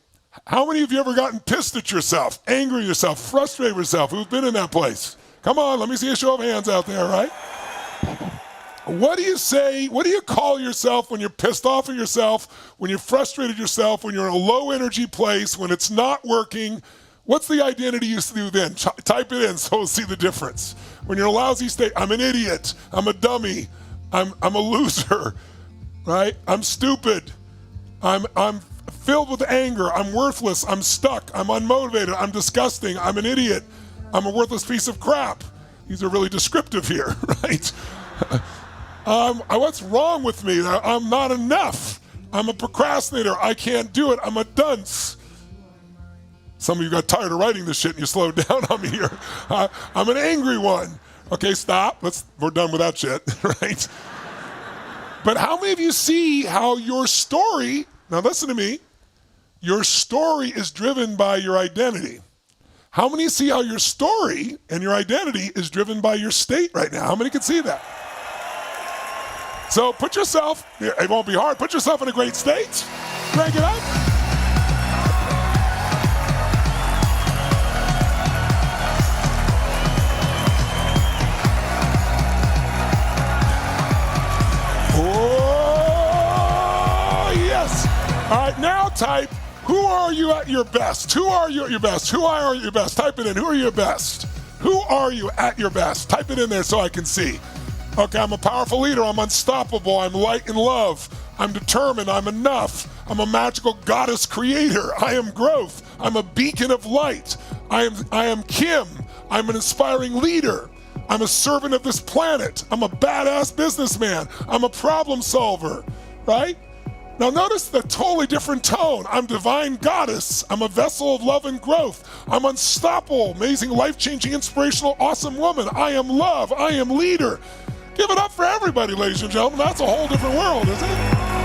How many of you ever gotten pissed at yourself, angry at yourself, frustrated with yourself? Who've been in that place? Come on, let me see a show of hands out there, right? What do you say, what do you call yourself when you're pissed off at yourself, when you're frustrated yourself, when you're in a low energy place, when it's not working? What's the identity you do then? Type it in so we'll see the difference. When you're in a lousy state, I'm an idiot, I'm a dummy, I'm a loser, right? I'm stupid, I'm filled with anger, I'm worthless, I'm stuck, I'm unmotivated, I'm disgusting, I'm an idiot, I'm a worthless piece of crap. These are really descriptive here, right? What's wrong with me? I'm not enough. I'm a procrastinator, I can't do it, I'm a dunce. Some of you got tired of writing this shit and you slowed down on me here. I'm an angry one. Okay, stop, we're done with that shit, right? But how many of you see how your story, now listen to me, your story is driven by your identity. How many see how your story and your identity is driven by your state right now? How many can see that? So put yourself, it won't be hard, put yourself in a great state. Crank it up. All right, now type, who are you at your best? Who are you at your best? Who are you at your best? Type it in, who are you at best? Who are you at your best? Type it in there so I can see. Okay, I'm a powerful leader, I'm unstoppable, I'm light and love, I'm determined, I'm enough, I'm a magical goddess creator, I am growth, I'm a beacon of light, I am Kim, I'm an inspiring leader, I'm a servant of this planet, I'm a badass businessman, I'm a problem solver, right? Now notice the totally different tone. I'm divine goddess. I'm a vessel of love and growth. I'm unstoppable, amazing, life-changing, inspirational, awesome woman. I am love. I am leader. Give it up for everybody, ladies and gentlemen. That's a whole different world, isn't it?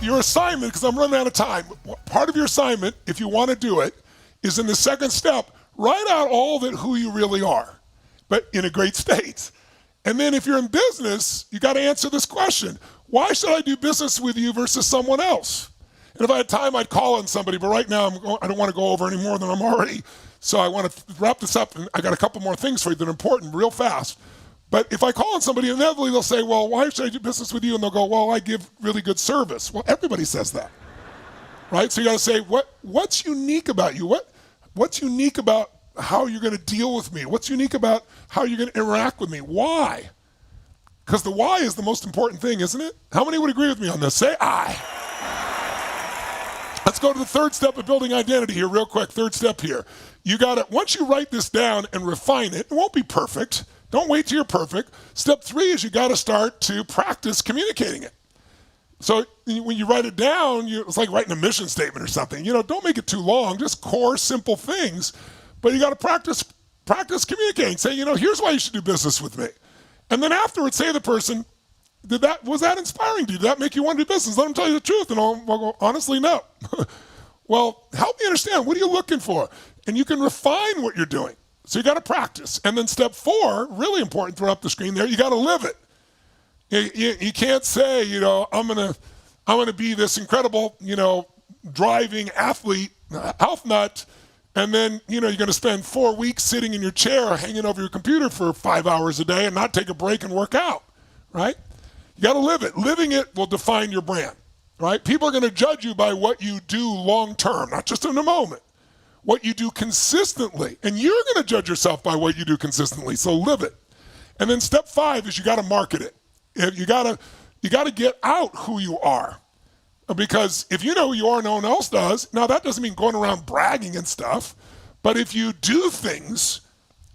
your assignment, because I'm running out of time, part of your assignment, if you want to do it, is in the second step, write out all that who you really are, but in a great state. And then if you're in business, you got to answer this question. Why should I do business with you versus someone else? And if I had time, I'd call on somebody, but right now I don't want to go over any more than I'm already. So I want to wrap this up, and I got a couple more things for you that are important real fast. But if I call on somebody, inevitably they'll say, well, why should I do business with you? And they'll go, well, I give really good service. Well, everybody says that, right? So you got to say, what's unique about you? What's unique about how you're going to deal with me? What's unique about how you're going to interact with me? Why? Because the why is the most important thing, isn't it? How many would agree with me on this? Say I. Let's go to the third step of building identity here real quick. Third step here. You got to, once you write this down and refine it, it won't be perfect. Don't wait till you're perfect. Step 3 is you got to start to practice communicating it. So when you write it down, it's like writing a mission statement or something. Don't make it too long, just core, simple things. But you got to practice communicating. Say, here's why you should do business with me. And then afterwards, say to the person, was that inspiring to you? Did that make you want to do business? Let them tell you the truth. And I'll go, honestly, no. Well, help me understand. What are you looking for? And you can refine what you're doing. So you got to practice. And then step 4, really important, throw up the screen there, you got to live it. You can't say, I'm gonna be this incredible, driving athlete, health nut, and then, you're gonna spend 4 weeks sitting in your chair hanging over your computer for 5 hours a day and not take a break and work out, right? You gotta live it. Living it will define your brand, right? People are gonna judge you by what you do long term, not just in a moment. What you do consistently, and you're gonna judge yourself by what you do consistently, so live it. And then step 5 is you gotta market it. You gotta get out who you are, because if you know who you are, no one else does. Now that doesn't mean going around bragging and stuff, but if you do things,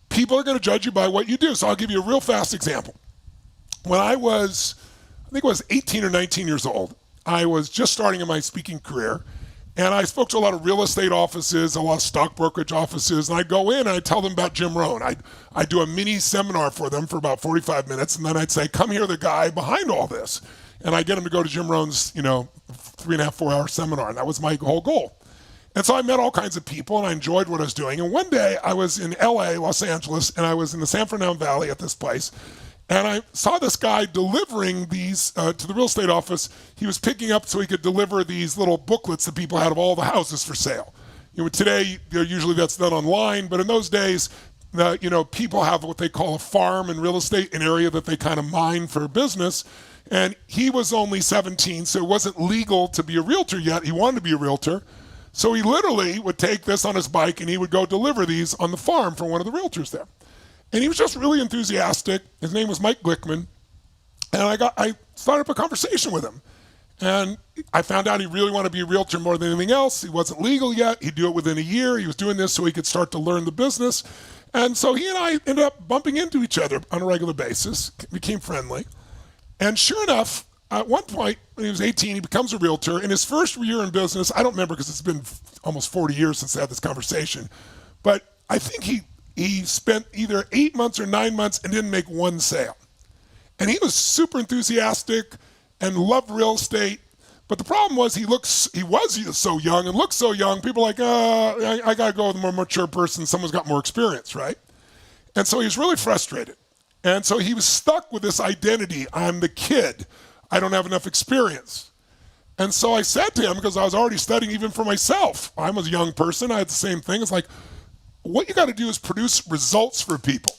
people are going to judge you by what you do. So I'll give you a real fast example. When I think I was 18 or 19 years old, I was just starting in my speaking career, and I spoke to a lot of real estate offices, a lot of stock brokerage offices, and I'd go in and I'd tell them about Jim Rohn. I'd do a mini seminar for them for about 45 minutes, and then I'd say, come hear the guy behind all this. And I'd get them to go to Jim Rohn's, 3.5, 4 hour seminar, and that was my whole goal. And so I met all kinds of people, and I enjoyed what I was doing. And one day I was in LA, Los Angeles, and I was in the San Fernando Valley at this place, and I saw this guy delivering these to the real estate office. He was picking up so he could deliver these little booklets that people had of all the houses for sale. Today, usually that's done online, but in those days, people have what they call a farm in real estate, an area that they kind of mine for business. And he was only 17, so it wasn't legal to be a realtor yet. He wanted to be a realtor. So he literally would take this on his bike and he would go deliver these on the farm for one of the realtors there. And he was just really enthusiastic. His name was Mike Glickman. And I started up a conversation with him. And I found out he really wanted to be a realtor more than anything else. He wasn't legal yet. He'd do it within a year. He was doing this so he could start to learn the business. And so he and I ended up bumping into each other on a regular basis, became friendly. And sure enough, at one point, when he was 18, he becomes a realtor. In his first year in business, I don't remember because it's been almost 40 years since I had this conversation, but I think he spent either 8 months or 9 months and didn't make one sale. And he was super enthusiastic and loved real estate. But the problem was he was so young and looked so young. People were like, I got to go with a more mature person. Someone's got more experience, right? And so he was really frustrated. And so he was stuck with this identity. I'm the kid. I don't have enough experience. And so I said to him, because I was already studying even for myself. I was a young person. I had the same thing. It's like, what you got to do is produce results for people.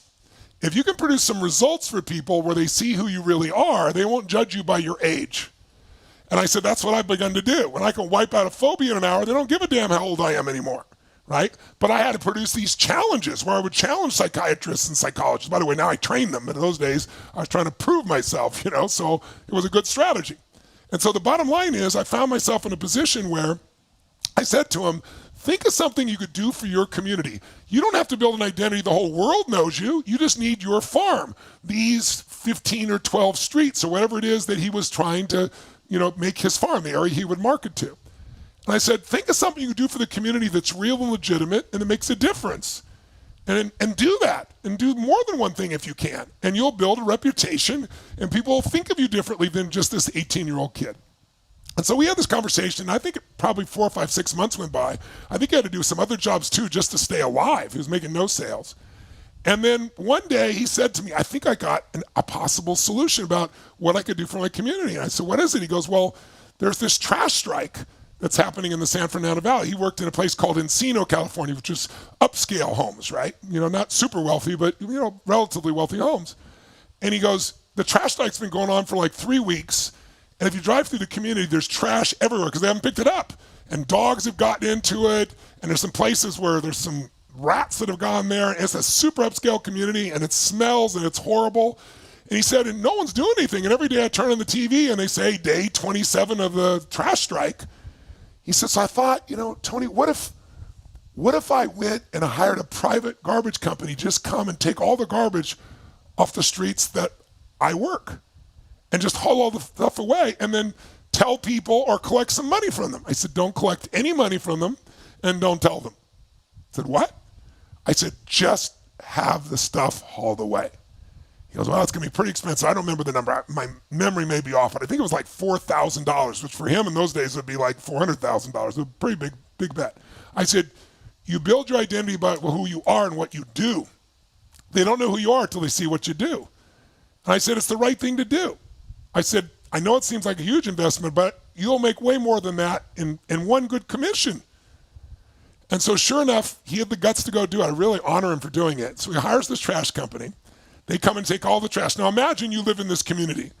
If you can produce some results for people where they see who you really are, they won't judge you by your age. And I said, that's what I've begun to do. When I can wipe out a phobia in an hour, they don't give a damn how old I am anymore, right? But I had to produce these challenges where I would challenge psychiatrists and psychologists. By the way, now I train them, but in those days, I was trying to prove myself, so it was a good strategy. And so the bottom line is I found myself in a position where I said to him, think of something you could do for your community. You don't have to build an identity the whole world knows you. You just need your farm, these 15 or 12 streets or whatever it is that he was trying to, make his farm, the area he would market to. And I said, think of something you could do for the community that's real and legitimate and that makes a difference. And do that. And do more than one thing if you can. And you'll build a reputation and people will think of you differently than just this 18-year-old kid. And so we had this conversation. I think probably 4 or 5, 6 months went by. I think he had to do some other jobs too just to stay alive. He was making no sales. And then one day he said to me, I think I got a possible solution about what I could do for my community. And I said, what is it? He goes, well, there's this trash strike that's happening in the San Fernando Valley. He worked in a place called Encino, California, which is upscale homes, right? Not super wealthy, but relatively wealthy homes. And he goes, the trash strike's been going on for like 3 weeks. And if you drive through the community, there's trash everywhere because they haven't picked it up. And dogs have gotten into it. And there's some places where there's some rats that have gone there. And it's a super upscale community, and it smells, and it's horrible. And he said, and no one's doing anything. And every day I turn on the TV, and they say, day 27 of the trash strike. He said, so I thought, Tony, what if I went and I hired a private garbage company just come and take all the garbage off the streets that I work and just haul all the stuff away and then tell people or collect some money from them. I said, don't collect any money from them and don't tell them. I said, what? I said, just have the stuff hauled away. He goes, well, it's going to be pretty expensive. I don't remember the number. My memory may be off, but I think it was like $4,000, which for him in those days would be like $400,000. It was a pretty big bet. I said, you build your identity by who you are and what you do. They don't know who you are until they see what you do. And I said, it's the right thing to do. I said, I know it seems like a huge investment, but you'll make way more than that in one good commission. And so sure enough, he had the guts to go do it. I really honor him for doing it. So he hires this trash company. They come and take all the trash. Now imagine you live in this community,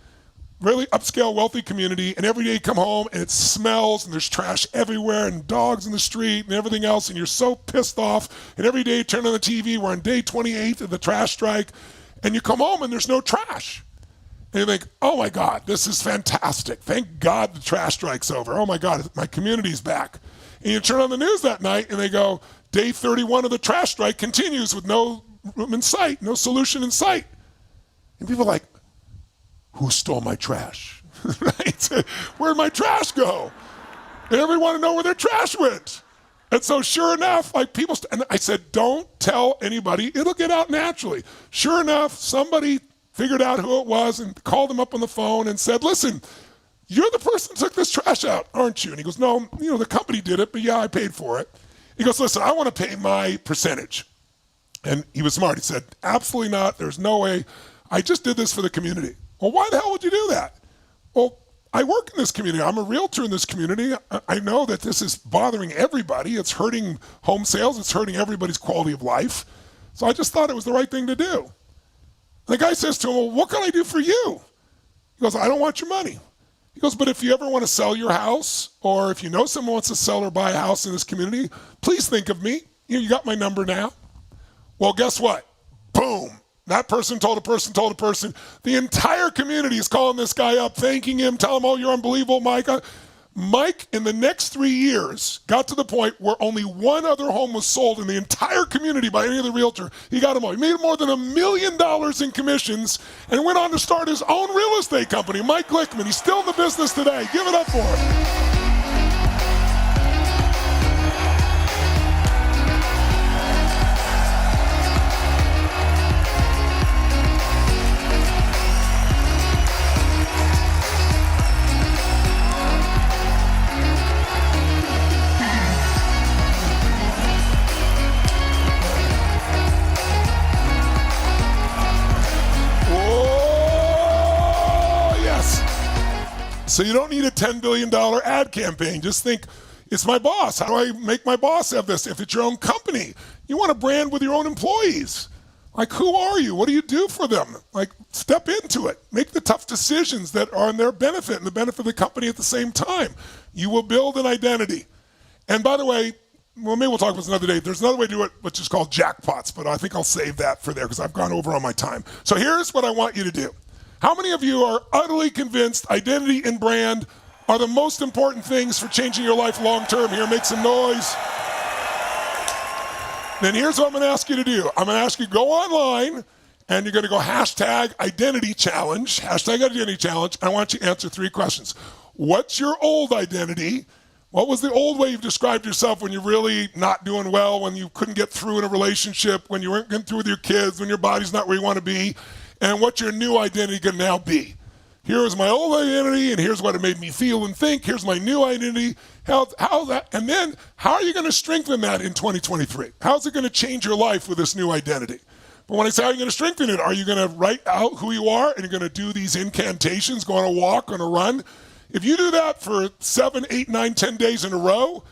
really upscale, wealthy community, and every day you come home and it smells and there's trash everywhere and dogs in the street and everything else, and you're so pissed off. And every day you turn on the TV, we're on day 28 of the trash strike, and you come home and there's no trash. And you think, oh my God, this is fantastic. Thank God the trash strike's over. Oh my God, my community's back. And you turn on the news that night and they go, day 31 of the trash strike continues with no room in sight, no solution in sight. And people are like, who stole my trash? Right? Where'd my trash go? And everyone want to know where their trash went. And so sure enough, and I said, don't tell anybody, it'll get out naturally. Sure enough, somebody figured out who it was and called them up on the phone and said, listen, you're the person who took this trash out, aren't you? And he goes, no, the company did it, but yeah, I paid for it. He goes, listen, I want to pay my percentage. And he was smart. He said, absolutely not. There's no way. I just did this for the community. Well, why the hell would you do that? Well, I work in this community. I'm a realtor in this community. I know that this is bothering everybody. It's hurting home sales. It's hurting everybody's quality of life. So I just thought it was the right thing to do. And the guy says to him, well, what can I do for you? He goes, I don't want your money. He goes, but if you ever want to sell your house, or if you know someone wants to sell or buy a house in this community, please think of me. You got my number now. Well, guess what? Boom. That person told a person told a person. The entire community is calling this guy up, thanking him, telling him, oh, you're unbelievable, Mike. Mike, in the next 3 years, got to the point where only one other home was sold in the entire community by any other realtor. He got them all. He made more than $1 million in commissions and went on to start his own real estate company, Mike Glickman. He's still in the business today. Give it up for him. So you don't need a $10 billion ad campaign. Just think, it's my boss. How do I make my boss have this? If it's your own company, you want to brand with your own employees. Like, who are you? What do you do for them? Like, step into it. Make the tough decisions that are in their benefit and the benefit of the company at the same time. You will build an identity. And by the way, well, maybe we'll talk about this another day. There's another way to do it, which is called jackpots, but I think I'll save that for there because I've gone over on my time. So here's what I want you to do. How many of you are utterly convinced identity and brand are the most important things for changing your life long term? Here, make some noise. Then here's what I'm going to ask you to do. I'm going to ask you to go online, and you're going to go hashtag identity challenge, hashtag identity challenge. I want you to answer 3 questions. What's your old identity? What was the old way you've described yourself when you're really not doing well, when you couldn't get through in a relationship, when you weren't getting through with your kids, when your body's not where you want to be? And what's your new identity going to now be? here is my old identity, and here's what it made me feel and think. Here's my new identity. And then how are you going to strengthen that in 2023? How's it going to change your life with this new identity? But when I say how are you going to strengthen it, are you going to write out who you are and you're going to do these incantations, go on a walk, on a run? If you do that for 7, 8, 9, 10 days in a row,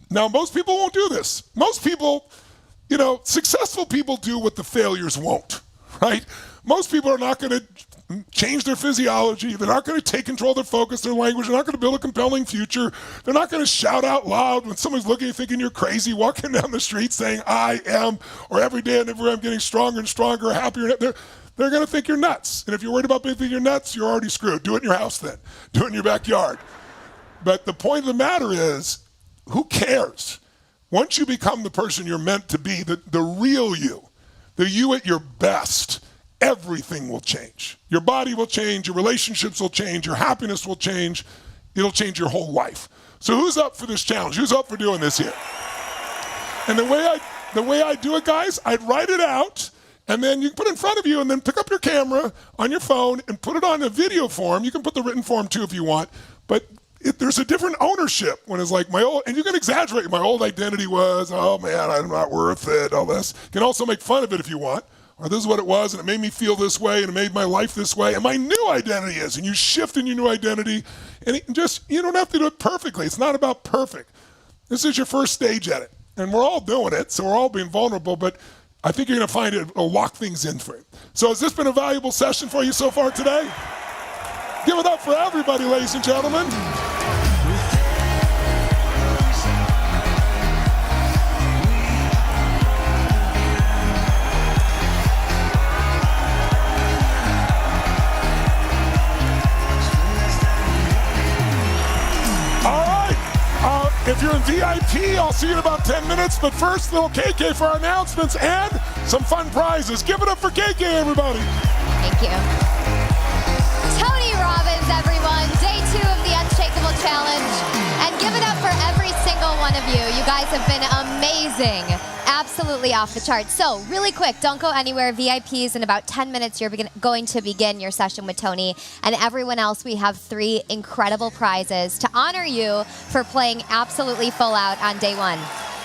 now most people won't do this. Most people, successful people do what the failures won't, right? Most people are not going to change their physiology. They're not going to take control of their focus, their language. They're not going to build a compelling future. They're not going to shout out loud when someone's looking and thinking you're crazy, walking down the street saying, I am, or every day and everywhere I'm getting stronger and stronger, happier. They're going to think you're nuts. And if you're worried about thinking you're nuts, you're already screwed. Do it in your house then. Do it in your backyard. But the point of the matter is, who cares? Once you become the person you're meant to be, the real you, the you at your best, everything will change. Your body will change, your relationships will change, your happiness will change. It'll change your whole life. So who's up for this challenge? Who's up for doing this here? And the way I do it, guys, I'd write it out, and then you can put it in front of you, and then pick up your camera on your phone and put it on a video form. You can put the written form too if you want, but there's a different ownership when it's like my old, and you can exaggerate. My old identity was, oh man, I'm not worth it, all this. You can also make fun of it if you want. Or this is what it was, and it made me feel this way, and it made my life this way, and my new identity is, and you shift in your new identity, and you don't have to do it perfectly. It's not about perfect. This is your first stage at it, and we're all doing it, so we're all being vulnerable, but I think you're going to find it'll lock things in for you. So has this been a valuable session for you so far today? Give it up for everybody, ladies and gentlemen. If you're in VIP, I'll see you in about 10 minutes. But first, little KK for our announcements and some fun prizes. Give it up for KK, everybody. Thank you. Tony Robbins, everyone. Day 2 of the Unshakeable Challenge. And give it up for every single one of you. You guys have been amazing. Absolutely off the charts. So really quick, don't go anywhere. VIPs, in about 10 minutes, you're going to begin your session with Tony. And everyone else, we have 3 incredible prizes to honor you for playing absolutely full out on day 1.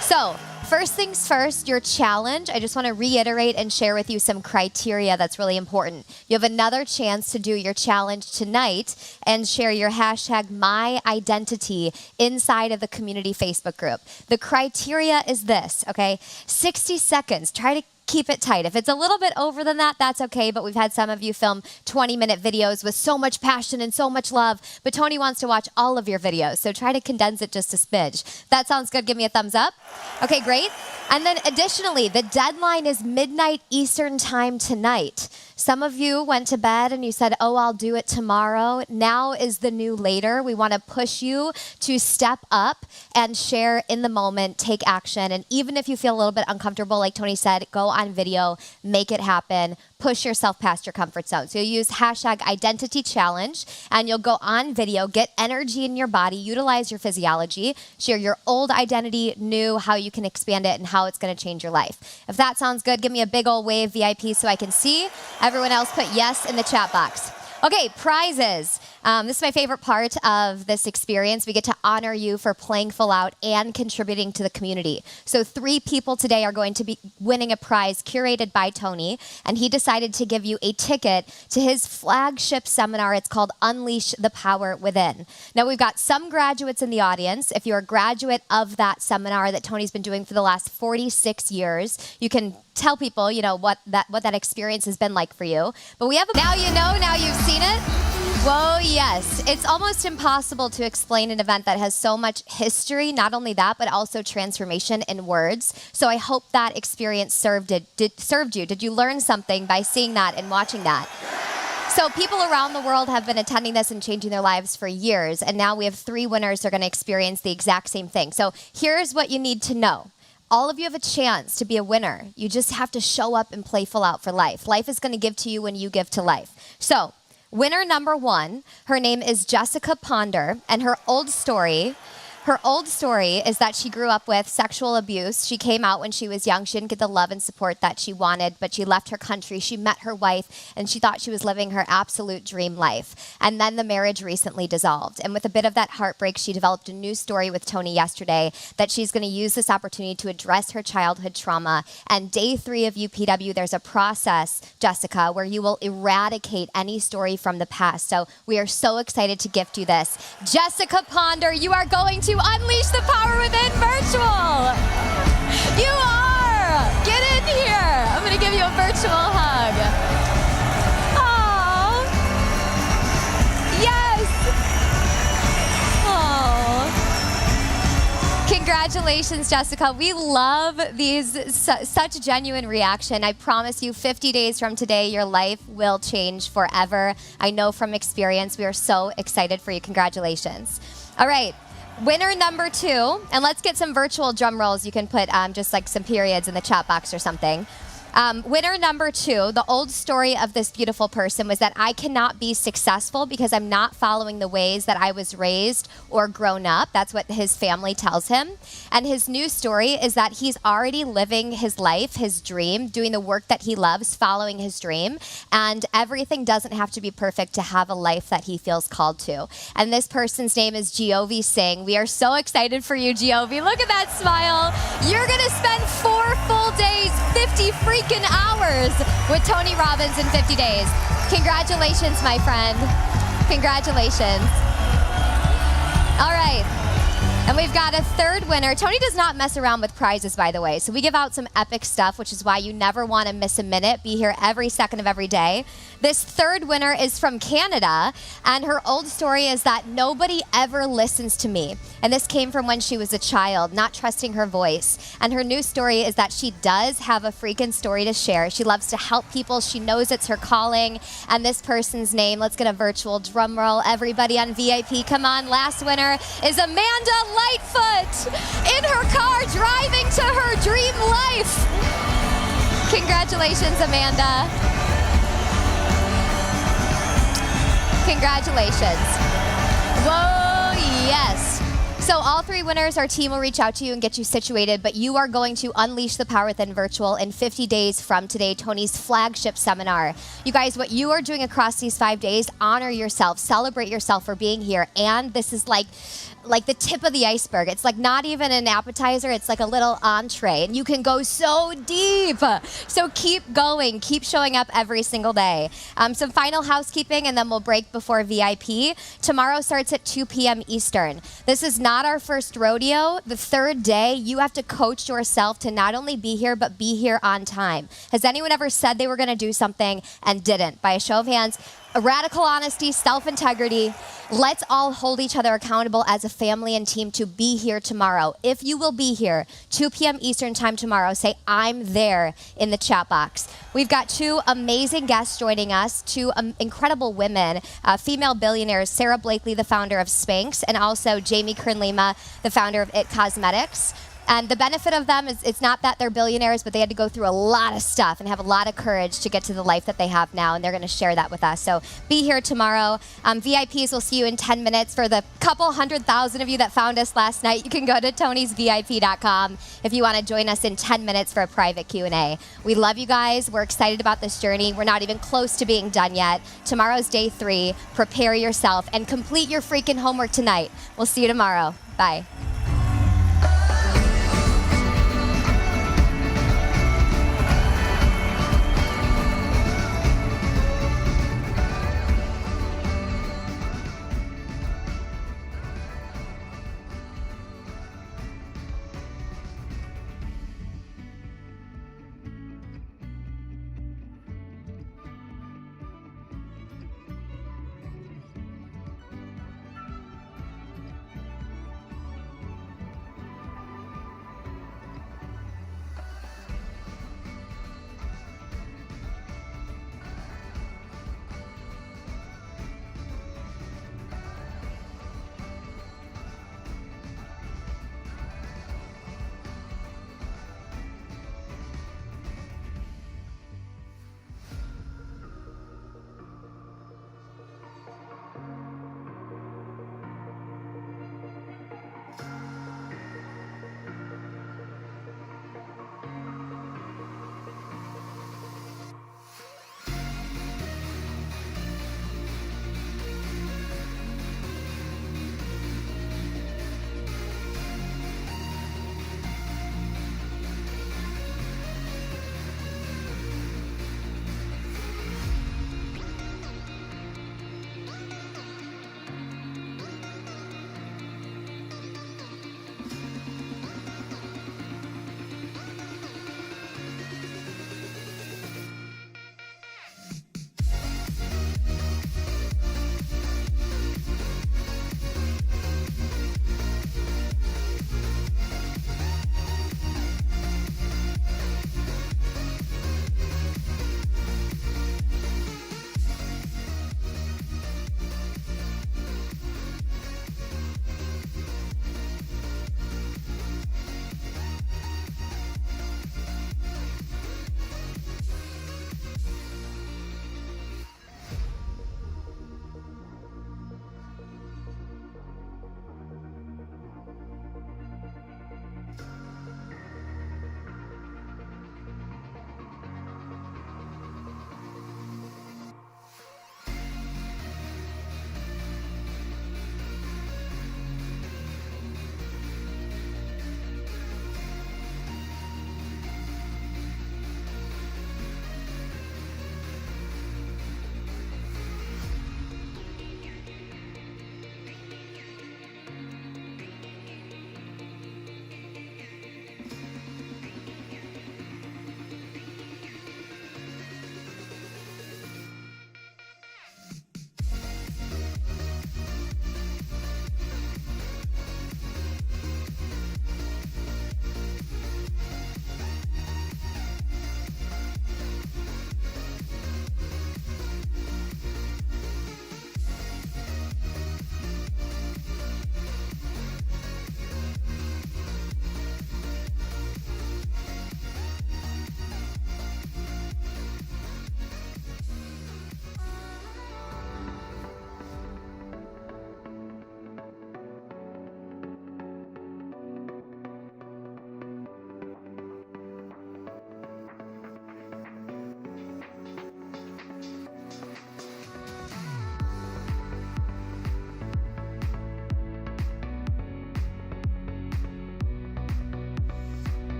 So first things first, your challenge. I just want to reiterate and share with you some criteria that's really important. You have another chance to do your challenge tonight and share your hashtag #MyIdentity inside of the community Facebook group. The criteria is this, okay? 60 seconds. Try to keep it tight. If it's a little bit over than that, that's okay, but we've had some of you film 20-minute videos with so much passion and so much love, but Tony wants to watch all of your videos, so try to condense it just a smidge. That sounds good. Give me a thumbs up. Okay, great. And then additionally, the deadline is midnight Eastern time tonight. Some of you went to bed and you said, oh, I'll do it tomorrow. Now is the new later. We want to push you to step up and share in the moment, take action. And even if you feel a little bit uncomfortable, like Tony said, go on video, make it happen, push yourself past your comfort zone. So you use hashtag identity challenge and you'll go on video, get energy in your body, utilize your physiology, share your old identity, new, how you can expand it and how it's going to change your life. If that sounds good, give me a big old wave VIP so I can see. Everyone else put yes in the chat box. Okay, prizes. This is my favorite part of this experience. We get to honor you for playing full out and contributing to the community. So 3 people today are going to be winning a prize curated by Tony, and he decided to give you a ticket to his flagship seminar. It's called Unleash the Power Within. Now, we've got some graduates in the audience. If you're a graduate of that seminar that Tony's been doing for the last 46 years, you can tell people, what that experience has been like for you. But we have now you know, now you've seen it. Whoa, yes. It's almost impossible to explain an event that has so much history, not only that, but also transformation in words. So I hope that experience served you. Did you learn something by seeing that and watching that? So people around the world have been attending this and changing their lives for years, and now we have 3 winners who are going to experience the exact same thing. So here's what you need to know. All of you have a chance to be a winner. You just have to show up and play full out for life. Life is going to give to you when you give to life. So winner number 1, her name is Jessica Ponder, and her old story, Her old story is that she grew up with sexual abuse. She came out when she was young. She didn't get the love and support that she wanted, but she left her country. She met her wife, and she thought she was living her absolute dream life. And then the marriage recently dissolved. And with a bit of that heartbreak, she developed a new story with Tony yesterday that she's going to use this opportunity to address her childhood trauma. And day 3 of UPW, there's a process, Jessica, where you will eradicate any story from the past. So we are so excited to gift you this. Jessica Ponder, you are going to unleash the power within virtual. You are. Get in here. I'm going to give you a virtual hug. Oh. Yes. Oh. Congratulations, Jessica. We love these, such genuine reaction. I promise you, 50 days from today, your life will change forever. I know from experience. We are so excited for you. Congratulations. All right. Winner number 2, and let's get some virtual drum rolls. You can put just like some periods in the chat box or something. Winner number 2, the old story of this beautiful person was that I cannot be successful because I'm not following the ways that I was raised or grown up. That's what his family tells him. And his new story is that he's already living his life, his dream, doing the work that he loves, following his dream. And everything doesn't have to be perfect to have a life that he feels called to. And this person's name is Giovi Singh. We are so excited for you, Giovi. Look at that smile. You're going to spend 4 full days, 50 freaking hours with Tony Robbins in 50 days. Congratulations, my friend. Congratulations. All right. And we've got a third winner. Tony does not mess around with prizes, by the way. So we give out some epic stuff, which is why you never want to miss a minute. Be here every second of every day. This third winner is from Canada, and her old story is that nobody ever listens to me. And this came from when she was a child, not trusting her voice. And her new story is that she does have a freaking story to share. She loves to help people. She knows it's her calling. And this person's name, let's get a virtual drum roll. Everybody on VIP, come on. Last winner is Amanda Lightfoot in her car driving to her dream life. Congratulations, Amanda. Congratulations. Whoa, yes. So all 3 winners, our team will reach out to you and get you situated, but you are going to unleash the power within virtual in 50 days from today, Tony's flagship seminar. You guys, what you are doing across these 5 days, honor yourself, celebrate yourself for being here, and this is like the tip of the iceberg. It's like not even an appetizer, it's like a little entree, and you can go so deep. So keep going, keep showing up every single day. Some final housekeeping, and then we'll break before VIP. Tomorrow starts at 2 p.m. Eastern. This is not our first rodeo. The third day, you have to coach yourself to not only be here, but be here on time. Has anyone ever said they were gonna do something and didn't? By a show of hands. Radical honesty, self-integrity. Let's all hold each other accountable as a family and team to be here tomorrow. If you will be here, 2 p.m. Eastern time tomorrow, say, I'm there in the chat box. We've got 2 amazing guests joining us, 2 incredible women, female billionaires, Sarah Blakely, the founder of Spanx, and also Jamie Kern-Lima, the founder of It Cosmetics. And the benefit of them is it's not that they're billionaires, but they had to go through a lot of stuff and have a lot of courage to get to the life that they have now, and they're going to share that with us. So be here tomorrow. VIPs will see you in 10 minutes. For the couple 100,000 of you that found us last night, you can go to tonysvip.com if you want to join us in 10 minutes for a private Q&A. We love you guys. We're excited about this journey. We're not even close to being done yet. Tomorrow's day 3. Prepare yourself and complete your freaking homework tonight. We'll see you tomorrow. Bye.